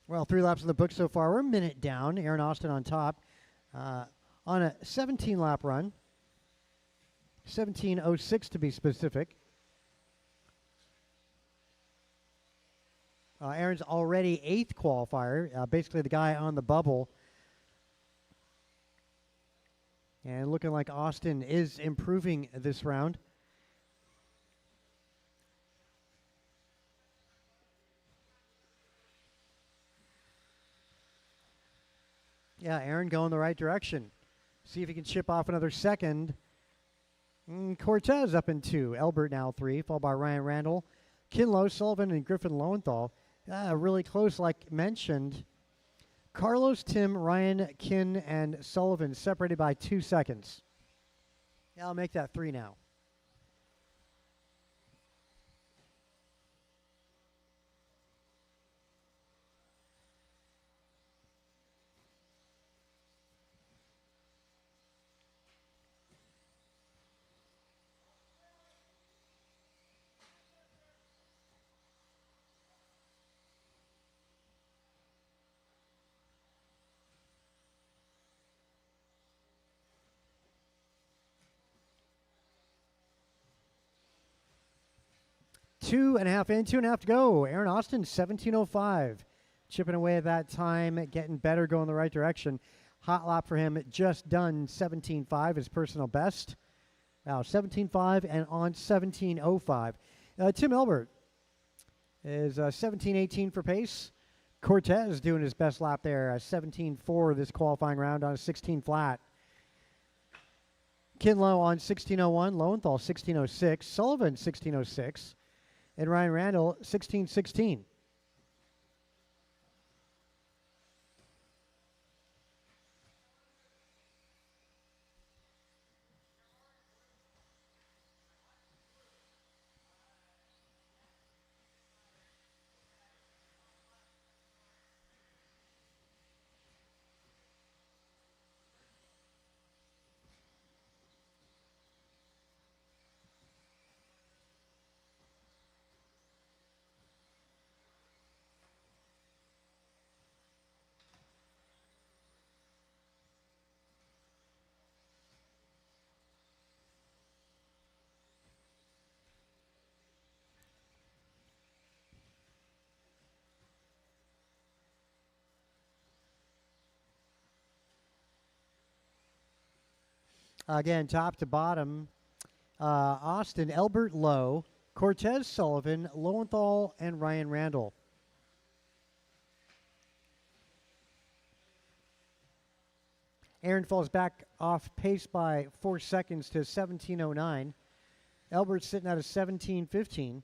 Well, 3 laps in the book so far. We're a minute down. Aaron Austin on top on a 17-lap run. 17:06 to be specific. Aaron's already 8th qualifier, basically the guy on the bubble. And looking like Austin is improving this round. Yeah, Aaron going the right direction. See if he can chip off another second. Cortez up in 2. Elbert now 3, followed by Ryan Randall. Kinlow, Sullivan, and Griffin Lowenthal. Really close, like mentioned. Carlos, Tim, Ryan, Kin, and Sullivan separated by 2 seconds. Yeah, I'll make that 3 now. Two and a half to go. Aaron Austin, 17:05. Chipping away at that time, getting better, going the right direction. Hot lap for him, just done 17:5, his personal best. Now 17:5 and on 17:05. Tim Elbert is 17:18 for pace. Cortez doing his best lap there, 17:4 this qualifying round on a 16 flat. Kinlow on 16:01, Lowenthal 16:06, Sullivan 16:06. And Ryan Randall, 16:16. Again, top to bottom, Austin, Elbert, Lowe, Cortez, Sullivan, Lowenthal, and Ryan Randall. Aaron falls back off pace by 4 seconds to 17:09. Elbert's sitting at a 17:15.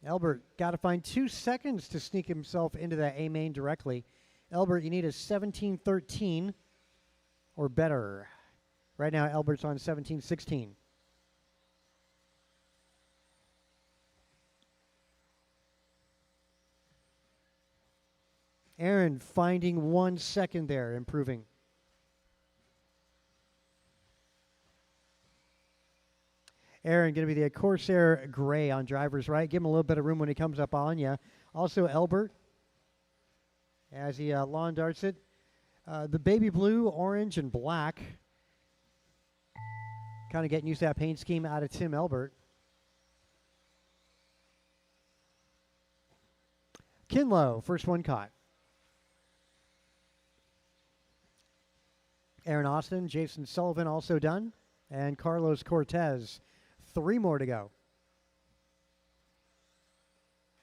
Elbert got to find 2 seconds to sneak himself into that A main directly. Elbert, you need a 17:13 or better. Right now, Elbert's on 17:16. Aaron finding 1 second there, improving. Aaron going to be the Corsair Gray on driver's right. Give him a little bit of room when he comes up on you. Also, Elbert, as he lawn darts it. The baby blue, orange, and black. Kind of getting used to that paint scheme out of Tim Elbert. Kinlow, first one caught. Aaron Austin, Jason Sullivan also done. And Carlos Cortez. 3 more to go.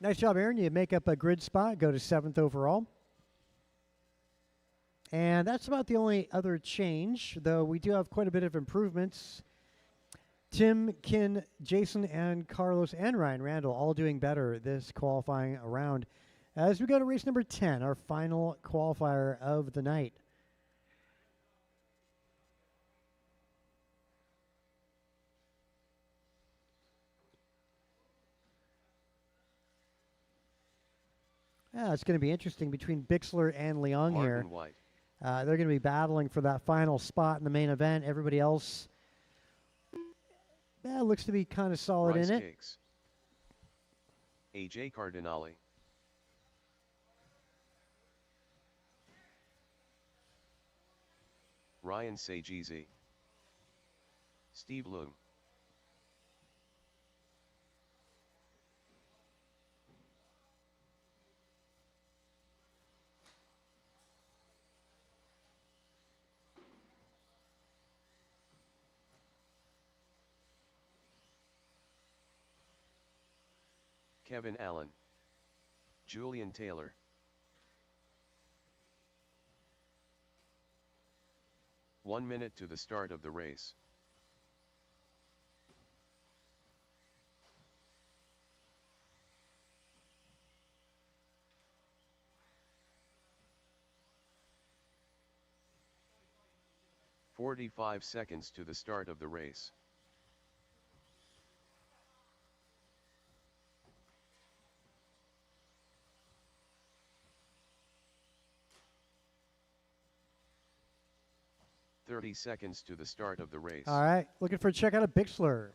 Nice job, Aaron. You make up a grid spot, go to 7th overall. And that's about the only other change, though we do have quite a bit of improvements. Tim, Kin, Jason, and Carlos and Ryan Randall all doing better this qualifying round. As we go to race number 10, our final qualifier of the night. Yeah, it's going to be interesting between Bixler and Leong Martin here. White. They're going to be battling for that final spot in the main event. Everybody else looks to be kind of solid Rice in it. Cakes. AJ Cardinale. Ryan Sajeezy. Steve Loom. Kevin Allen. Julian Taylor. One minute to the start of the race. "45 seconds to the start of the race. "30 seconds to the start of the race. All right, looking for a check out of Bixler.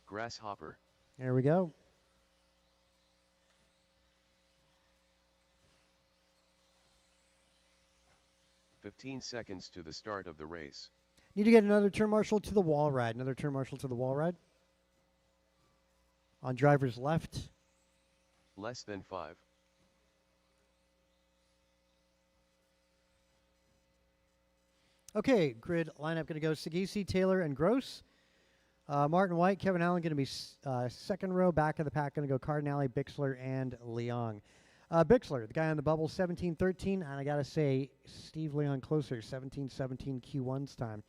Grasshopper. There we go. "15 seconds to the start of the race. Need to get another turn marshal to the wall ride. Another turn marshal to the wall ride. On driver's left. Less than 5. Okay, grid lineup going to go Sagisi, Taylor, and Gross. Martin White, Kevin Allen going to be second row. Back of the pack going to go Cardinale, Bixler, and Leong. Bixler, the guy on the bubble, 17-13. And I got to say, Steve Leong closer, 17-17 Q1's time.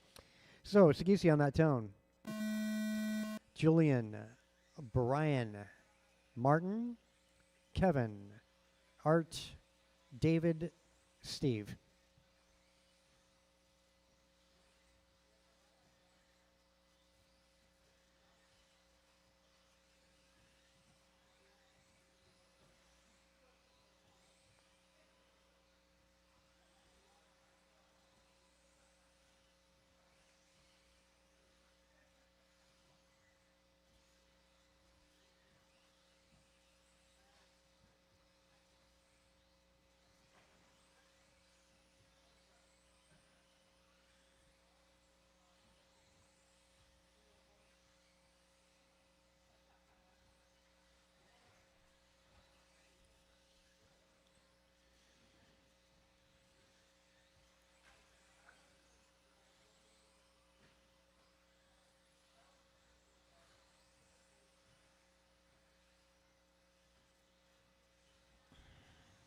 So, Sagisi on that tone. Julian, Brian, Martin, Kevin, Art, David, Steve.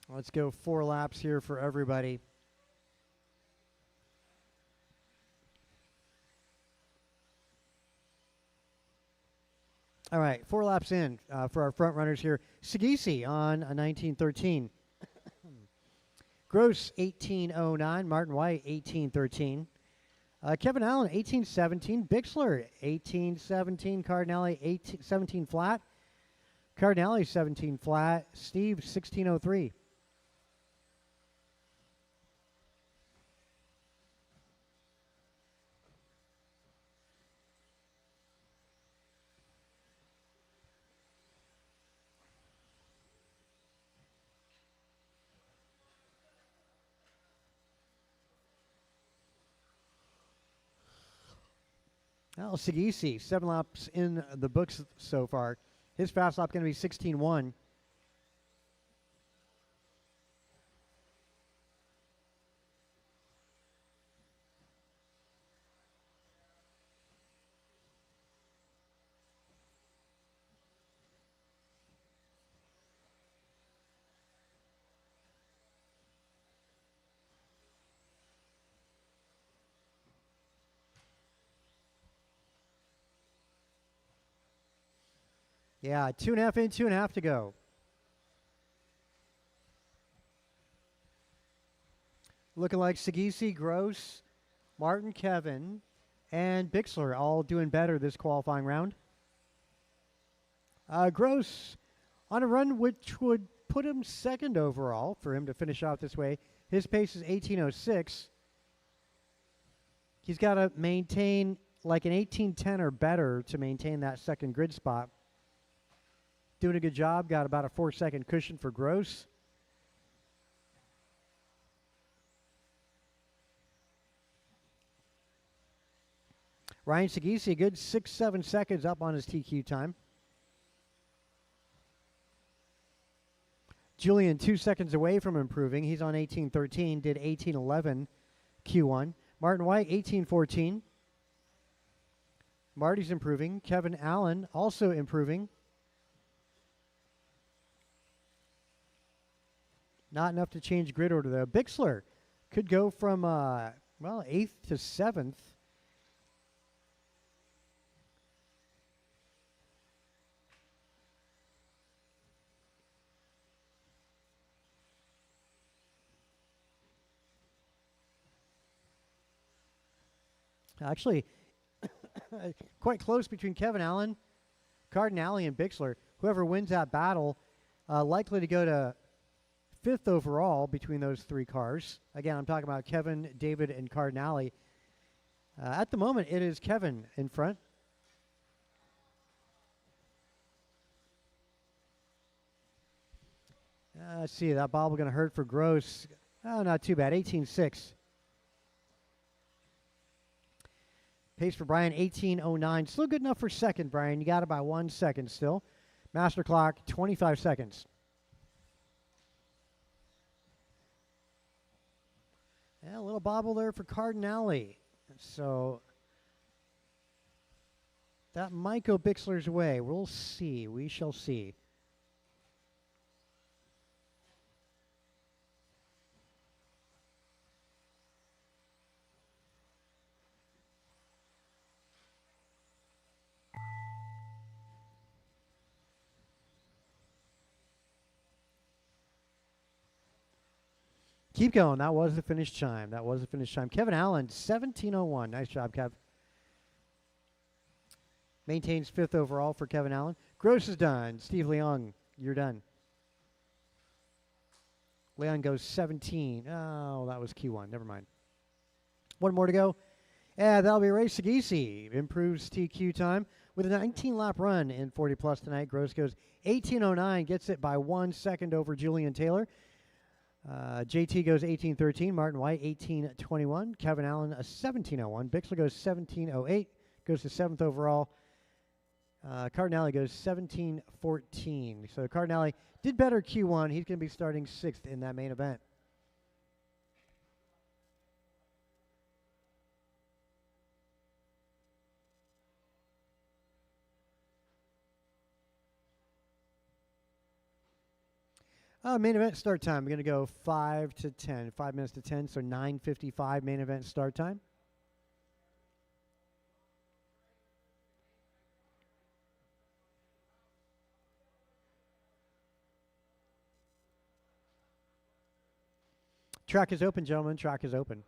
Let's go 4 laps here for everybody. All right, 4 laps in for our front runners here. Sagisi on a 1913. Gross 1809. Martin White 1813. Kevin Allen 1817. Bixler 1817. Cardinale 17 flat. Cardinale 17 flat. Steve 1603. Well, Sagisi, 7 laps in the books so far. His fast lap going to be 16-1. Yeah, 2.5 in, 2.5 to go. Looking like Sagisi, Gross, Martin, Kevin, and Bixler all doing better this qualifying round. Gross on a run which would put him second overall for him to finish out this way. His pace is 18:06. He's got to maintain like an 18:10 or better to maintain that second grid spot. Doing a good job. Got about a 4-second cushion for Gross. Ryan Sagisi, a good 6-7 seconds up on his TQ time. Julian, 2 seconds away from improving. He's on 18:13, did 18:11 Q1. Martin White, 18:14. Marty's improving. Kevin Allen also improving. Not enough to change grid order, though. Bixler could go from, 8th to 7th. Actually, quite close between Kevin Allen, Cardinale, and Bixler. Whoever wins that battle, likely to go to 5th overall between those 3 cars. Again, I'm talking about Kevin, David, and Cardinale. At the moment, it is Kevin in front. Let's see, that bobble going to hurt for Gross. Oh, not too bad, 18:6. Pace for Brian, 18:09. Still good enough for second, Brian. You got it by 1 second still. Master clock, 25 seconds. Yeah, a little bobble there for Cardinale. So that might go Bixler's way. We'll see. We shall see. Keep going. That was the finish chime. That was the finish chime. Kevin Allen, 17:01. Nice job, Kev. Maintains 5th overall for Kevin Allen. Gross is done. Steve Leong, you're done. Leon goes 17. Oh, that was Q1. Never mind. One more to go. Yeah, that'll be Ray Sagisi. Improves TQ time with a 19-lap run in 40 plus tonight. Gross goes 18:09. Gets it by 1 second over Julian Taylor. JT goes 18:13. Martin White 18:21. Kevin Allen a 17:01. Bixler goes 17:08. Goes to 7th overall. Cardinale goes 17:14. So Cardinale did better Q1. He's going to be starting 6th in that main event. Main event start time. We're going to go 5 to 10. 5 minutes to 10, so 9:55 main event start time. Track is open, gentlemen. Track is open.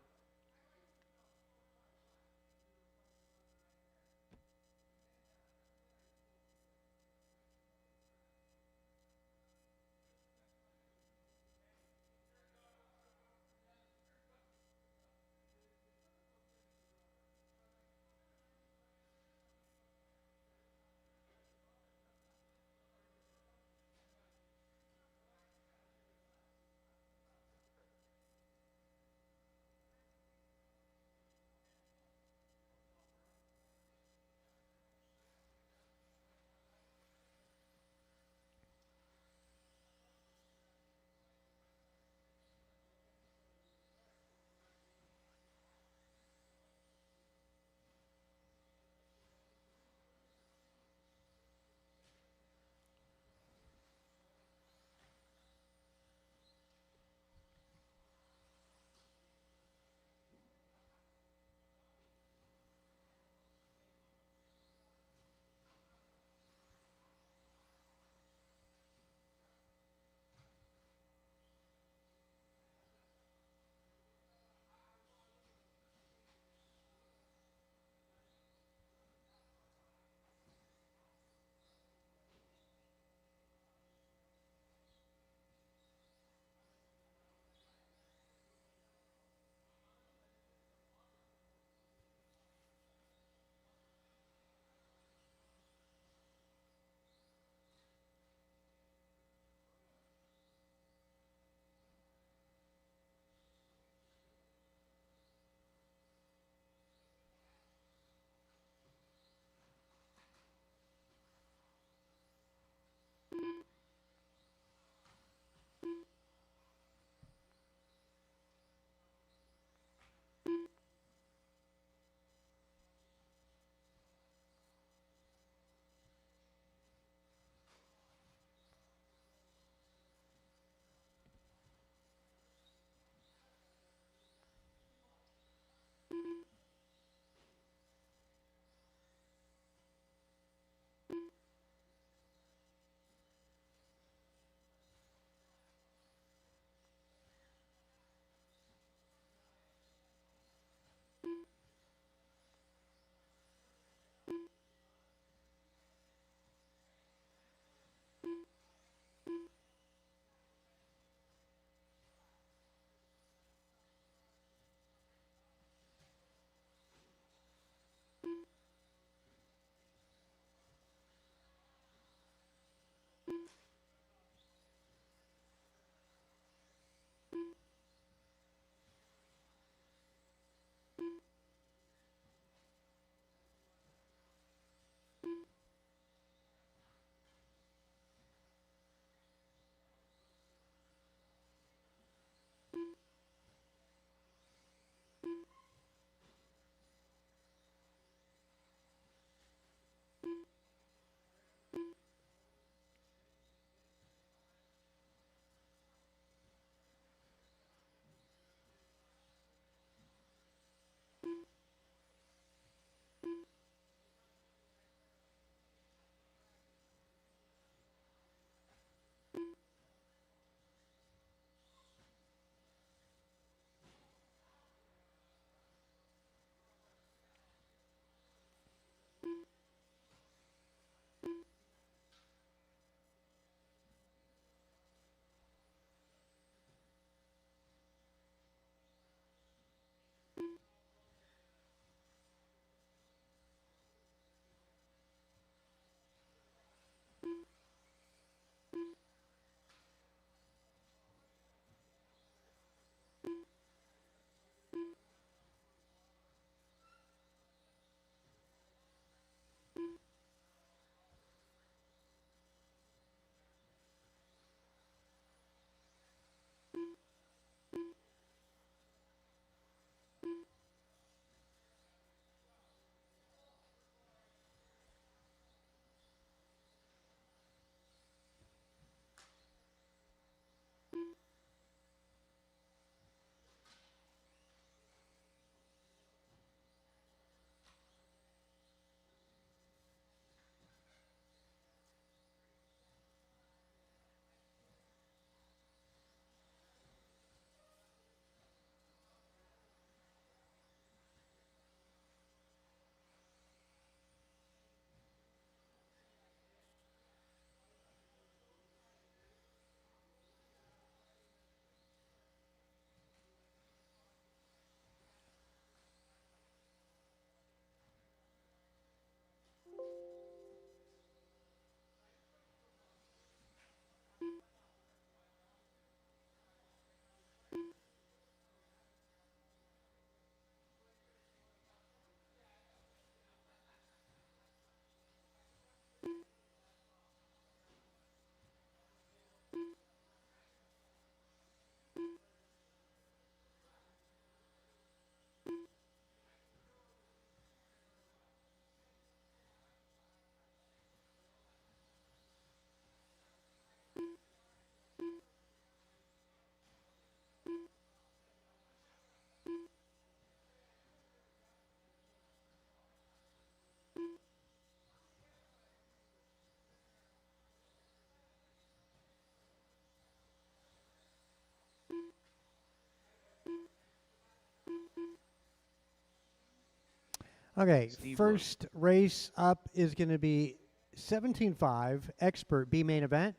Okay, Steve first race up is going to be 17.5 Expert B main event.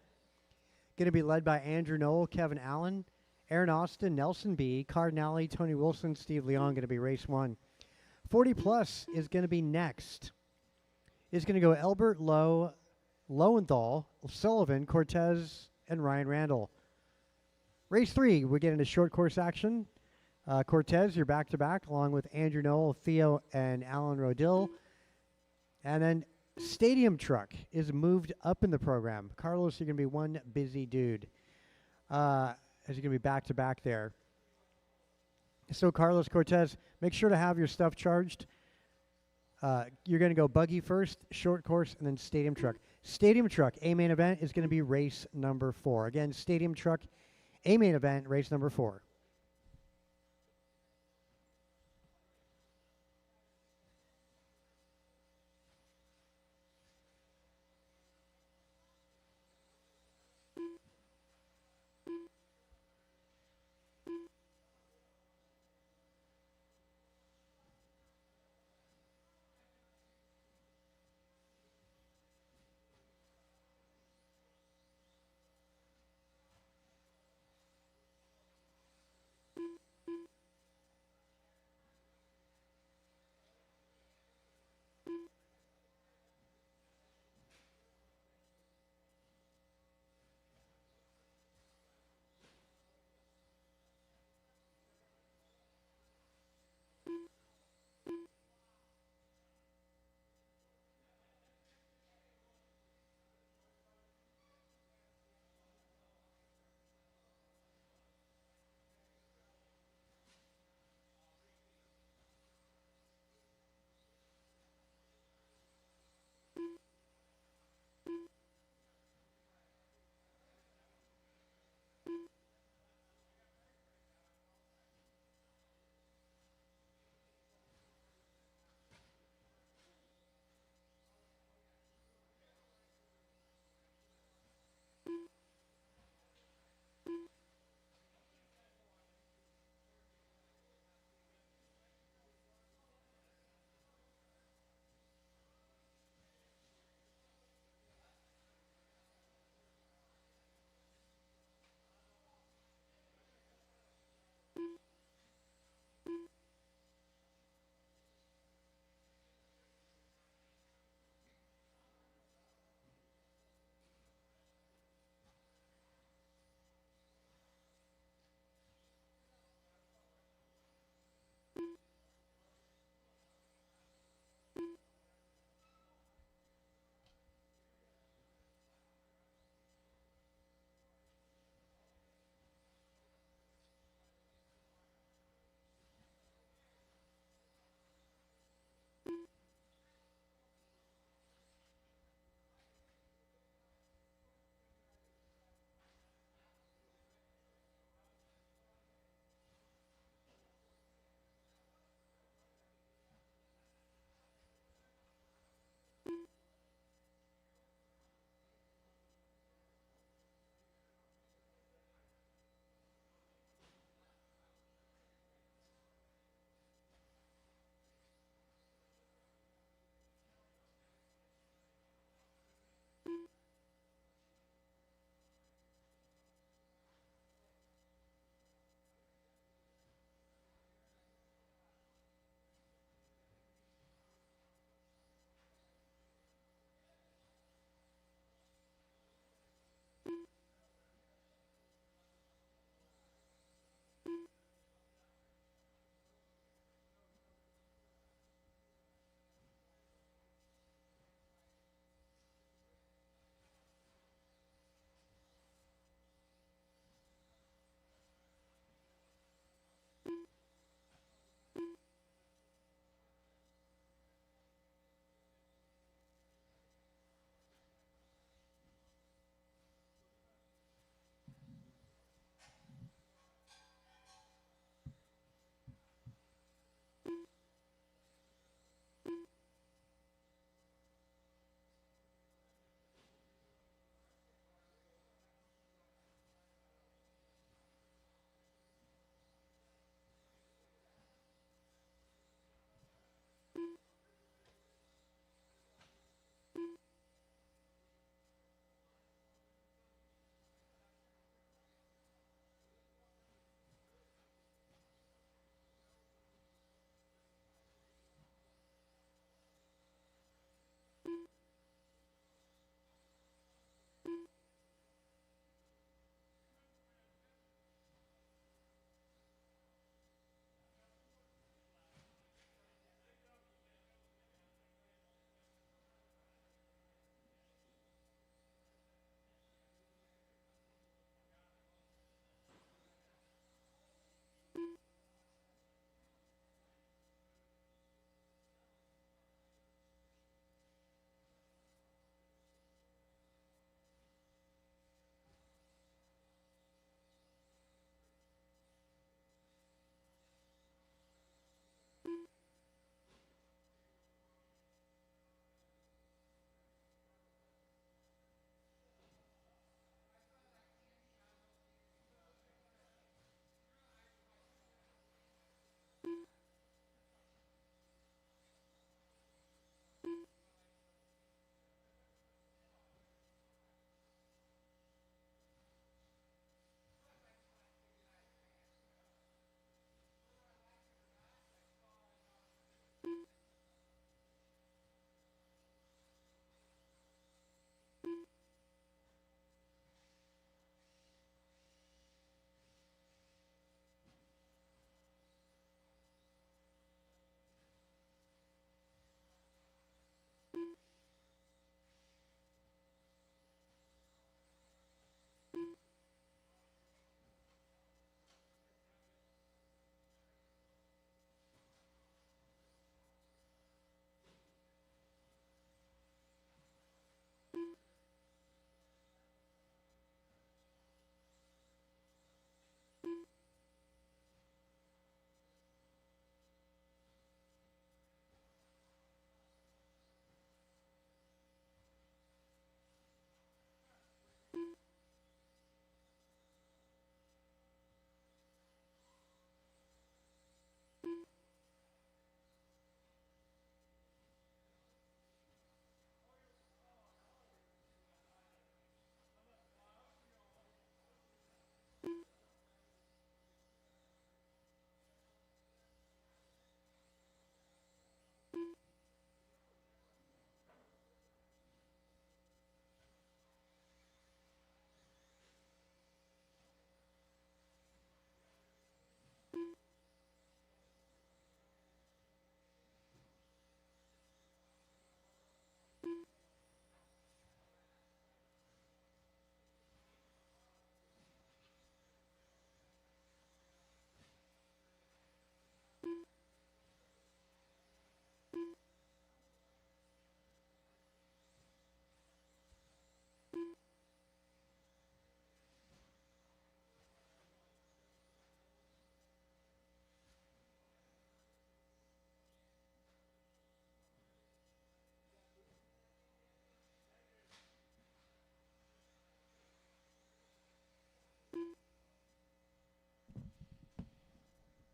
Going to be led by Andrew Knoll, Kevin Allen, Aaron Austin, Nelson B, Cardinale, Tony Wilson, Steve Leon. Going to be race 1. 40 plus is going to be next. It's going to go Elbert, Lowe, Lowenthal, Sullivan, Cortez, and Ryan Randall. Race 3, we get into short course action. Cortez, you're back-to-back, along with Andrew Knoll, Theo, and Alan Rodil. And then Stadium Truck is moved up in the program. Carlos, you're going to be one busy dude, as you're going to be back-to-back there. So, Carlos, Cortez, make sure to have your stuff charged. You're going to go buggy first, short course, and then Stadium Truck. Stadium Truck, A main event, is going to be race number 4. Again, Stadium Truck, A main event, race number 4.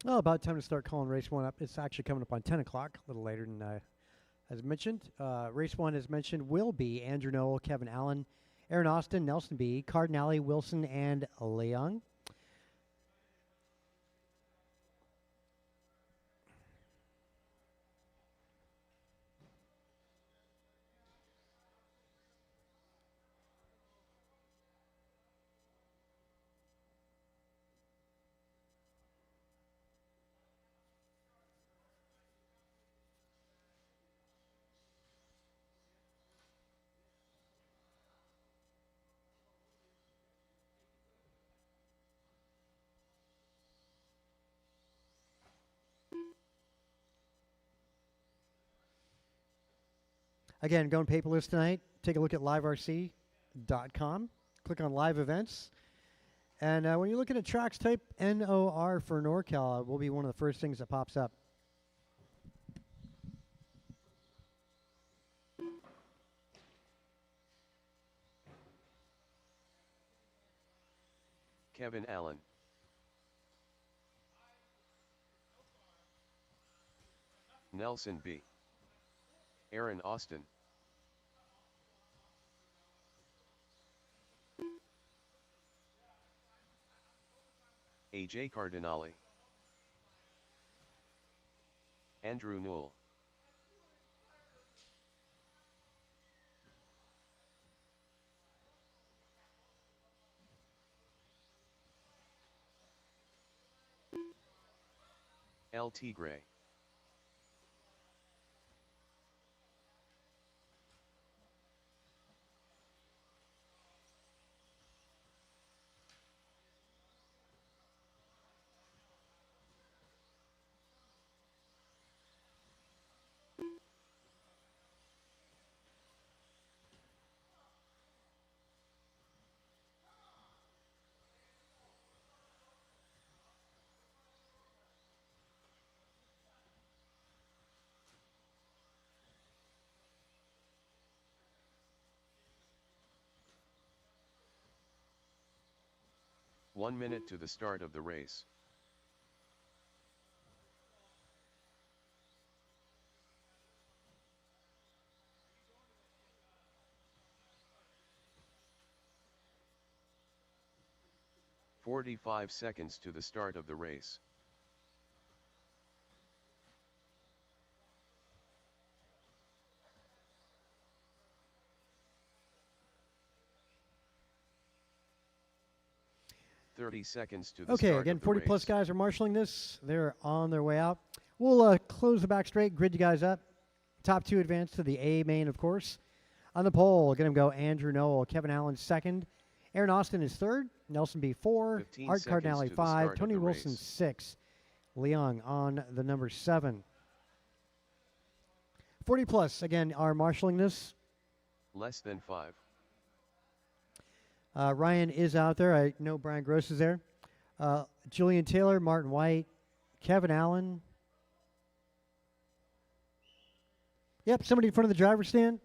Well, about time to start calling race 1 up. It's actually coming up on 10 o'clock, a little later than as mentioned. Race 1, as mentioned, will be Andrew Knoll, Kevin Allen, Aaron Austin, Nelson B., Cardinale, Wilson, and Leung. Again, going paperless tonight. Take a look at liverc.com. Click on live events. And when you're looking at tracks, type NOR for NorCal. It will be one of the first things that pops up. Kevin Allen. Nelson B. Aaron Austin. AJ Cardinale. Andrew Knoll. LT Gray. One minute to the start of the race. "45 seconds to the start of the race. "30 seconds to the start of the race." Okay, again, 40-plus guys are marshaling this. They're on their way out. We'll close the back straight, grid you guys up. Top 2 advance to the A main, of course. On the pole, going to go Andrew Knoll, Kevin Allen second. Aaron Austin is third. Nelson B 4. Art Cardinale 5. Tony Wilson 6. Leung on the number 7. 40-plus, again, are marshaling this. Less than 5. Ryan is out there. I know Brian Gross is there. Julian Taylor, Martin White, Kevin Allen. Yep, somebody in front of the driver's stand.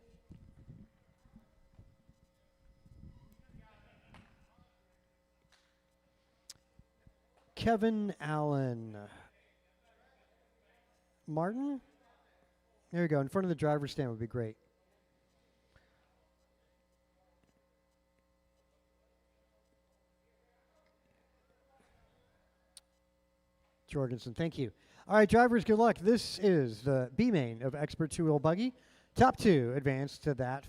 Kevin Allen. Martin? There you go. In front of the driver's stand would be great. Jorgensen, thank you. All right, drivers, good luck. This is the B main of Expert Two-Wheel Buggy. Top 2 advance to that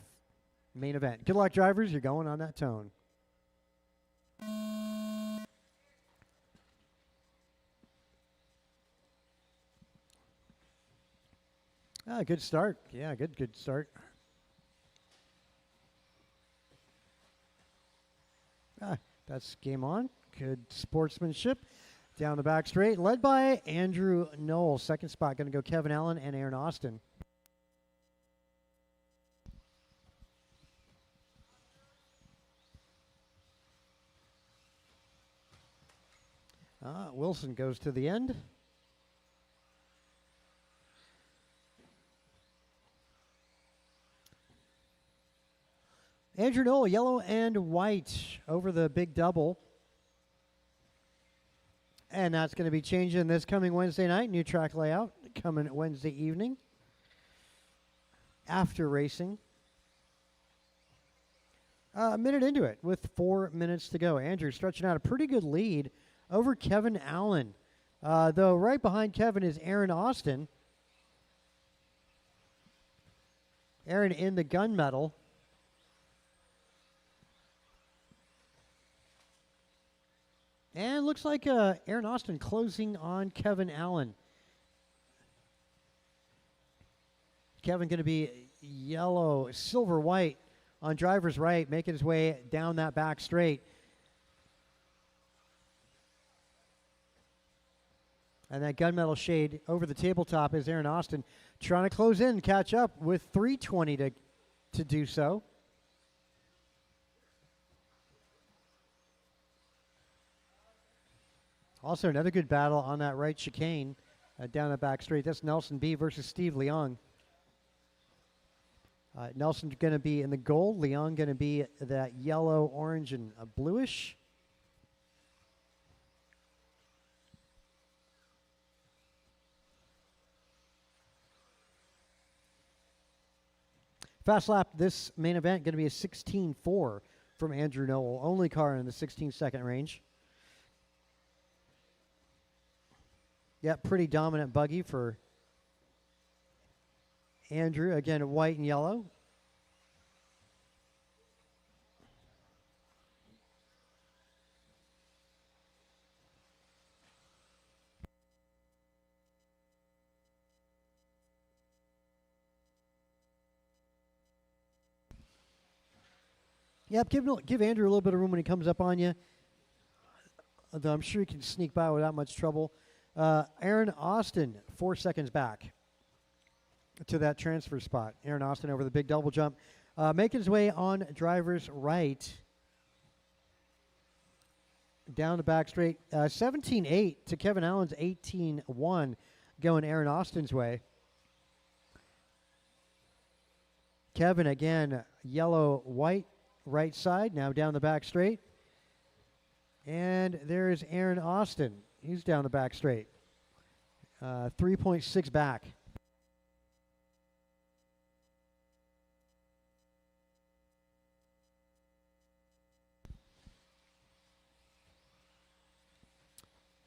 main event. Good luck, drivers. You're going on that tone. Good start. Yeah, good start. That's game on. Good sportsmanship. Down the back straight, led by Andrew Knoll. Second spot, going to go Kevin Allen and Aaron Austin. Wilson goes to the end. Andrew Knoll, yellow and white over the big double. And that's going to be changing this coming Wednesday night. New track layout coming Wednesday evening after racing. A minute into it with 4 minutes to go. Andrew stretching out a pretty good lead over Kevin Allen. Though right behind Kevin is Aaron Austin. Aaron in the gunmetal. And looks like Aaron Austin closing on Kevin Allen. Kevin going to be yellow, silver, white on driver's right, making his way down that back straight. And that gunmetal shade over the tabletop is Aaron Austin trying to close in, catch up with 3:20 to do so. Also, another good battle on that right chicane down the back straight. That's Nelson B versus Steve Leong. Nelson going to be in the gold. Leong going to be that yellow, orange, and bluish. Fast lap this main event going to be a 16.4 from Andrew Noel. Only car in the 16-second range. Yeah, pretty dominant buggy for Andrew. Again, white and yellow. Yep, give Andrew a little bit of room when he comes up on you. Although I'm sure he can sneak by without much trouble. Aaron Austin, 4 seconds back to that transfer spot. Aaron Austin over the big double jump. Making his way on driver's right. Down the back straight. 17.8 to Kevin Allen's 18.1 going Aaron Austin's way. Kevin again, yellow, white, right side. Now down the back straight. And there's Aaron Austin. He's down the back straight. 3.6 back.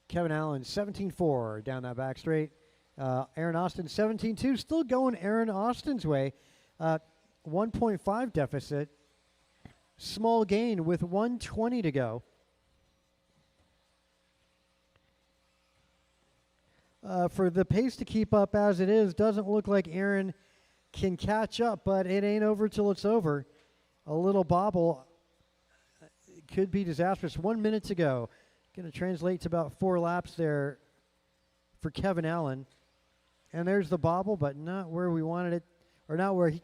Kevin Allen, 17.4 down that back straight. Aaron Austin, 17.2. Still going Aaron Austin's way. 1.5 deficit. Small gain with 1:20 to go. For the pace to keep up as it is, doesn't look like Aaron can catch up, but it ain't over till it's over. A little bobble could be disastrous. 1 minute to go. Going to translate to about 4 laps there for Kevin Allen. And there's the bobble, but not where we wanted it, or not where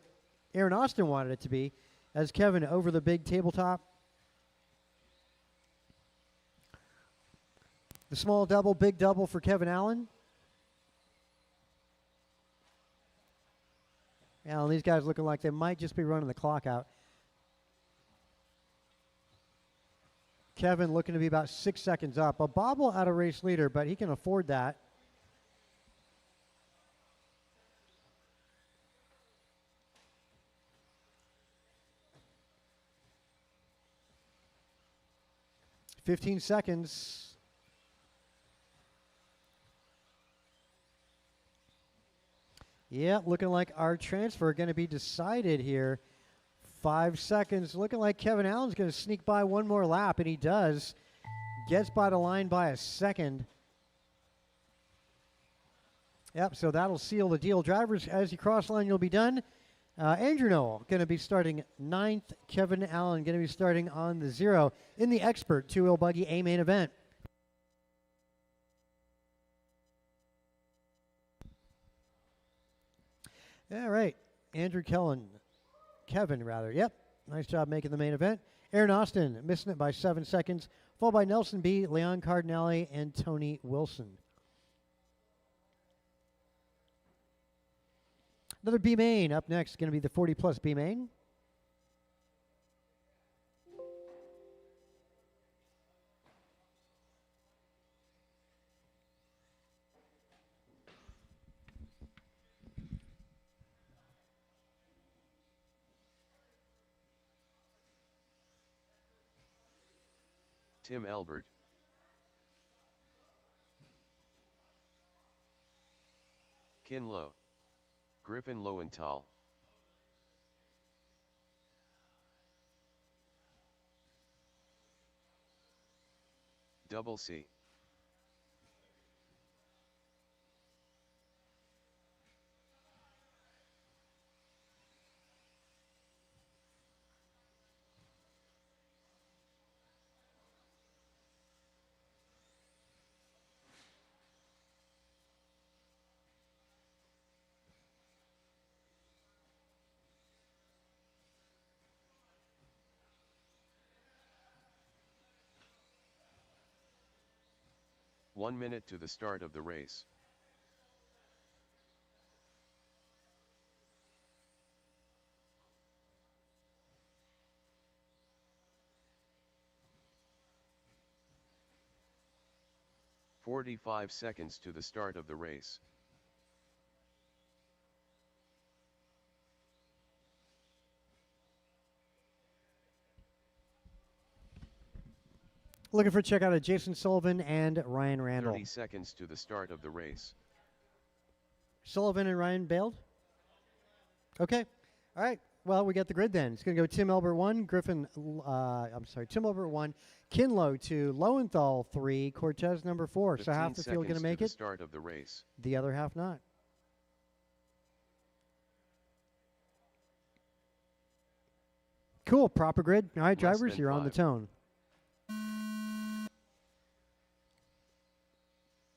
Aaron Austin wanted it to be, as Kevin over the big tabletop. The small double, big double for Kevin Allen. Yeah, and these guys looking like they might just be running the clock out. Kevin looking to be about 6 seconds up. A bobble out of race leader, but he can afford that. "15 seconds. Yeah, looking like our transfer going to be decided here. 5 seconds. Looking like Kevin Allen's going to sneak by one more lap, and he does. Gets by the line by a second. Yep, so that'll seal the deal. Drivers, as you cross line, you'll be done. Andrew Noel going to be starting 9th. Kevin Allen going to be starting on the 0 in the Expert two-wheel buggy A main event. All right, Kevin, yep, nice job making the main event. Aaron Austin missing it by 7 seconds, followed by Nelson B., Leon Cardinale, and Tony Wilson. Another B main up next, going to be the 40-plus B main. Tim Albert. Kinlow. Griffin Lowenthal. Double C. One minute to the start of the race. "45 seconds to the start of the race. Looking for a checkout of Jason Sullivan and Ryan Randall. 30 seconds to the start of the race. Sullivan and Ryan bailed? Okay. All right. Well, we got the grid then. It's going to go Tim Albert 1, Tim Albert 1, Kinlow 2, Lowenthal 3, Cortez number 4. So half the field going to make it. Start of the race. The other half not. Cool. Proper grid. All right, drivers, you're on the tone.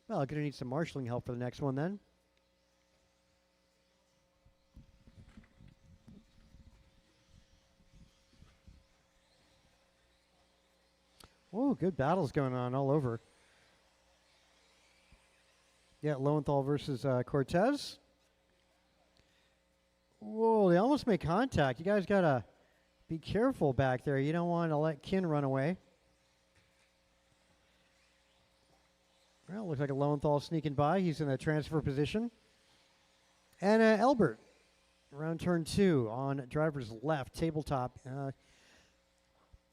Well, I'm going to need some marshalling help for the next one then. Oh, good battles going on all over. Yeah, Lowenthal versus Cortez. Whoa, they almost made contact. You guys got to be careful back there. You don't want to let Kin run away. Well, looks like a Lowenthal sneaking by. He's in a transfer position. And Albert, around turn 2 on driver's left, tabletop.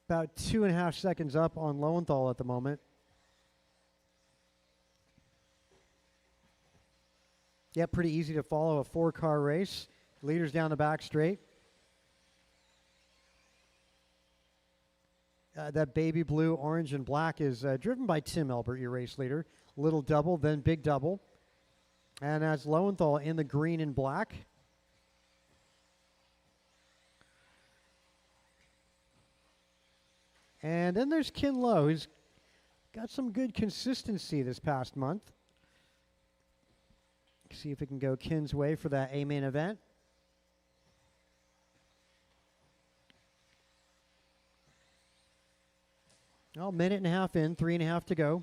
About 2.5 seconds up on Lowenthal at the moment. Yeah, pretty easy to follow a 4-car race. Leaders down the back straight. That baby blue, orange, and black is driven by Tim Albert, your race leader. Little double, then big double. And that's Lowenthal in the green and black. And then there's Kinlow, who's got some good consistency this past month. See if it can go Kin's way for that A main event. Well, minute and a half in, 3.5 to go.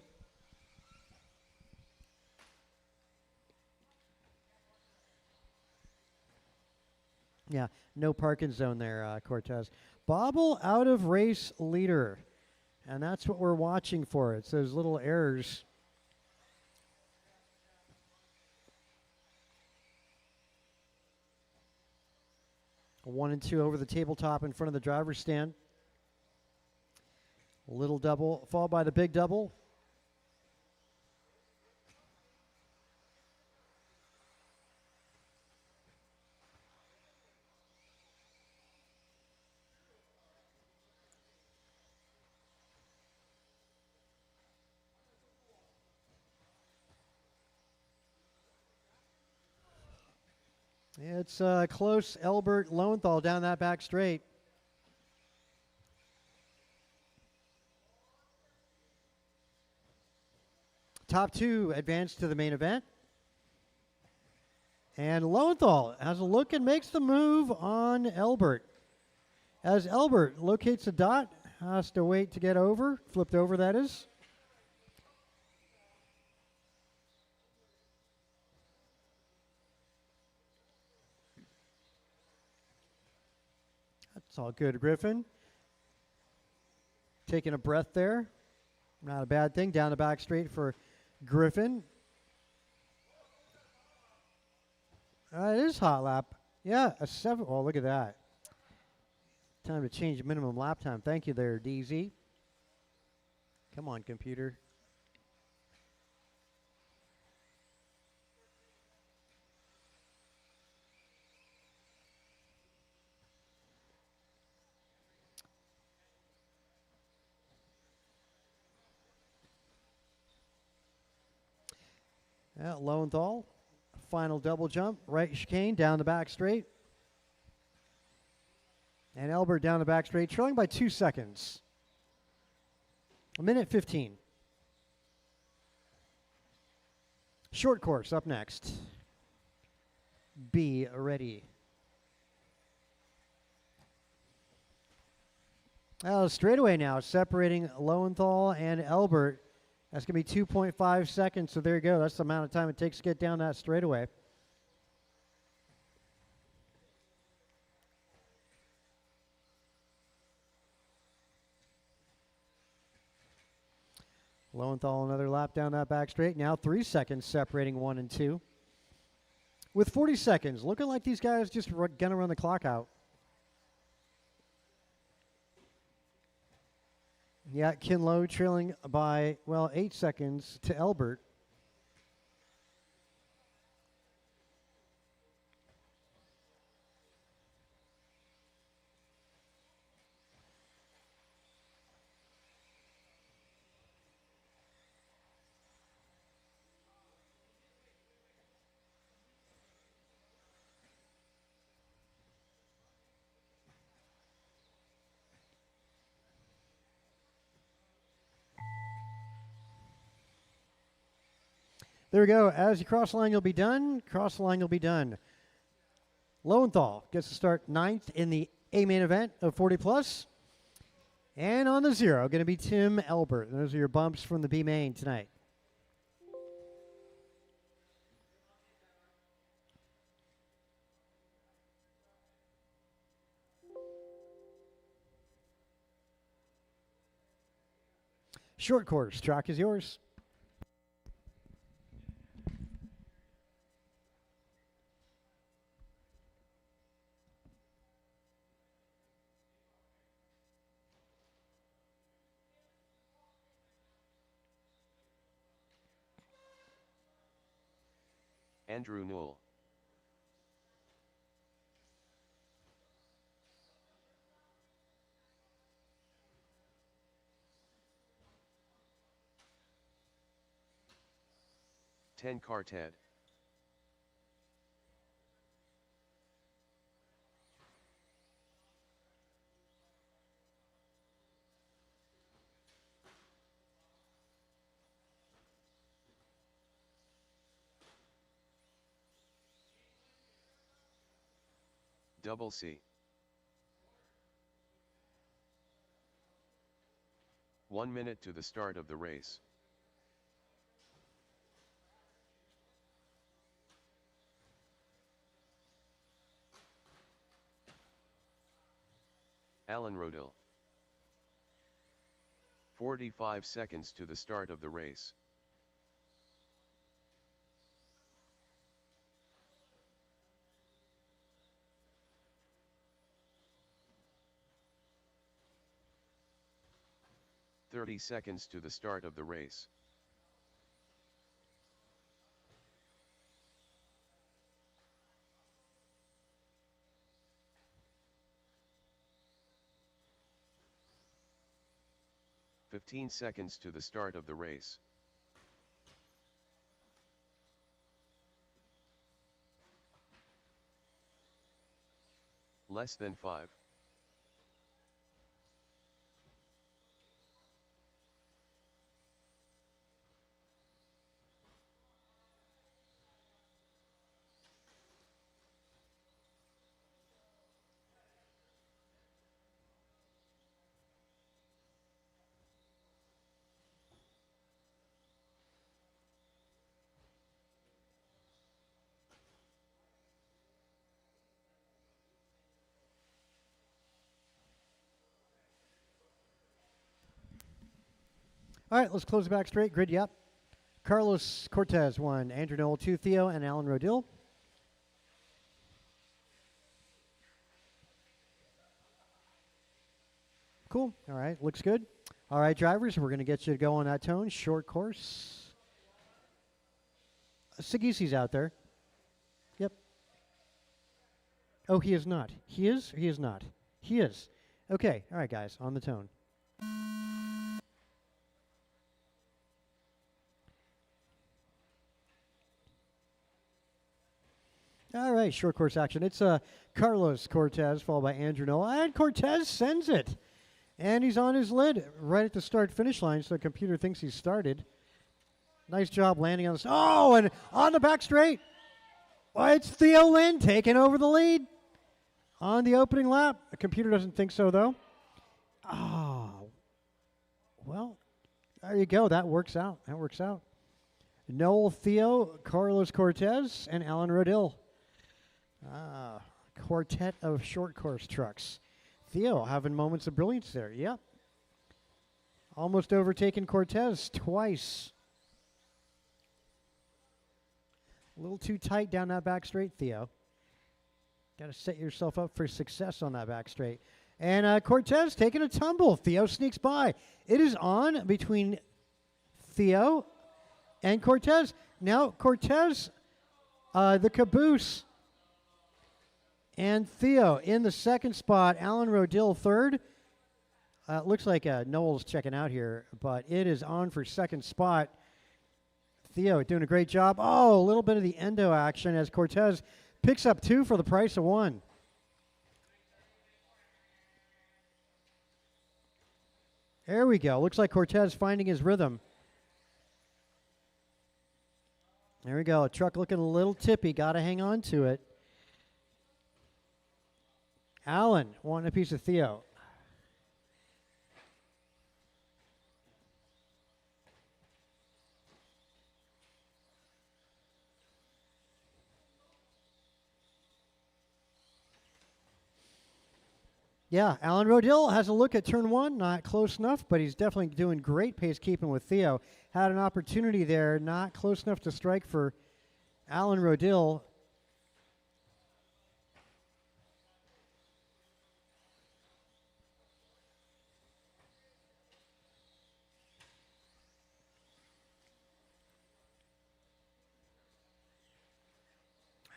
Yeah, no parking zone there, Cortez. Bobble out of race leader. And that's what we're watching for. It's those little errors. A 1 and 2 over the tabletop in front of the driver's stand. Little double, followed by the big double. It's close. Albert Lowenthal down that back straight. Top 2 advance to the main event. And Lowenthal has a look and makes the move on Albert. As Albert locates a dot, has to wait to get over. Flipped over, that is. That's all good, Griffin. Taking a breath there. Not a bad thing. Down the back straight for Griffin. It is hot lap. Yeah, a 7. Oh, look at that. Time to change minimum lap time. Thank you there, DZ. Come on, computer. Lowenthal, final double jump, right chicane, down the back straight. And Elbert down the back straight, trailing by 2 seconds. 1:15. Short course up next. B ready. Straightaway now, separating Lowenthal and Elbert. That's going to be 2.5 seconds, so there you go. That's the amount of time it takes to get down that straightaway. Lowenthal another lap down that back straight. Now 3 seconds separating 1 and 2. With 40 seconds, looking like these guys just going to run the clock out. Yeah, Kinlow trailing by, well, 8 seconds to Elbert. There we go. As you cross the line, you'll be done. Cross the line, you'll be done. Lowenthal gets to start 9th in the A main event of 40 plus. And on the 0, going to be Tim Elbert. Those are your bumps from the B main tonight. Short course, track is yours. Andrew Newell. Ten car Ted. Double C. 1 minute to the start of the race. Alan Rodil. 45 seconds to the start of the race. "30 seconds to the start of the race. "15 seconds to the start of the race. Less than 5. All right, let's close the back straight. Grid, yep. Carlos Cortez, 1. Andrew Newell, 2. Theo and Alan Rodil. Cool. All right, looks good. All right, drivers, we're going to get you to go on that tone. Short course. Sagisi's out there. Yep. Oh, he is not. He is or he is not? He is. Okay. All right, guys, on the tone. All right, short course action. It's Carlos Cortez, followed by Andrew Noah. And Cortez sends it. And he's on his lid right at the start-finish line, so the computer thinks he's started. Nice job landing on this. Oh, and on the back straight. Well, it's Theo Lynn taking over the lead on the opening lap. The computer doesn't think so, though. Oh, well, there you go. That works out. That works out. Noel, Theo, Carlos Cortez, and Alan Rodil. Quartet of short course trucks. Theo having moments of brilliance there. Yep. Almost overtaken Cortez twice. A little too tight down that back straight, Theo. Got to set yourself up for success on that back straight. And Cortez taking a tumble. Theo sneaks by. It is on between Theo and Cortez. Now Cortez, the caboose, and Theo in the second spot. Alan Rodil third. Looks like Noel's checking out here, but it is on for second spot. Theo doing a great job. Oh, a little bit of the endo action as Cortez picks up 2 for the price of 1. There we go. Looks like Cortez finding his rhythm. There we go. A truck looking a little tippy. Got to hang on to it. Alan wanting a piece of Theo. Yeah, Alan Rodil has a look at turn 1. Not close enough, but he's definitely doing great pace keeping with Theo. Had an opportunity there, not close enough to strike for Alan Rodil.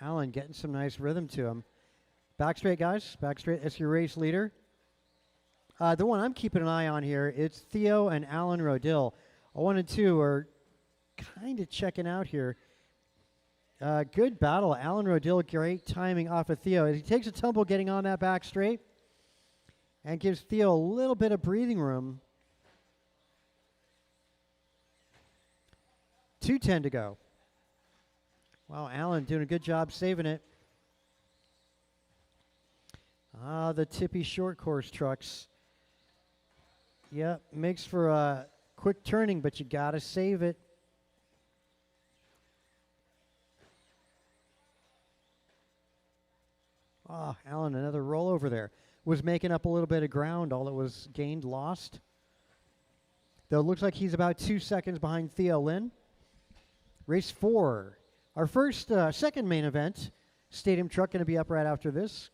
Alan getting some nice rhythm to him. Back straight, guys. Back straight. That's your race leader. The one I'm keeping an eye on here, it's Theo and Alan Rodil. 1 and 2 are kind of checking out here. Good battle. Alan Rodil, great timing off of Theo. As he takes a tumble getting on that back straight and gives Theo a little bit of breathing room. 2:10 to go. Wow, Alan doing a good job saving it. The tippy short course trucks. Yep, makes for a quick turning, but you got to save it. Alan, another rollover there. Was making up a little bit of ground. All that was gained, lost. Though it looks like he's about 2 seconds behind Theo Lynn. Race 4. Our second main event. Stadium truck going to be up right after this.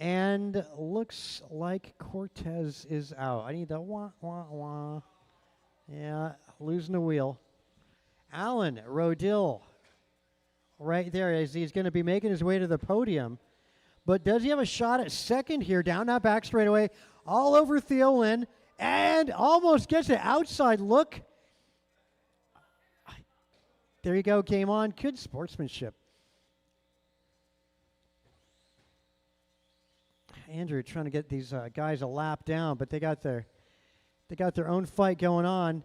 And looks like Cortez is out. I need the wah, wah, wah. Yeah, losing the wheel. Alan Rodil right there as he's going to be making his way to the podium. But does he have a shot at second here? Down that back straightaway, all over Theo Lynn, and almost gets an outside look. There you go, game on. Good sportsmanship. Andrew trying to get these guys a lap down, but they got their own fight going on.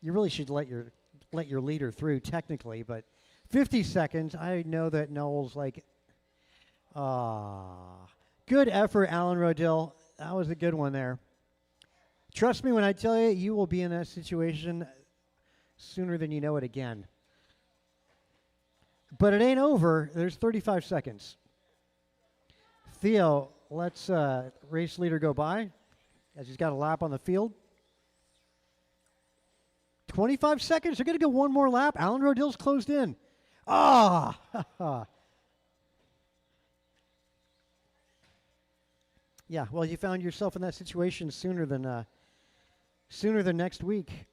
You really should let your leader through technically, but 50 seconds. I know that Noel's like, good effort, Alan Rodil. That was a good one there. Trust me when I tell you, you will be in that situation sooner than you know it again. But it ain't over. There's 35 seconds. Theo lets race leader go by as he's got a lap on the field. 25 seconds. They're going to go one more lap. Alan Rodil's closed in. Yeah, well, you found yourself in that situation sooner than next week.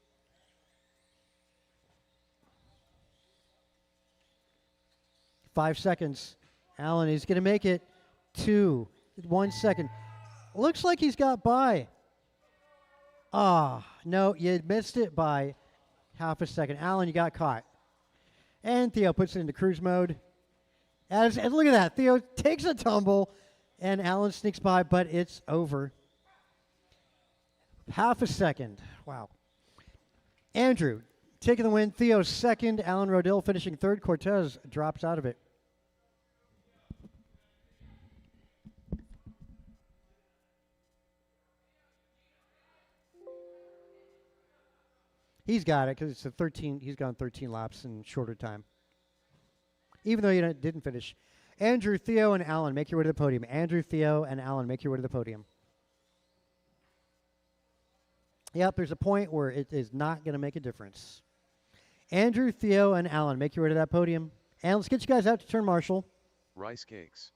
Five seconds. Allen is going to make it. 2. 1 second. Looks like he's got by. No, you missed it by half a second. Allen, you got caught. And Theo puts it into cruise mode. And look at that. Theo takes a tumble, and Allen sneaks by, but it's over. Half a second. Wow. Andrew taking the win. Theo second. Alan Rodil finishing third. Cortez drops out of it. He's got it because it's a 13. He's gone 13 laps in shorter time. Even though you didn't finish. Andrew, Theo, and Alan, make your way to the podium. Andrew, Theo, and Alan, make your way to the podium. Yep, there's a point where it is not going to make a difference. Andrew, Theo, and Alan, make your way to that podium. And let's get you guys out to turn marshal. Rice cakes.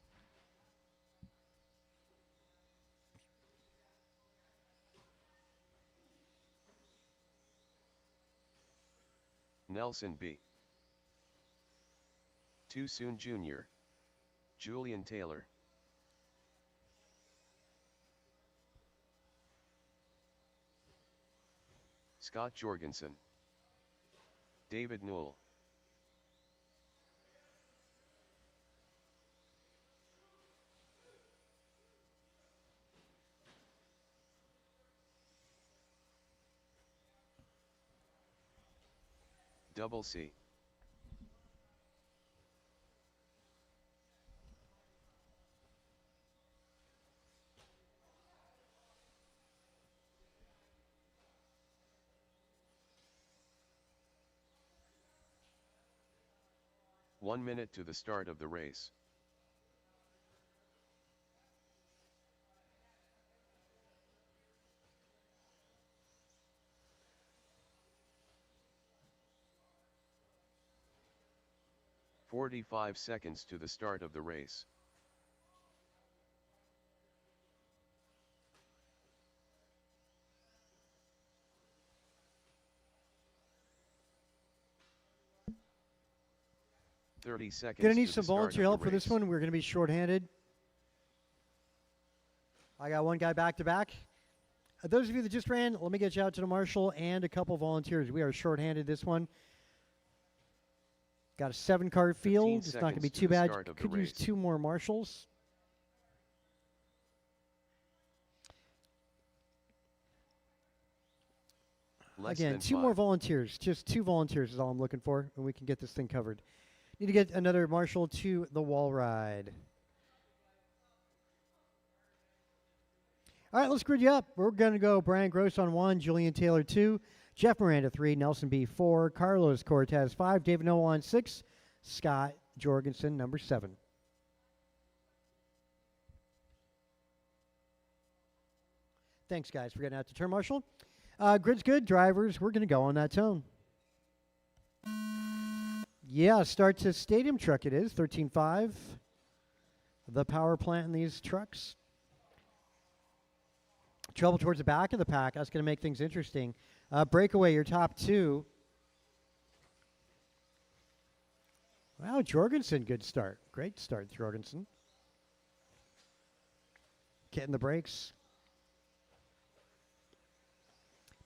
Nelson B. Too Soon Jr. Julian Taylor. Scott Jorgensen. David Newell. Double C. One minute to the start of the race. "45 seconds to the start of the race. "30 seconds. Gonna need some volunteer help for this one. We're gonna be shorthanded. I got one guy back to back. Those of you that just ran, let me get you out to the marshal and a couple volunteers. We are shorthanded this one. Got a 7-car field. It's not going to be too bad. Could use 2 more marshals. Again, 2 more volunteers. Just 2 volunteers is all I'm looking for, and we can get this thing covered. Need to get another marshal to the wall ride. All right, let's grid you up. We're going to go Brian Gross on 1, Julian Taylor 2, Jeff Miranda 3, Nelson B 4, Carlos Cortez 5, David Noel on 6, Scott Jorgensen number 7. Thanks, guys, for getting out to turn marshal. Grid's good. Drivers, we're going to go on that tone. Yeah, start to stadium truck it is, 13.5. The power plant in these trucks. Trouble towards the back of the pack. That's going to make things interesting. Breakaway, your top 2. Wow, Jorgensen, good start. Great start, Jorgensen. Getting the brakes.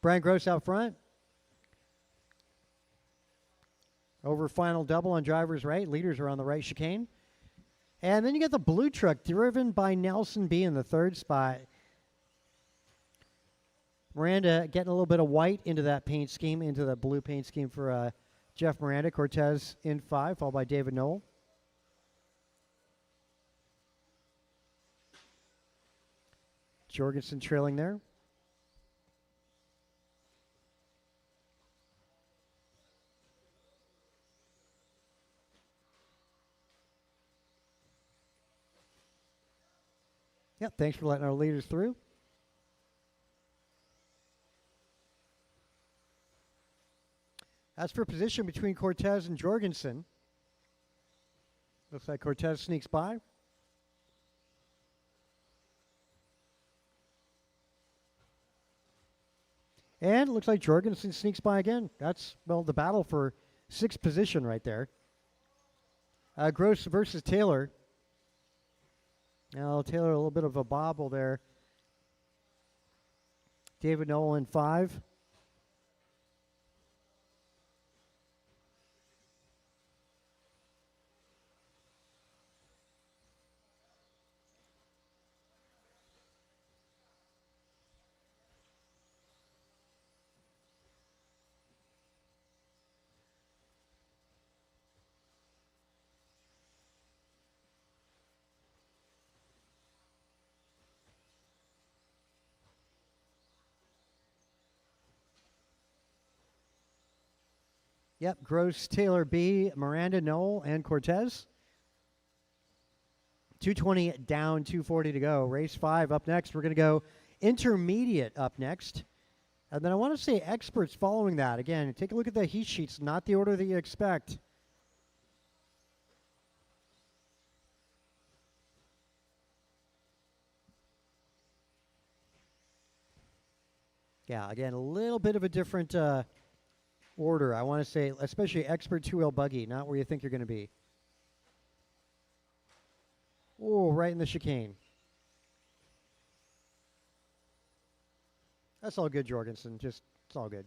Brian Gross out front. Over final double on driver's right. Leaders are on the right chicane. And then you get the blue truck driven by Nelson B in the 3rd spot. Miranda getting a little bit of white into that paint scheme, into the blue paint scheme for Jeff Miranda. Cortez in 5, followed by David Noel. Jorgensen trailing there. Yep, thanks for letting our leaders through. As for position between Cortez and Jorgensen, looks like Cortez sneaks by. And it looks like Jorgensen sneaks by again. That's, well, the battle for 6th position right there. Gross versus Taylor. Now, Taylor, a little bit of a bobble there. David Nolan, 5. Yep, Gross, Taylor, B, Miranda, Knoll, and Cortez. 220 down, 240 to go. Race 5 up next. We're going to go intermediate up next. And then I want to say experts following that. Again, take a look at the heat sheets, not the order that you expect. Yeah, again, a little bit of a different order. I want to say, especially expert two-wheel buggy, not where you think you're going to be. Oh, right in the chicane. That's all good, Jorgensen. Just, it's all good.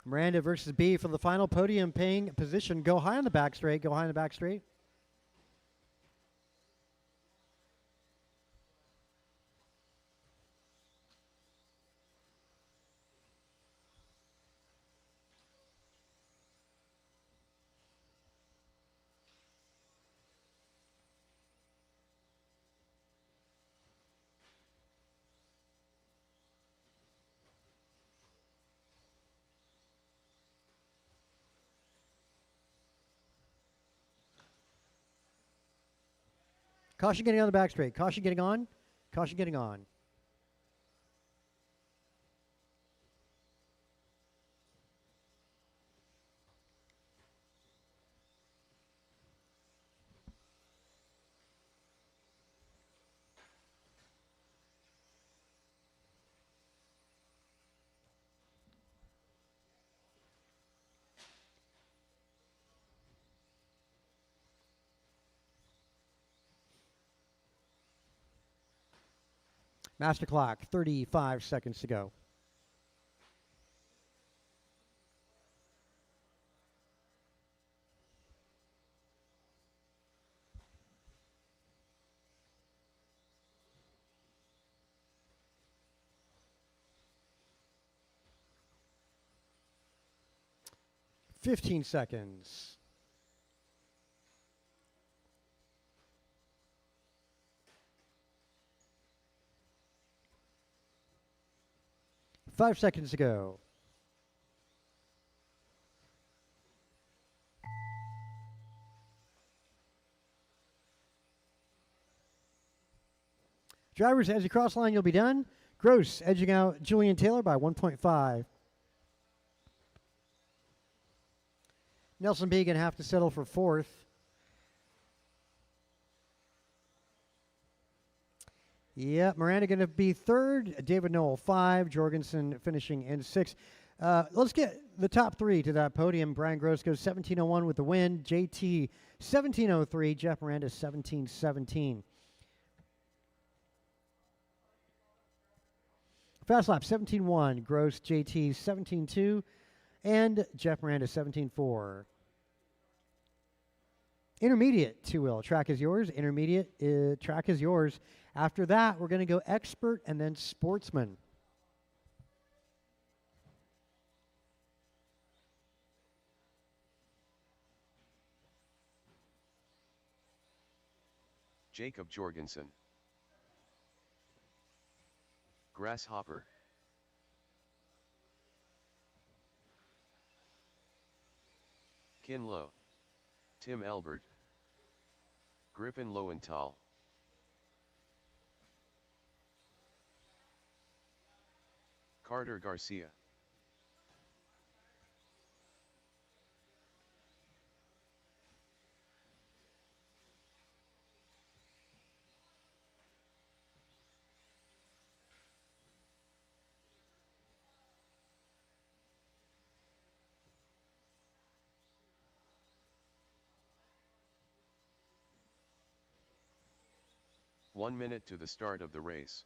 Miranda versus B for the final podium paying position. Go high on the back straight. Go high on the back straight. Caution getting on the back straight. Caution getting on. Caution getting on. Master clock, 35 seconds to go. Fifteen seconds. Five seconds to go. Drivers, as you cross line, you'll be done. Gross edging out Julian Taylor by 1.5. Nelson B going to have to settle for 4th. Yeah, Miranda going to be 3rd. David Noel 5. Jorgensen finishing in 6th. Let's get the top 3 to that podium. Brian Gross goes 17:01 with the win. JT 17:03. Jeff Miranda 17:17. Fast lap 17:1. Gross, JT 17:2. And Jeff Miranda 17:4. Intermediate two-wheel. Track is yours. Intermediate track is yours. After that, we're going to go expert and then sportsman. Jacob Jorgensen. Grasshopper. Kinlow. Tim Elbert. Griffin Lowenthal. Carter Garcia. 1 minute to the start of the race.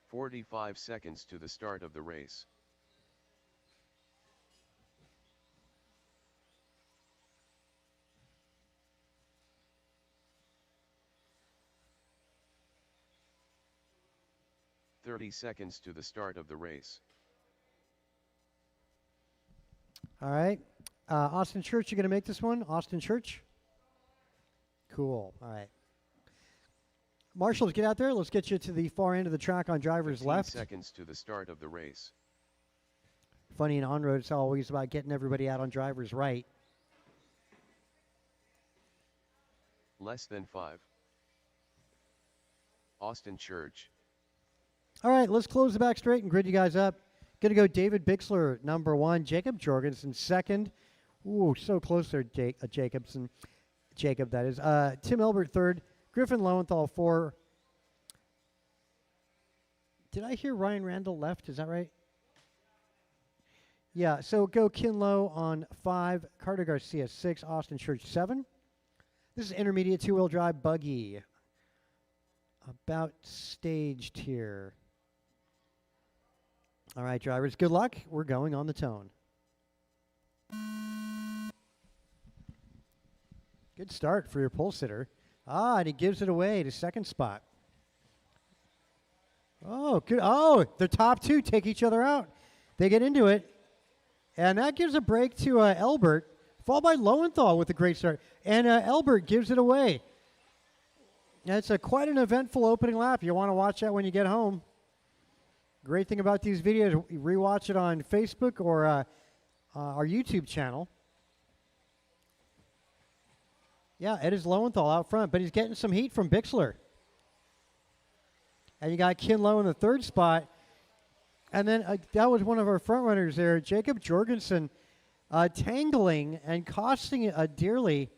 "45 seconds to the start of the race. "30 seconds to the start of the race. All right. Austin Church, you going to make this one? Austin Church? Cool. All right. Marshals, get out there. Let's get you to the far end of the track on driver's 15 left. seconds to the start of the race. Funny, in on-road, it's always about getting everybody out on driver's right. Less than 5. Austin Church. All right, let's close the back straight and grid you guys up. Going to go David Bixler, number 1. Jacob Jorgensen, second. Ooh, so close there, Jacobson. Jacob, that is. Tim Elbert, third. Griffin Lowenthal, 4. Did I hear Ryan Randall left? Is that right? Yeah, so go Kinlow on 5. Carter Garcia, 6. Austin Church, 7. This is intermediate two-wheel drive buggy. About staged here. All right, drivers, good luck. We're going on the tone. Good start for your pole sitter. And he gives it away to second spot. Oh, good. Oh, the top two take each other out. They get into it. And that gives a break to Elbert, followed by Lowenthal with a great start. And Elbert gives it away. It's quite an eventful opening lap. You want to watch that when you get home. Great thing about these videos, rewatch it on Facebook or our YouTube channel. Yeah, it is Lowenthal out front, but he's getting some heat from Bixler. And you got Kinlow in the third spot. And then that was one of our front runners there, Jacob Jorgensen, tangling and costing it dearly.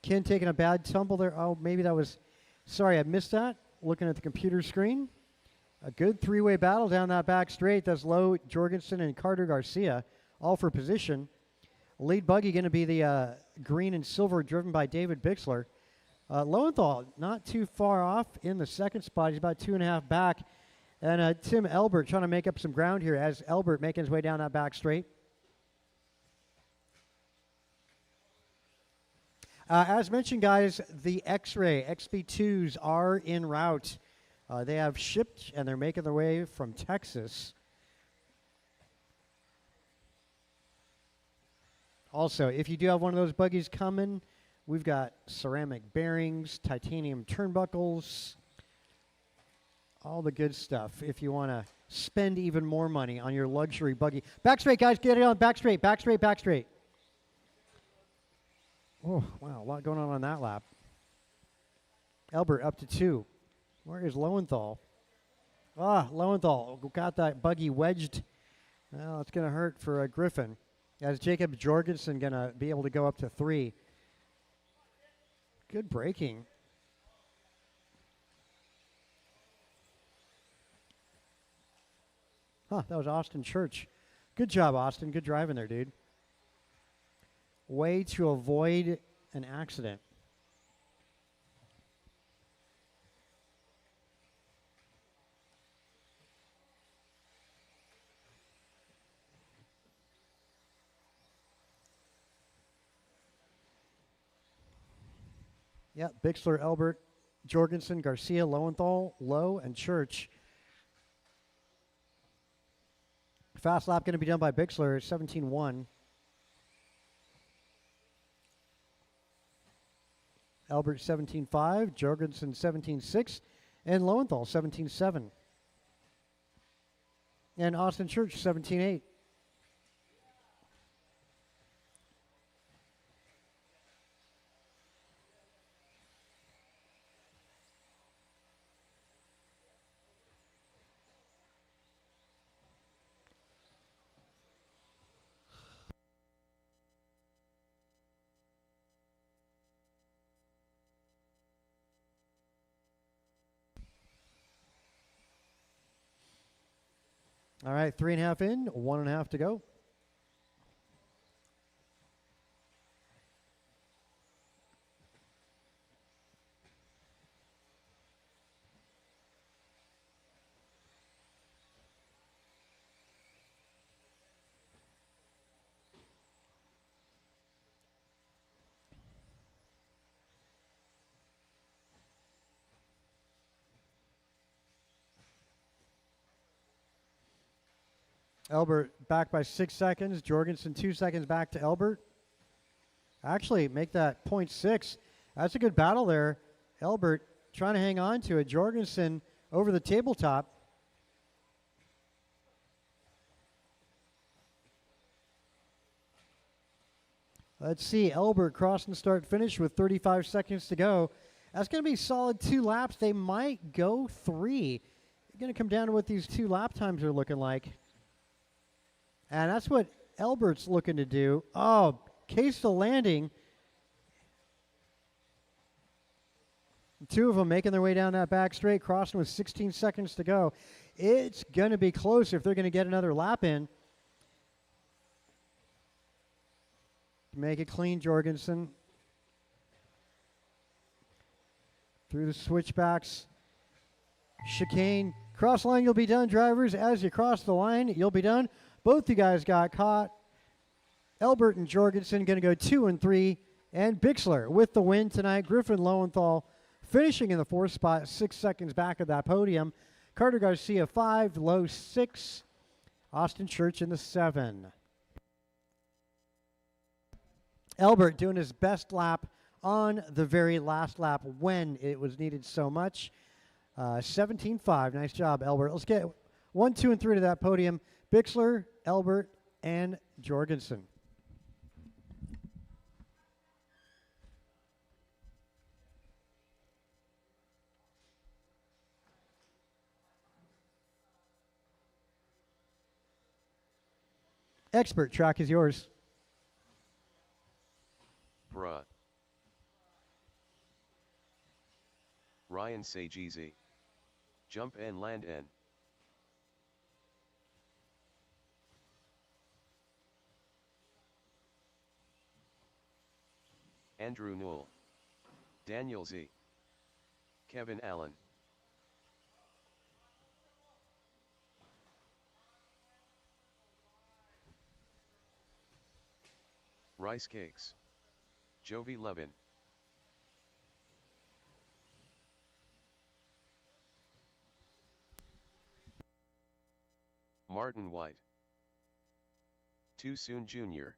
Ken taking a bad tumble there. Oh, maybe that was, sorry, I missed that. Looking at the computer screen. A good three-way battle down that back straight. That's Lowe, Jorgensen, and Carter Garcia, all for position. Lead buggy going to be the green and silver driven by David Bixler. Lowenthal not too far off in the second spot. He's about 2.5 back. And Tim Elbert trying to make up some ground here as Elbert making his way down that back straight. As mentioned, guys, the X-Ray XP2s are en route. They have shipped, and they're making their way from Texas. Also, if you do have one of those buggies coming, we've got ceramic bearings, titanium turnbuckles, all the good stuff if you want to spend even more money on your luxury buggy. Back straight, guys. Get it on. Back straight, back straight, back straight. Oh, wow. A lot going on that lap. Elbert up to 2. Where is Lowenthal? Lowenthal got that buggy wedged. Well, it's going to hurt for Griffin. As Jacob Jorgensen going to be able to go up to 3. Good braking. That was Austin Church. Good job, Austin. Good driving there, dude. Way to avoid an accident. Yeah, Bixler, Elbert, Jorgensen, Garcia, Lowenthal, Lowe, and Church. Fast lap going to be done by Bixler, 17-1. Elbert 17.5, Jorgensen 17.6, and Lowenthal 17.7. And Austin Church 17.8. All right, 3.5 in, 1.5 to go. Elbert back by 6 seconds. Jorgensen 2 seconds back to Elbert. Actually, make that 0.6. That's a good battle there. Elbert trying to hang on to it. Jorgensen over the tabletop. Let's see. Elbert crossing start finish with 35 seconds to go. That's going to be solid 2 laps. They might go 3. It's going to come down to what these 2 lap times are looking like. And that's what Elbert's looking to do. Oh, case the landing. 2 of them making their way down that back straight, crossing with 16 seconds to go. It's going to be close if they're going to get another lap in. Make it clean, Jorgensen. Through the switchbacks. Chicane. Cross line, you'll be done, drivers. As you cross the line, you'll be done. Both you guys got caught. Elbert and Jorgensen going to go 2 and 3. And Bixler with the win tonight. Griffin Lowenthal finishing in the 4th spot, 6 seconds back of that podium. Carter Garcia 5, Lowe 6. Austin Church in the 7. Elbert doing his best lap on the very last lap when it was needed so much. 17.5. Nice job, Elbert. Let's get 1, 2, and 3 to that podium. Bixler, Elbert, and Jorgensen. Expert, track is yours. Bruh. Ryan Sageezy. Jump and land N. Andrew Newell. Daniel Z. Kevin Allen. Rice Cakes. Jovi Levin. Martin White. Too Soon Jr.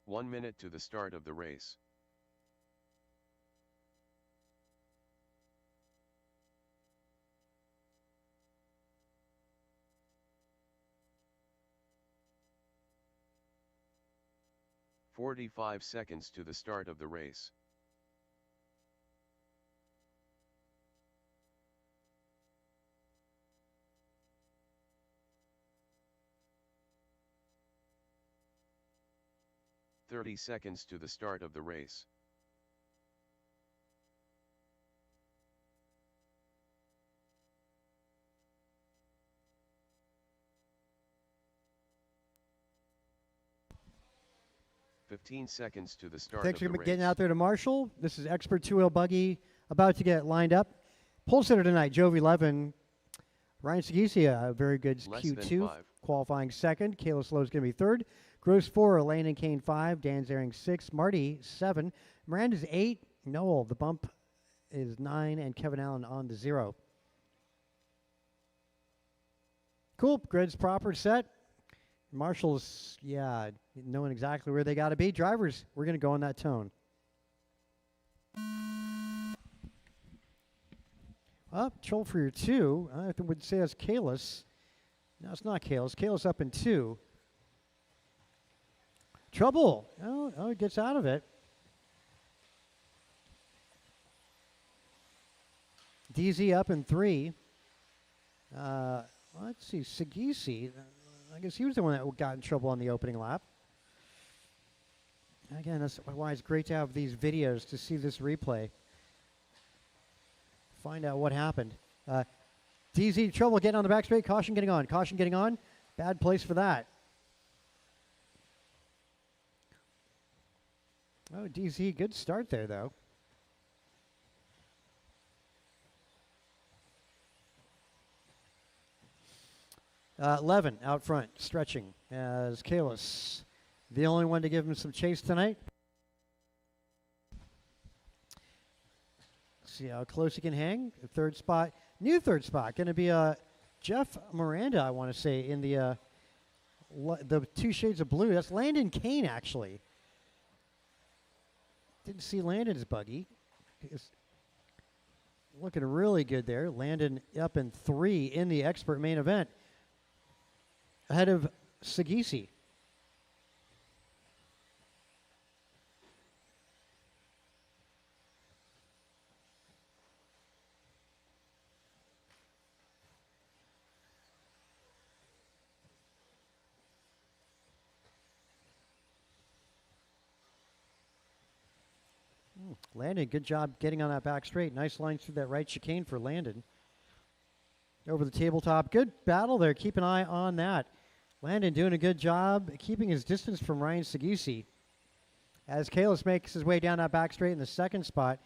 One minute to the start of the race. "45 seconds to the start of the race. "30 seconds to the start of the race. "15 seconds to the start Thanks of the for race. getting out there to Marshall. This is Expert 2-wheel buggy about to get lined up. Pole sitter tonight, Jovi Levin. Ryan Sagisia, a very good Less than Q2, 5. qualifying 2nd. Kayla Slow is going to be 3rd. Gross 4, Elaine and Kane 5. Dan Zaring 6. Marty 7. Miranda's 8. Noel, the bump is 9. And Kevin Allen on the 0. Cool. Grid's proper set. Marshall's, yeah, knowing exactly where they got to be. Drivers, we're going to go on that tone. Troll for your 2. I would say that's Kalis. No, it's not Kalis. Kalis up in 2. Trouble. Oh, it gets out of it. DZ up in 3. Let's see, Sagisi. I guess he was the one that got in trouble on the opening lap. Again, that's why it's great to have these videos to see this replay. Find out what happened. DZ, trouble getting on the back straight. Caution getting on. Caution getting on. Bad place for that. Oh, DZ, good start there, though. Levin out front, stretching as Kalis, the only one to give him some chase tonight. See how close he can hang. The third spot, new third spot, going to be Jeff Miranda, I want to say, in the 2 shades of blue. That's Landon Kane, actually. Didn't see Landon's buggy. He's looking really good there. Landon up in 3 in the expert main event, ahead of Sagisi. Landon, good job getting on that back straight. Nice line through that right chicane for Landon. Over the tabletop. Good battle there. Keep an eye on that. Landon doing a good job keeping his distance from Ryan Sagisi. As Kalis makes his way down that back straight in the second spot.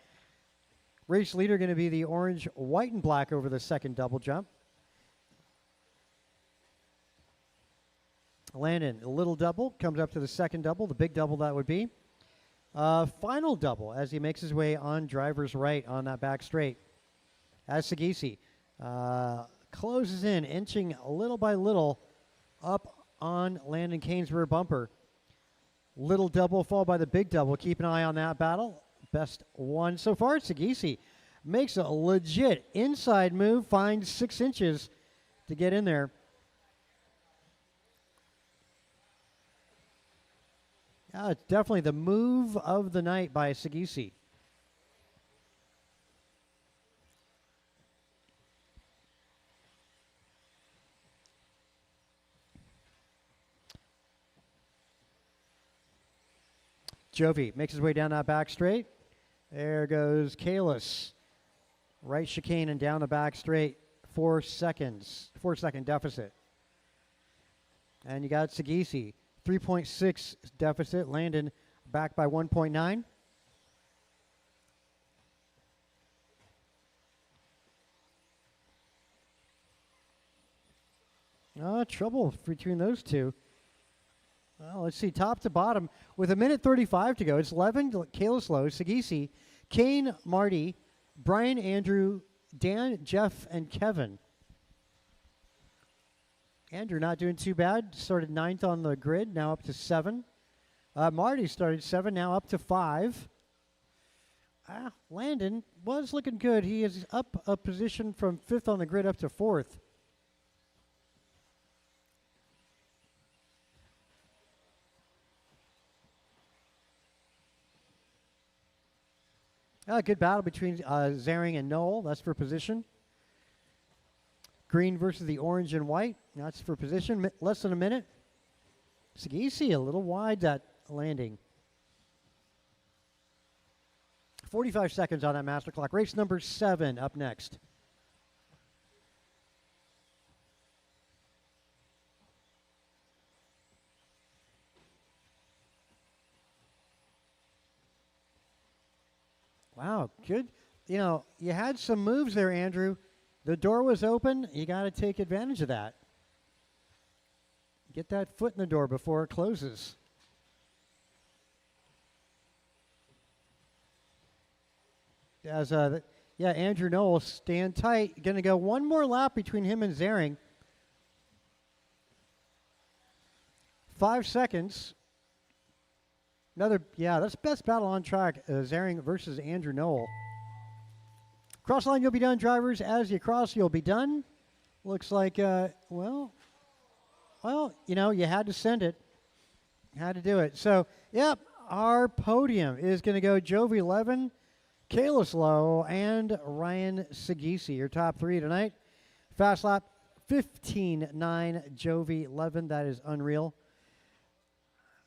Race leader going to be the orange, white, and black over the second double jump. Landon, a little double, comes up to the second double, the big double that would be. Final double as he makes his way on driver's right on that back straight. As Sagisi closes in, inching little by little up on Landon Kane's rear bumper. Little double followed by the big double. Keep an eye on that battle. Best one so far. Sagisi makes a legit inside move, finds 6 inches to get in there. Yeah, it's definitely the move of the night by Sagisi. Jovi makes his way down that back straight. There goes Kalis. Right chicane and down the back straight. 4 seconds. 4-second deficit. And you got Sagisi. 3.6 deficit. Landon back by 1.9. Trouble between those two. Well, let's see, top to bottom, with 1:35 to go. It's Levin, Kalis Lowe, Sagisi, Kane, Marty, Brian, Andrew, Dan, Jeff, and Kevin. Andrew not doing too bad. Started 9th on the grid, now up to 7. Marty started 7, now up to 5. Landon was looking good. He is up a position from 5th on the grid up to 4th. Good battle between Zaring and Noel. That's for position. Green versus the orange and white. That's for position. Less than a minute. Sagisi a little wide that landing. 45 seconds on that master clock. Race number 7 up next. Wow, good. You know, you had some moves there, Andrew. The door was open. You got to take advantage of that. Get that foot in the door before it closes. As Andrew Noel, stand tight. Going to go one more lap between him and Zaring. 5 seconds. That's best battle on track. Zaring versus Andrew Noel. Cross line, you'll be done, drivers. As you cross, you'll be done. Looks like, you had to send it. Had to do it. So, yep, our podium is going to go Jovi Levin, Kalis Lowe, and Ryan Sagisi. Your top 3 tonight. Fast lap, 15.9, Jovi Levin. That is unreal.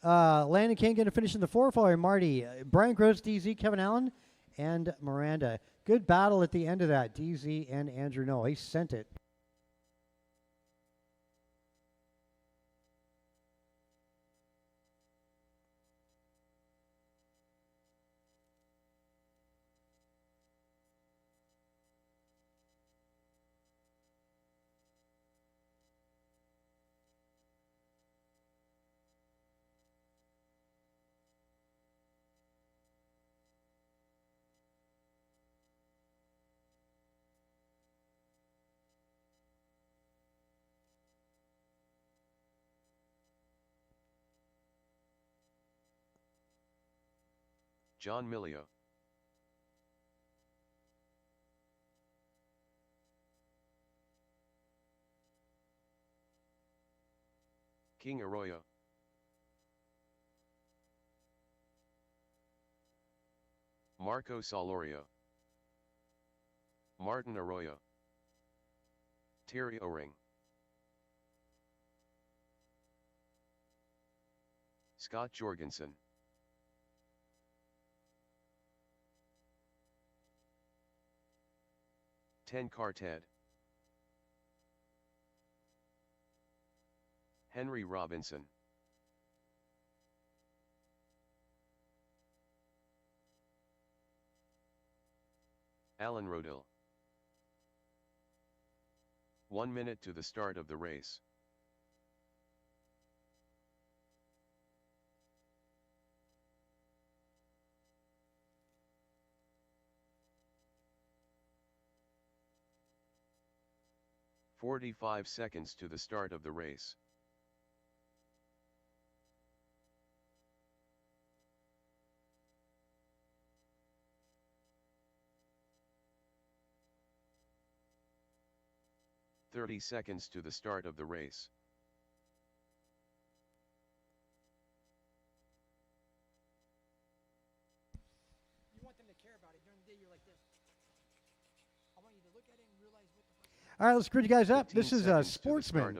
Landon King going to finish in the 4, following Marty. Brian Gross, DZ, Kevin Allen, and Miranda. Good battle at the end of that, DZ and Andrew Noel. He sent it. John Milio. King Arroyo. Marco Solorio. Martin Arroyo. Terry O-Ring. Scott Jorgensen. Ten Ted. Henry Robinson. Alan Rodil. 1 minute to the start of the race. "45 seconds to the start of the race. "30 seconds to the start of the race. You want them to care about it. During the day, you're like this. I want you to look at it and realize what the fuck. All right, let's screw you guys up. This is Sportsman.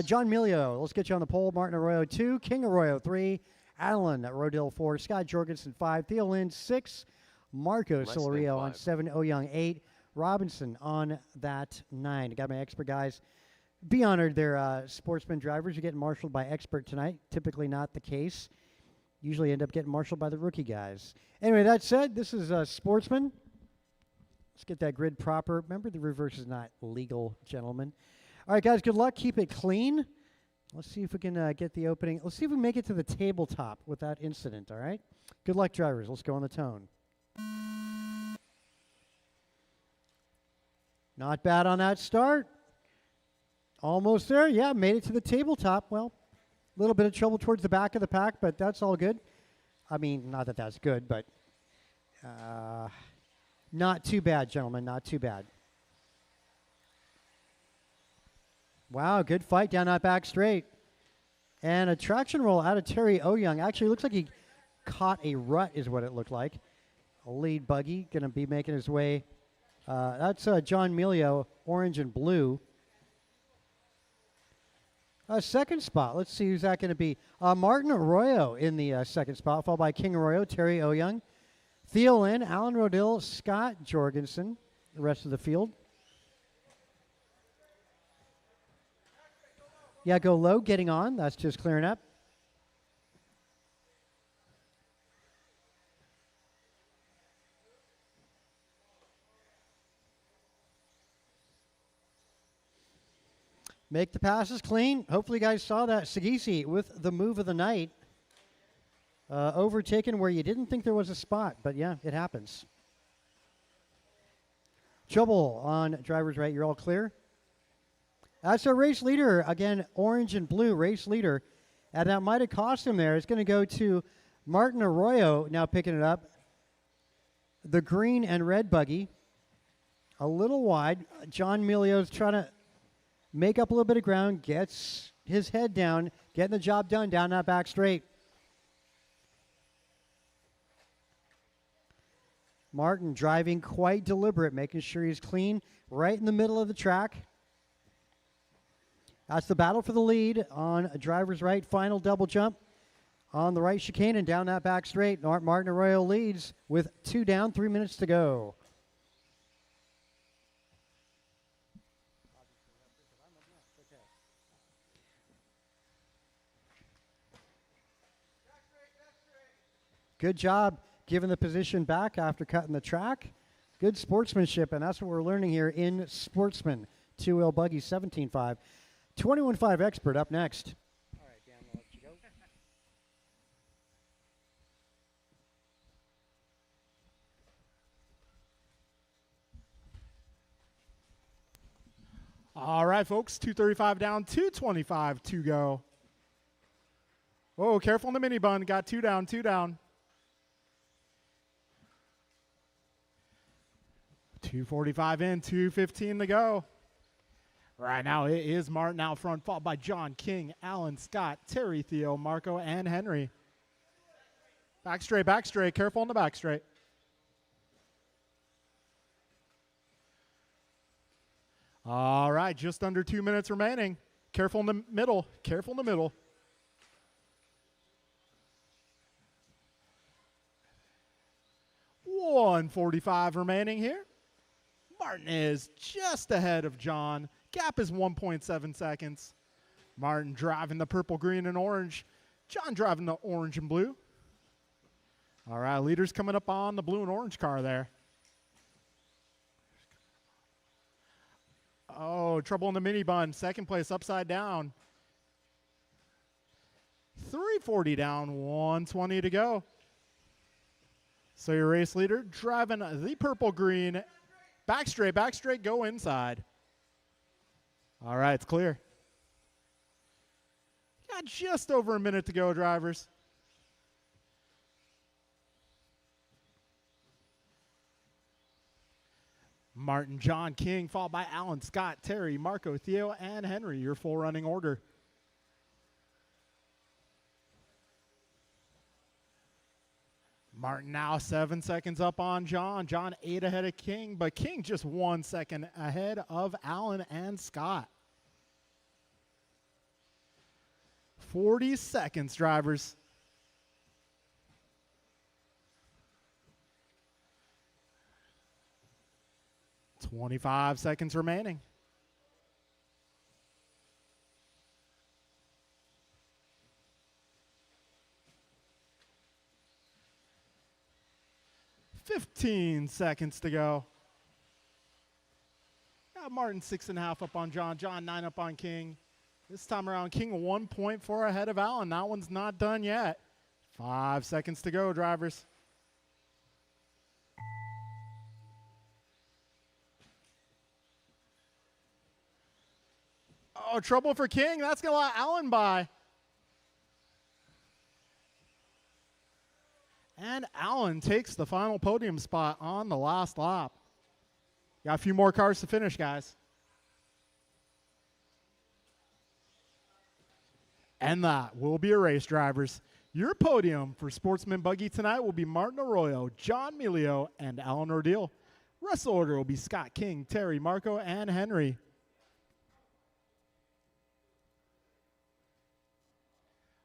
John Milio, let's get you on the pole. Martin Arroyo, 2. King Arroyo, 3. Alan Rodil, 4. Scott Jorgensen, 5. Theo Lynn, 6. Marco Solorio on 7. O Young, 8. Robinson on that 9. Got my expert guys. Be honored, they're sportsman drivers. You're getting marshaled by expert tonight. Typically not the case. Usually end up getting marshaled by the rookie guys. Anyway, that said, this is Sportsman. Let's get that grid proper. Remember, the reverse is not legal, gentlemen. All right, guys, good luck. Keep it clean. Let's see if we can get the opening. Let's see if we make it to the tabletop without incident, all right? Good luck, drivers. Let's go on the tone. Not bad on that start. Almost there. Yeah, made it to the tabletop. Well, a little bit of trouble towards the back of the pack, but that's all good. I mean, not that that's good, but not too bad, gentlemen. Not too bad. Wow, good fight down that back straight. And a traction roll out of Terry O Young. Actually, looks like he caught a rut is what it looked like. A lead buggy going to be making his way. That's John Milio, orange and blue. Second spot. Let's see who's that going to be. Martin Arroyo in the second spot, followed by King Arroyo, Terry O Young, Theo Lynn, Alan Rodil, Scott Jorgensen, the rest of the field. Yeah, go low, getting on. That's just clearing up. Make the passes clean. Hopefully you guys saw that. Sagisi with the move of the night. Overtaken where you didn't think there was a spot, but yeah, it happens. Trouble on driver's right. You're all clear. That's our race leader. Again, orange and blue race leader. And that might have cost him there. It's going to go to Martin Arroyo now picking it up. The green and red buggy. A little wide. John Milio's trying to make up a little bit of ground, gets his head down, getting the job done down that back straight. Martin driving quite deliberate, making sure he's clean right in the middle of the track. That's the battle for the lead on a driver's right. Final double jump on the right chicane and down that back straight. Martin Arroyo leads with 2 down, 3 minutes to go. Good job giving the position back after cutting the track. Good sportsmanship, and that's what we're learning here in Sportsman. 2L Buggy 17.5. 21.5 Expert up next. All right, Dan, I'll let you go. All right, folks, 235 down, 225 to go. Whoa, careful in the mini bun. Got 2 down, 2 down. 245 in, 215 to go. Right now, it is Martin out front, followed by John King, Alan Scott, Terry, Theo, Marco, and Henry. Back straight, back straight. Careful on the back straight. All right, just under 2 minutes remaining. Careful in the middle. Careful in the middle. .145 remaining here. Martin is just ahead of John. Gap is 1.7 seconds. Martin driving the purple, green, and orange. John driving the orange and blue. All right, leaders coming up on the blue and orange car there. Oh, trouble in the mini bun. Second place upside down. 340 down, 120 to go. So your race leader driving the purple, green. Back straight, go inside. All right, it's clear. Got just over a minute to go, drivers. Martin, John King, followed by Alan, Scott, Terry, Marco, Theo, and Henry, your full running order. Martin now 7 seconds up on John. John 8 ahead of King, but King just 1 second ahead of Allen and Scott. 40 seconds, drivers. .25 seconds remaining. .15 seconds to go. Got Martin 6.5 up on John. John 9 up on King. This time around, King 1.4 ahead of Allen. That one's not done yet. 5 seconds to go, drivers. Oh, trouble for King. That's going to let Allen by. And Allen takes the final podium spot on the last lap. Got a few more cars to finish, guys. And that will be a race, drivers. Your podium for Sportsman Buggy tonight will be Martin Arroyo, John Melio, and Alan Ordeal. Rest order will be Scott King, Terry, Marco, and Henry.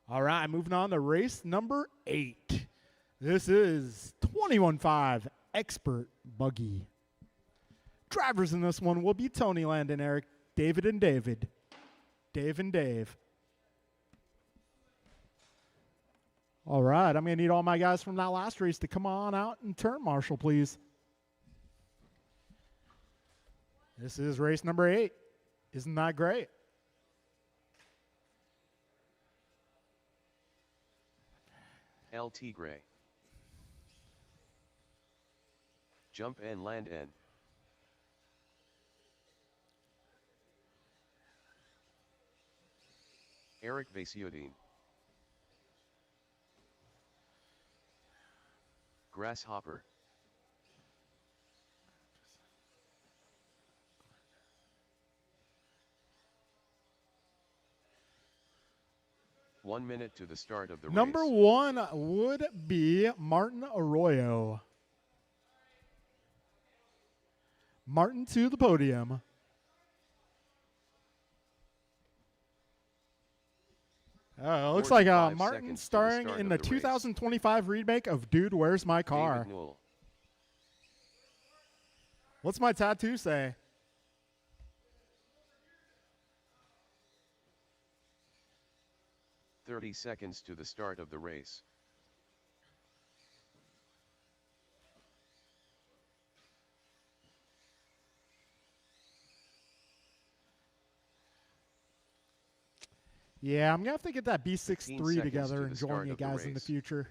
All right, moving on to race number 8. This is 21.5 Expert Buggy. Drivers in this one will be Tony, Landon, Eric, David, and David. Dave and Dave. All right, I'm going to need all my guys from that last race to come on out and turn marshal, please. This is race number 8. Isn't that great? El Tigre. Jump and land N. Eric Vasiodine. Grasshopper. One minute to the start of the Number race. 1 would be Martin Arroyo. Martin to the podium. Looks like 45 Martin seconds to the starring start in of the the race. 2025 remake of Dude, Where's My Car? David Newell. What's my tattoo say? "30 seconds to the start of the race. Yeah, I'm going to have to get that 15 B63 seconds together to and the join start you of the guys in the race. future.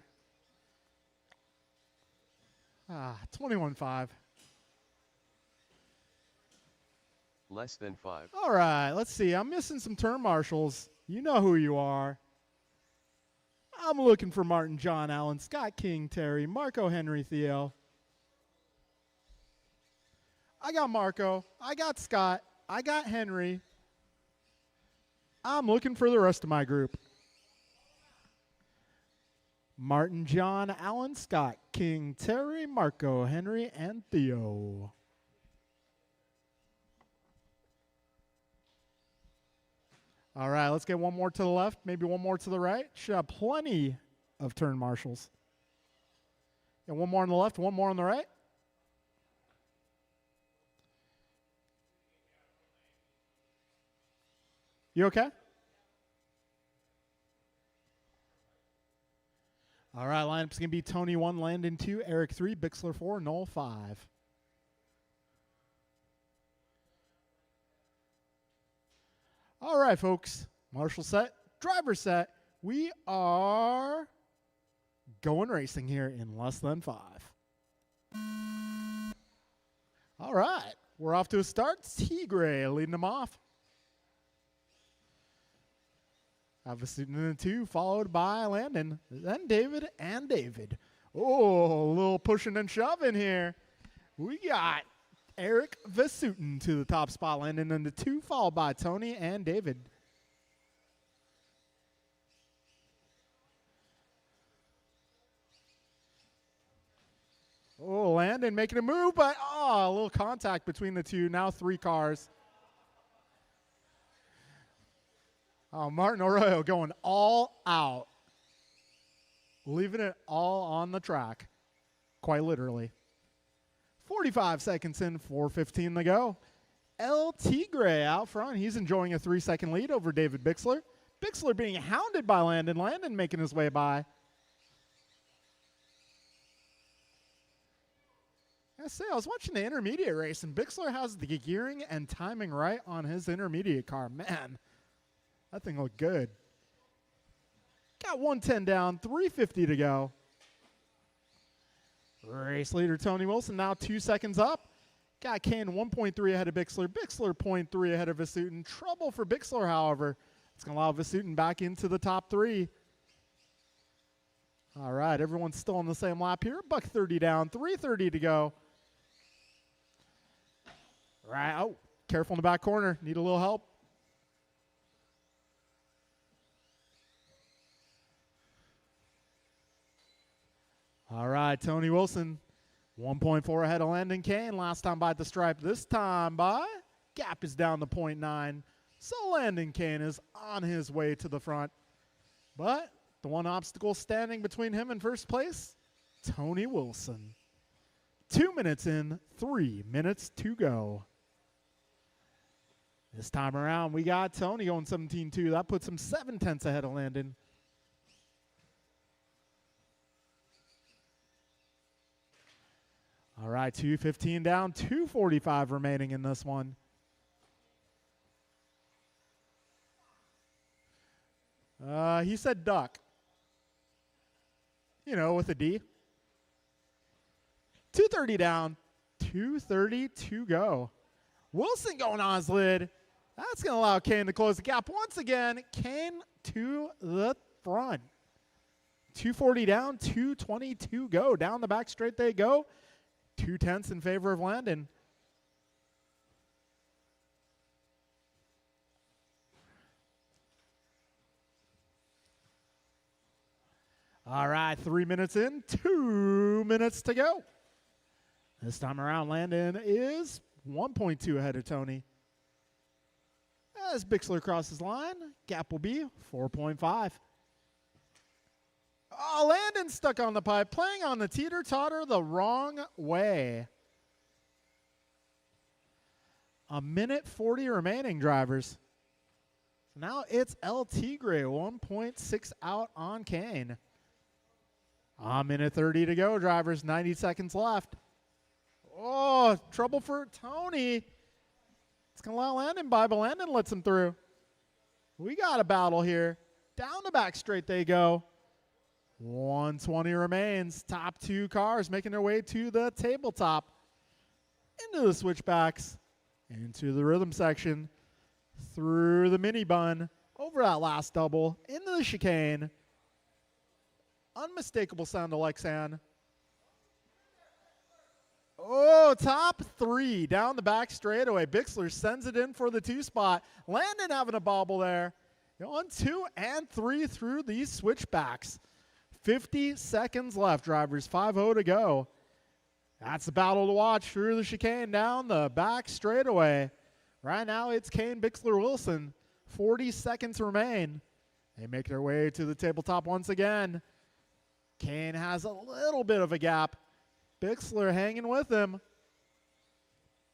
21.5. Less than 5. All right, let's see. I'm missing some turn marshals. You know who you are. I'm looking for Martin, John Allen, Scott King, Terry, Marco, Henry, Theo. I got Marco. I got Scott. I got Henry. I'm looking for the rest of my group. Martin, John, Allen, Scott, King, Terry, Marco, Henry, and Theo. All right, let's get one more to the left, maybe one more to the right. Should have plenty of turn marshals. And one more on the left, one more on the right. You okay? All right, lineup's going to be Tony 1, Landon 2, Eric 3, Bixler 4, Noel 5. All right, folks. Marshal set, driver set. We are going racing here in less than 5. All right, we're off to a start. Tigre leading them off. Have a student in 2, followed by Landon, then David and David. Oh, a little pushing and shoving here. We got Eric Vasutin to the top spot, Landon in the 2, followed by Tony and David. Oh, Landon making a move, but a little contact between the two. Now 3 cars. Oh, Martin Arroyo going all out. Leaving it all on the track. Quite literally. 45 seconds in, 4:15 to go. El Tigre out front. He's enjoying a 3-second lead over David Bixler. Bixler being hounded by Landon. Landon making his way by. I was watching the intermediate race, and Bixler has the gearing and timing right on his intermediate car. Man, that thing looked good. Got 110 down, 3:50 to go. Race leader Tony Wilson now 2 seconds up. Got Kane 1.3 ahead of Bixler. Bixler 0.3 ahead of Vasutin. Trouble for Bixler, however. It's going to allow Vasutin back into the top 3. All right, everyone's still on the same lap here. Buck 30 down, 3:30 to go. Right, oh, careful in the back corner. Need a little help. All right, Tony Wilson, 1.4 ahead of Landon Kane. Last time by the stripe, this time by. Gap is down to 0.9. So Landon Kane is on his way to the front. But the one obstacle standing between him and first place, Tony Wilson. 2 minutes in, 3 minutes to go. This time around, we got Tony going 17.2. That puts him 0.7 ahead of Landon. All right, 2:15 down, 2:45 remaining in this one. He said duck. You know, with a D. 2:30 down, 2:30 to go. Wilson going on his lid. That's going to allow Kane to close the gap once again. Kane to the front. 2:40 down, 2:20 to go. Down the back straight they go. 2/10 in favor of Landon. All right, 3 minutes in, 2 minutes to go. This time around, Landon is 1.2 ahead of Tony. As Bixler crosses line, gap will be 4.5. Oh, Landon stuck on the pipe, playing on the teeter-totter the wrong way. A minute 40 remaining, drivers. So now it's El Tigre, 1.6 out on Kane. A minute 30 to go, drivers, 90 seconds left. Oh, trouble for Tony. It's going to allow Landon by, but Landon lets him through. We got a battle here. Down the back straight they go. 120 remains. Top two cars making their way to the tabletop. Into the switchbacks. Into the rhythm section. Through the mini bun. Over that last double. Into the chicane. Unmistakable sound of Lexan. Oh, top three down the back straightaway. Bixler sends it in for the 2 spot. Landon having a bobble there. 1, 2, and 3 through these switchbacks. 50 seconds left, drivers. 5-0 to go. That's the battle to watch through the chicane down the back straightaway. Right now it's Kane, Bixler, Wilson. 40 seconds remain. They make their way to the tabletop once again. Kane has a little bit of a gap. Bixler hanging with him.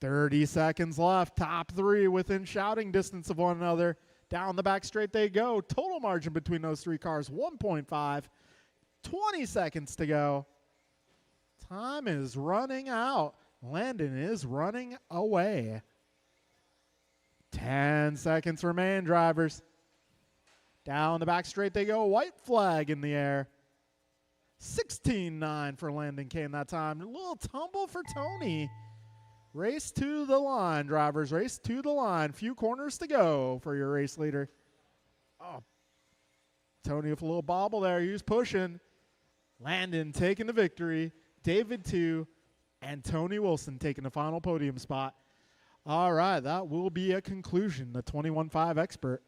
30 seconds left. Top three within shouting distance of one another. Down the back straight they go. Total margin between those 3 cars, 1.5. 20 seconds to go. Time is running out. Landon is running away. 10 seconds remain, drivers. Down the back straight they go. White flag in the air. 16-9 for Landon Kane that time. A little tumble for Tony. Race to the line, drivers. Race to the line. Few corners to go for your race leader. Oh, Tony with a little bobble there. He was pushing. Landon taking the victory. David 2. And Tony Wilson taking the final podium spot. All right, that will be a conclusion. The 21.5 expert.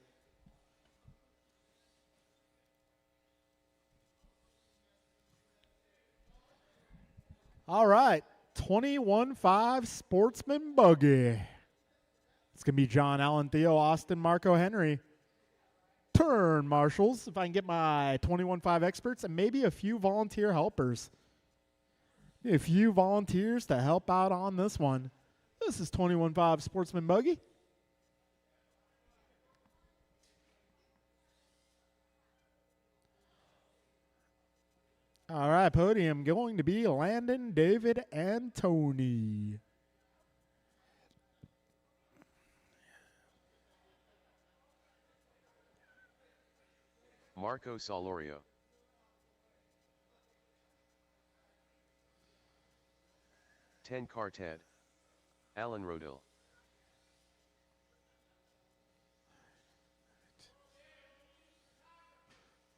All right, 21.5 Sportsman Buggy. It's going to be John, Allen, Theo, Austin, Marco, Henry. Turn marshals, if I can get my 21.5 experts, and maybe a few volunteer helpers. A few volunteers to help out on this one. This is 21.5 Sportsman Buggy. All right, podium going to be Landon, David, and Tony. Marco Solorio. Ten Carted. Alan Rodil.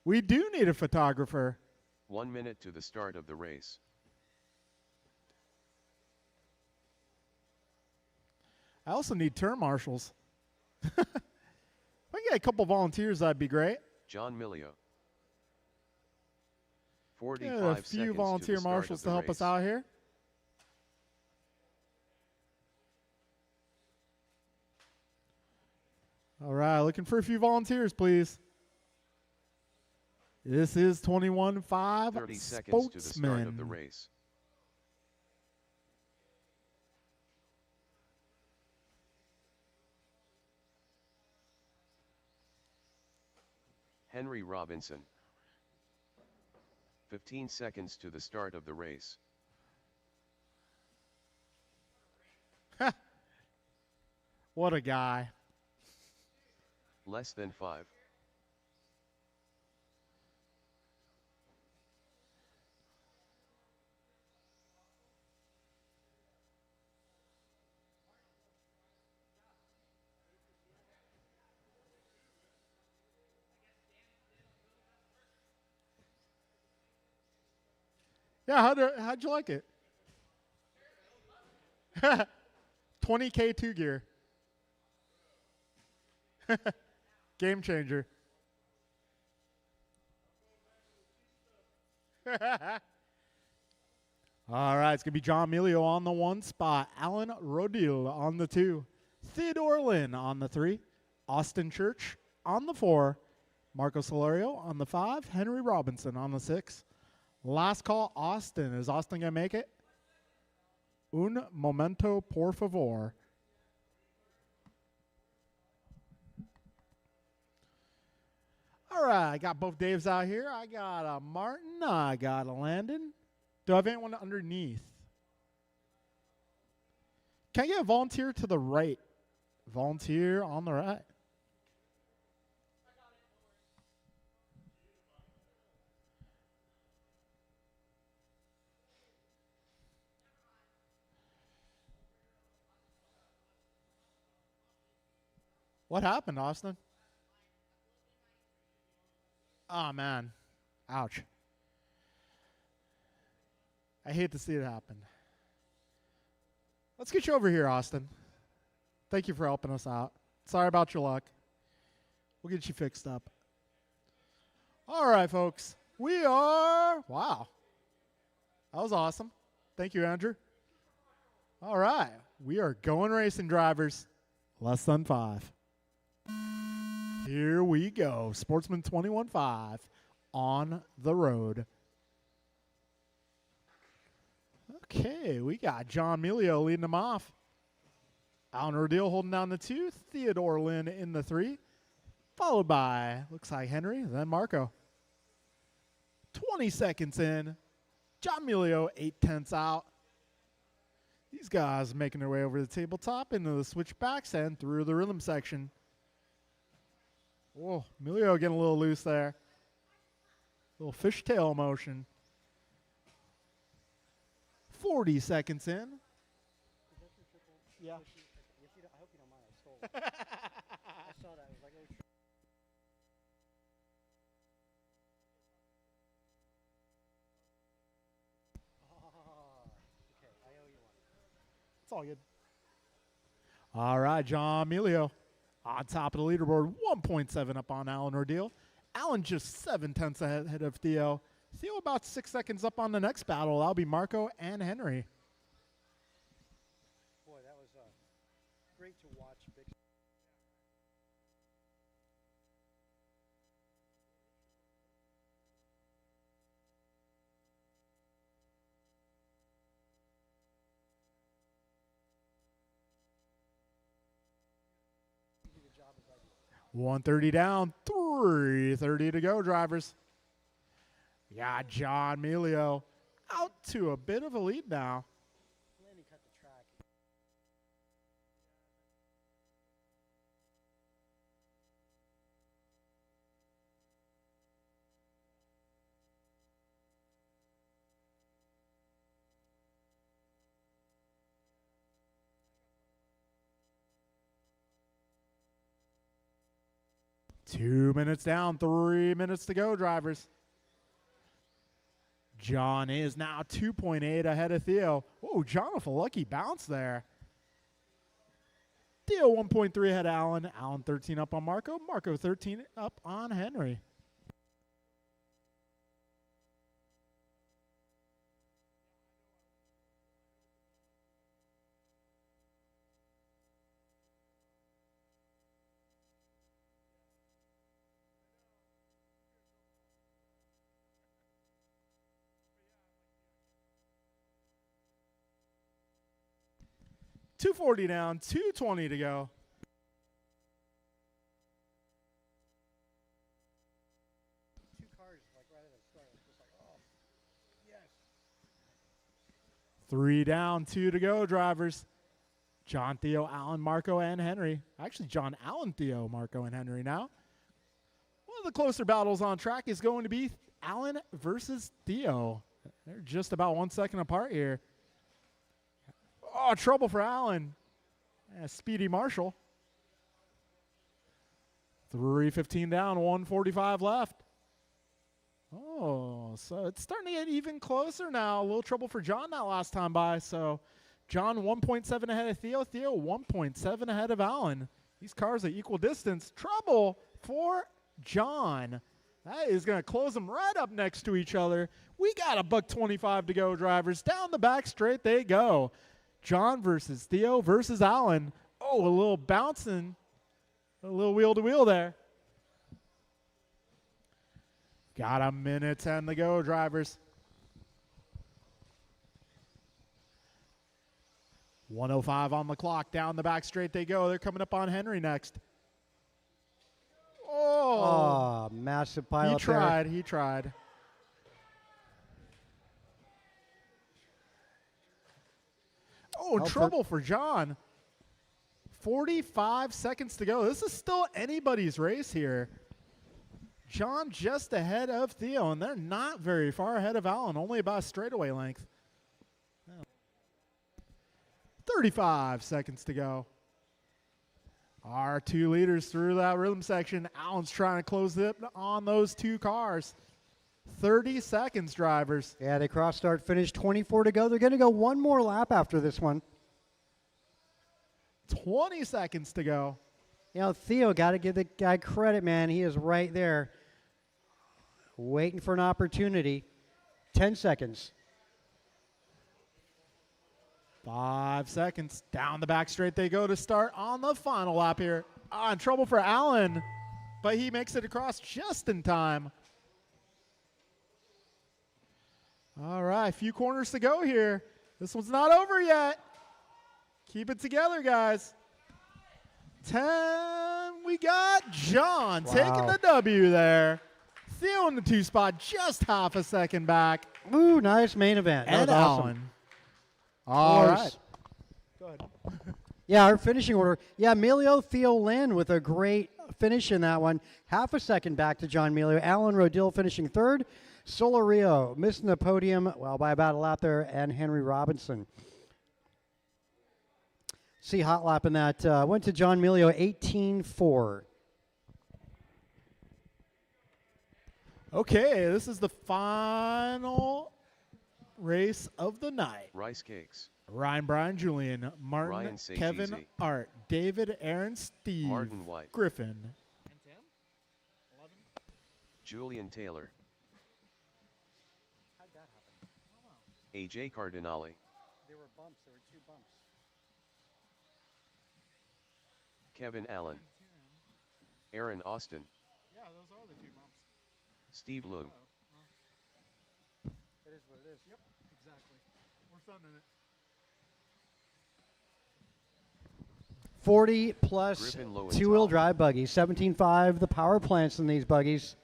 We do need a photographer. 1 minute to the start of the race. I also need turn marshals. If I can get a couple volunteers, that'd be great. John Milio. 45 Yeah, a seconds few to volunteer the start marshals of the to help race. us out here. All right, looking for a few volunteers, please. This is 21.5 30 seconds to the start of the Sportsman. race. Henry Robinson. 15 seconds to the start of the race. What a guy. Less than 5. Yeah, how'd you like it? 20K 2 gear. Game changer. All right, it's going to be John Milio on the 1 spot. Alan Rodil on the 2. Theodore Lynn on the 3. Austin Church on the 4, Marco Solorio on the 5, Henry Robinson on the 6. Last call, Austin. Is Austin going to make it? Un momento, por favor. All right, I got both Daves out here. I got a Martin. I got a Landon. Do I have anyone underneath? Can I get a volunteer to the right? Volunteer on the right. What happened, Austin? Oh, man. Ouch. I hate to see it happen. Let's get you over here, Austin. Thank you for helping us out. Sorry about your luck. We'll get you fixed up. All right, folks. We are... Wow. That was awesome. Thank you, Andrew. All right. We are going racing, drivers. Less than 5. Here we go. Sportsman 21-5 on the road. Okay, we got John Melio leading them off. Alan Rodil holding down the 2. Theodore Lynn in the 3. Followed by, looks like Henry, then Marco. 20 seconds in. John Melio 8/10 out. These guys making their way over the tabletop into the switchbacks and through the rhythm section. Whoa, Melio getting a little loose there. Little fishtail motion. 40 seconds in. Yeah. I hope you don't mind. I stole it. I saw that. I was like, oh, okay. I owe you one. It's all good. All right, John Melio on top of the leaderboard. 1.7 up on Alan Rodil. Alan just 7/10 ahead of Theo. Theo about 6 seconds up on the next battle. That'll be Marco and Henry. Boy, that was great to watch. Big. You did a job as I did. 130 down, 3:30 to go, drivers. Yeah, John Melio out to a bit of a lead now. Lanny cut the track. Two minutes down, 3 minutes to go, drivers. John is now 2.8 ahead of Theo. Oh, John with a lucky bounce there. Theo 1.3 ahead of Alan. Alan 13 up on Marco. Marco 13 up on Henry. .240 down, 2:20 to go. Two cars, like right at the start. It's just like, oh, yes. 3 down, 2 to go, drivers. John, Theo, Alan, Marco, and Henry. Actually, John, Alan, Theo, Marco, and Henry now. One of the closer battles on track is going to be Alan versus Theo. They're just about 1 second apart here. Oh, trouble for Allen. Speedy Marshall. 3:15 down, 1:45 left. Oh, so it's starting to get even closer now. A little trouble for John that last time by. So John 1.7 ahead of Theo. Theo 1.7 ahead of Allen. These cars are equal distance. Trouble for John. That is going to close them right up next to each other. We got a $1.25 to go, drivers. Down the back straight they go. John versus Theo versus Allen. Oh, a little bouncing. A little wheel to wheel there. Got a minute 10 to go, drivers. 1:05 on the clock. Down the back straight they go. They're coming up on Henry next. Oh, massive pile up there. He tried. Oh, trouble for John. 45 seconds to go. This is still anybody's race here. John just ahead of Theo, and they're not very far ahead of Alan, only about a straightaway length. 35 seconds to go. Our 2 leaders through that rhythm section. Alan's trying to close it on those 2 cars. 30 seconds, drivers. Yeah, they cross start finish, 24 to go. They're going to go one more lap after this one. 20 seconds to go. You know, Theo, got to give the guy credit, man. He is right there waiting for an opportunity. 10 seconds. 5 seconds. Down the back straight they go to start on the final lap here. In trouble for Alan, but he makes it across just in time. All right, a few corners to go here. This one's not over yet. Keep it together, guys. 10. We got John taking the W there. Theo in the 2 spot, just half a second back. Ooh, nice main event. That And was awesome. Alan. All right. Go ahead. Yeah, our finishing order. Yeah, Melio, Theo, Lynn with a great finish in that one. Half a second back to John Melio. Alan Rodil finishing 3rd. Solario missing the podium, well, by about a lap there, and Henry Robinson. See hot lap in that. Went to John Melio 18-4. Okay, this is the final race of the night. Rice Cakes. Ryan, Brian, Julian, Martin, Ryan Says Kevin, Easy. Art, David, Aaron, Steve, Martin White. Griffin. Julian Taylor. How'd that happen? AJ Cardinale. There were bumps. There were 2 bumps. Kevin Allen. Aaron Austin. Yeah, those are the 2 bumps. Steve Liu. It is what it is. Yep, exactly. We're sending it. 40 plus Griffin Lowenthal. 2-wheel drive buggies. 17.5 the power plants in these buggies.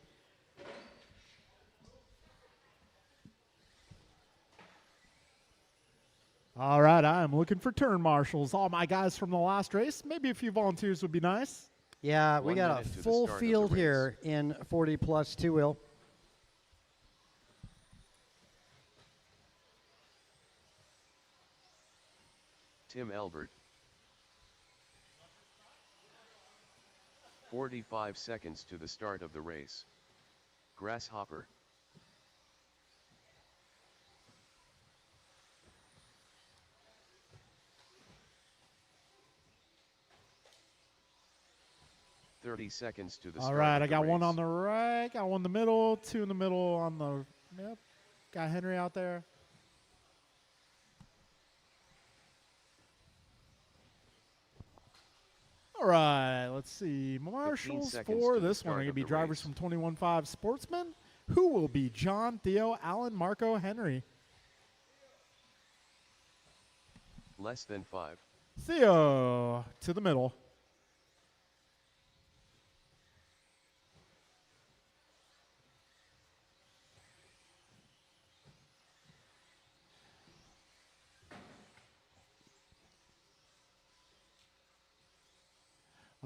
All right, I'm looking for turn marshals. All my guys from the last race. Maybe a few volunteers would be nice. Yeah, we 1 got a minute to the full start of the field race. here in 40 plus 2-wheel. Tim Elbert. 45 seconds to the start of the race. Grasshopper. "30 seconds to the All start right, of I the got one race. on the right, got one in the middle, 2 in the middle on the, yep. Got Henry out there. All right, let's see. Marshals seconds for to the this one are start going to of be the drivers race. from 21.5 Sportsman, who will be John, Theo, Alan, Marco, Henry. Less than 5. Theo to the middle.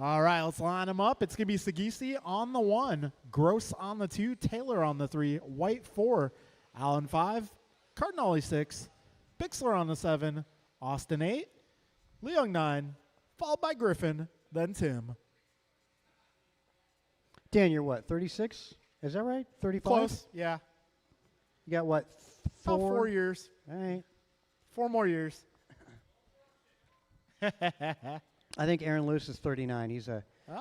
All right, let's line them up. It's going to be Sagisi on the 1, Gross on the 2, Taylor on the 3, White 4, Allen 5, Cardinale 6, Bixler on the 7, Austin 8, Leung 9, followed by Griffin, then Tim. Dan, you're what, 36? Is that right? 35? Close, yeah. You got what, About 4? 4 years. All right. 4 more years. I think Aaron Lewis is 39. He's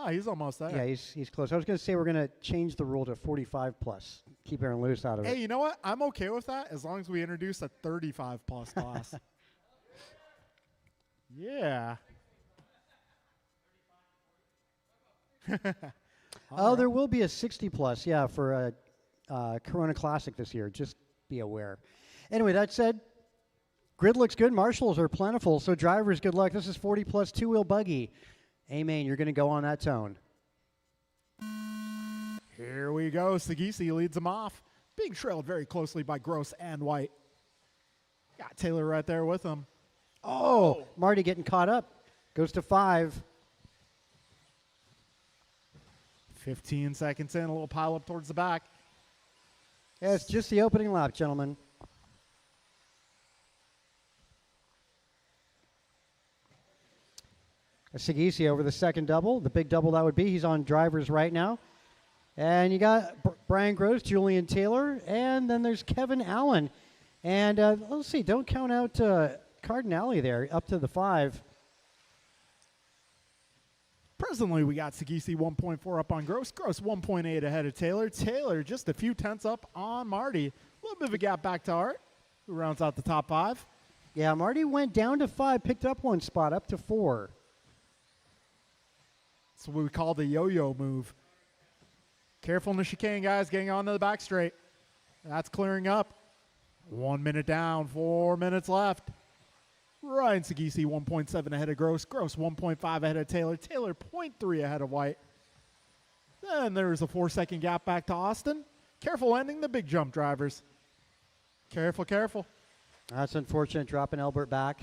He's almost there. yeah, he's close. I was going to say we're going to change the rule to 45 plus. Keep Aaron Lewis out of Hey, it. you know what? I'm okay with that as long as we introduce a 35-plus class. Yeah. Oh, there will be a 60 plus, yeah, for a Corona Classic this year. Just be aware. Anyway, that said, grid looks good. Marshals are plentiful, so drivers, good luck. This is 40 plus two-wheel buggy. Amen. You're going to go on that tone. Here we go. Sagisi leads them off, being trailed very closely by Gross and White. Got Taylor right there with him. Oh, Marty getting caught up. Goes to 5. 15 seconds in, a little pile up towards the back. Yeah, it's just the opening lap, gentlemen. Sagisi over the second double, the big double that would be. He's on drivers right now. And you got Brian Gross, Julian Taylor, and then there's Kevin Allen. And let's see, don't count out Cardinale there, up to the 5. Presently, we got Sagisi 1.4 up on Gross. Gross 1.8 ahead of Taylor. Taylor just a few tenths up on Marty. A little bit of a gap back to Art, who rounds out the top 5. Yeah, Marty went down to 5, picked up 1 spot, up to 4. That's what we call the yo-yo move. Careful in the chicane, guys, getting onto the back straight. That's clearing up. 1 minute down, 4 minutes left. Ryan Sagisi 1.7 ahead of Gross. Gross 1.5 ahead of Taylor. Taylor 0.3 ahead of White. Then there's a 4-second gap back to Austin. Careful ending the big jump, drivers. Careful, careful. That's unfortunate, dropping Albert back.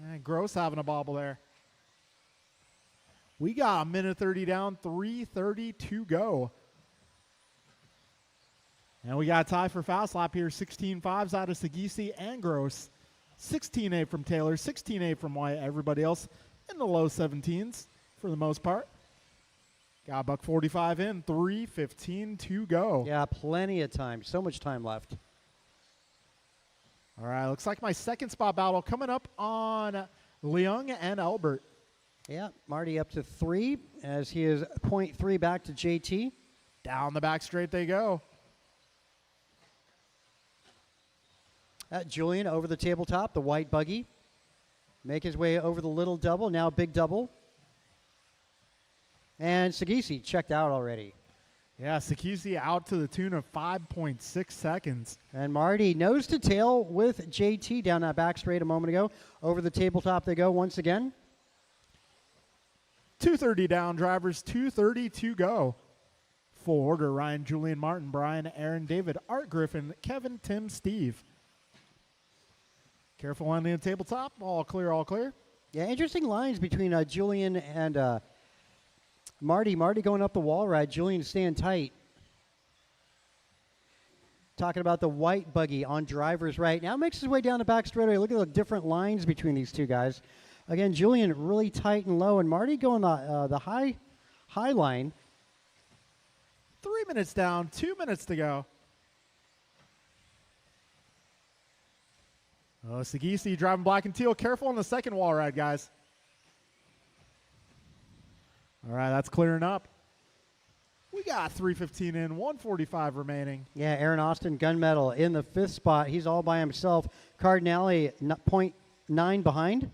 And Gross having a bobble there. We got 1:30 down, 3:30 to go. And we got a tie for fast lap here. 16.5s out of Sagisi and Gross. 16.8 from Taylor, 16.8 from White. Everybody else in the low 17s for the most part. Got $1.45 in, 3:15 to go. Yeah, plenty of time. So much time left. All right, looks like my second spot battle coming up on Leung and Albert. Yeah, Marty up to 3 as he is 0.3 back to JT. Down the back straight they go. Julian over the tabletop, the white buggy. Make his way over the little double, now big double. And Sagisi checked out already. Yeah, Sagisi out to the tune of 5.6 seconds. And Marty nose to tail with JT down that back straight a moment ago. Over the tabletop they go once again. 2:30 down, drivers, 2:30 to go. Full order, Ryan, Julian, Martin, Brian, Aaron, David, Art Griffin, Kevin, Tim, Steve. Careful on the tabletop. All clear, all clear. Yeah, interesting lines between Julian and Marty. Marty going up the wall ride. Julian staying tight. Talking about the white buggy on drivers right now. Makes his way down the back straightaway. Look at the different lines between these two guys. Again, Julian really tight and low, and Marty going the high line. 3 minutes down, 2 minutes to go. Oh, Sagisi driving black and teal. Careful on the second wall ride, guys. All right, that's clearing up. We got 3:15 in, 1:45 remaining. Yeah, Aaron Austin, gunmetal in the 5th spot. He's all by himself. Cardinale 0.9 behind.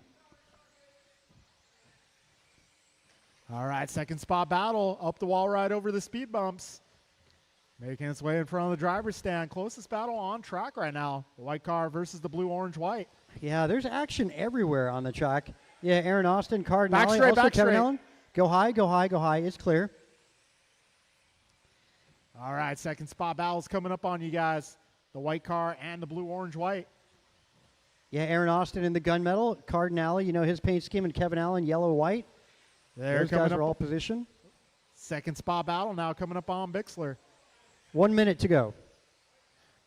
All right, second spot battle. Up the wall ride over the speed bumps. Making its way in front of the driver's stand. Closest battle on track right now. The white car versus the blue, orange, white. Yeah, there's action everywhere on the track. Yeah, Aaron Austin, Cardinale, Back straight, also back Kevin straight. Allen. Go high, go high, go high. It's clear. All right, second spot battle's coming up on you guys. The white car and the blue, orange, white. Yeah, Aaron Austin in the gunmetal. Cardinale, you know his paint scheme, and Kevin Allen, yellow, white. Those guys are all positioned. Second spot battle now coming up on Bixler. 1 minute to go.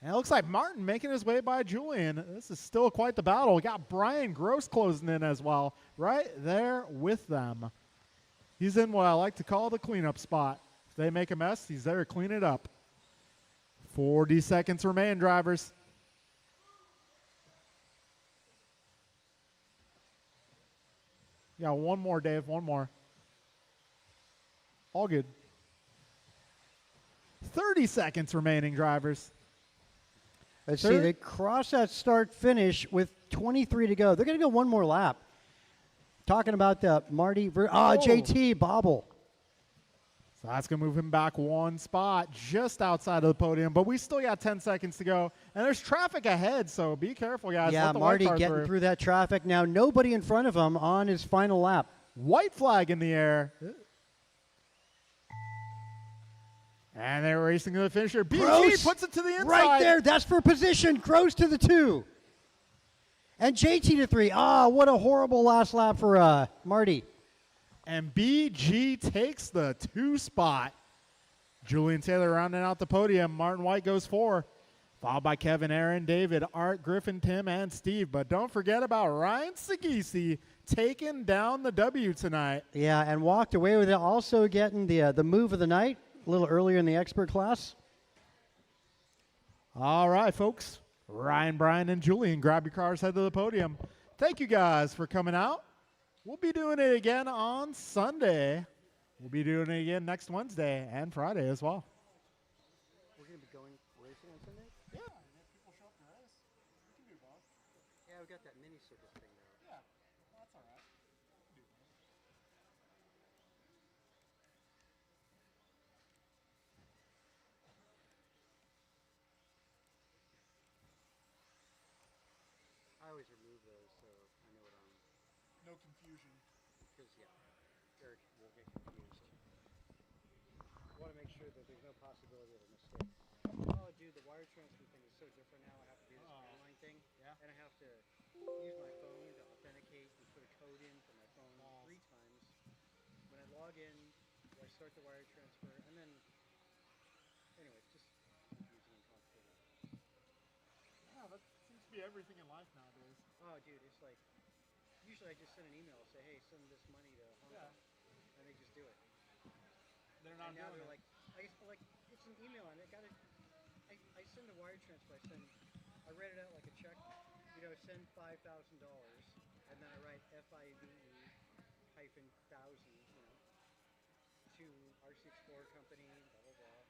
And it looks like Martin making his way by Julian. This is still quite the battle. We got Brian Gross closing in as well, right there with them. He's in what I like to call the cleanup spot. If they make a mess, he's there to clean it up. 40 seconds remain, drivers. Yeah, one more, Dave, one more. All good. 30 seconds remaining, drivers. Let's see, they cross that start-finish with 23 to go. They're going to go one more lap. Talking about the Marty, JT, bobble. So that's going to move him back one spot just outside of the podium. But we still got 10 seconds to go. And there's traffic ahead, so be careful, guys. Yeah, Marty getting through that traffic. Now nobody in front of him on his final lap. White flag in the air. And they're racing to the finisher. BG puts it to the inside. Right there. That's for position. Gross to the 2. And JT to 3. Ah, what a horrible last lap for Marty. And BG takes the 2 spot. Julian Taylor rounding out the podium. Martin White goes 4. Followed by Kevin, Aaron, David, Art, Griffin, Tim, and Steve. But don't forget about Ryan Sagisi taking down the W tonight. Yeah, and walked away with it. Also getting the move of the night a little earlier in the expert class. All right, folks. Ryan, Brian, and Julian, grab your cars, head to the podium. Thank you guys for coming out. We'll be doing it again on Sunday. We'll be doing it again next Wednesday and Friday as well. We're going to be going racing on Sunday? Yeah, and if people show up to race, we can do both. Yeah, we got that mini circus thing there. Yeah, that's all right. I always remove those so I know what I'm... No confusion. Because, yeah, Eric will get confused. I want to make sure that there's no possibility of a mistake. Oh, dude, the wire transfer thing is so different now. I have to do this online thing. Yeah. And I have to use my phone to authenticate and put a code in for my phone 3 times. When I log in, I start the wire transfer, and then... Anyway, it's just confusing and complicated. Yeah, that seems to be everything in life nowadays. Oh, dude, it's like... Usually I just send an email and say, hey, send this money to Hong Kong. And they just do it. They're not and now doing they're it. like, it's an email, and I send a wire transfer. I read it out like a check. Send $5,000, and then I write FIVE hyphen thousand, to RC Explorer Company, blah blah blah.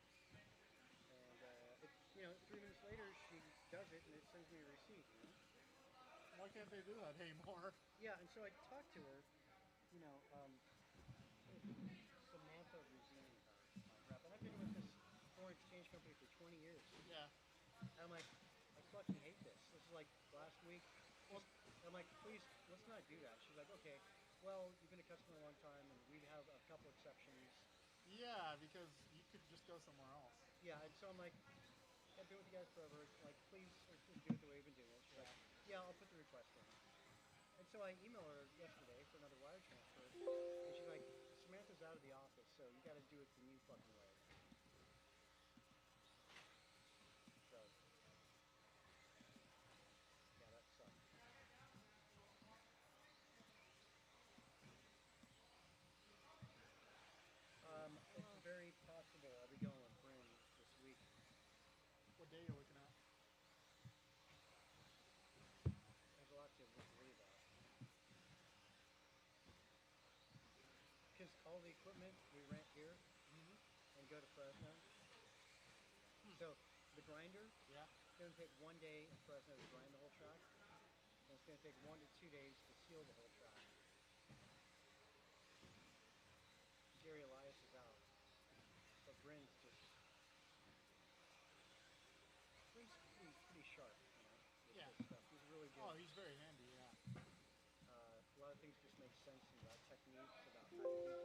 And 3 minutes later, she does it, and it sends me a receipt. Why can't they do that anymore? Yeah, and so I talked to her, Samantha Rosine, my rep, and I've been with this foreign exchange company for 20 years. Yeah. And I'm like, I fucking hate this. This is like last week. I'm like, please, let's not do that. She's like, okay, well, you've been a customer a long time, and we have a couple exceptions. Yeah, because you could just go somewhere else. Yeah, and so I'm like, I've been with you guys forever. Like, please, let's just do it the way we've been doing it. She's like, yeah, I'll put the request in. And so I emailed her yesterday for another wire transfer, and she's like, Samantha's out of the office, so you got to do it the new fucking way. So, yeah, that sucks. It's very possible I'll be going with Bryn this week. What day are you looking at? There's a lot to agree about. Because all the equipment we rent here and go to Fresno. So the grinder, it's going to take 1 day in Fresno to grind the whole track. And it's going to take 1 to 2 days to seal the whole track. Jerry Elias is out. But Bryn's pretty sharp, with this stuff. He's really good. Oh, he's very handy, yeah. A lot of things just make sense about techniques, about how to do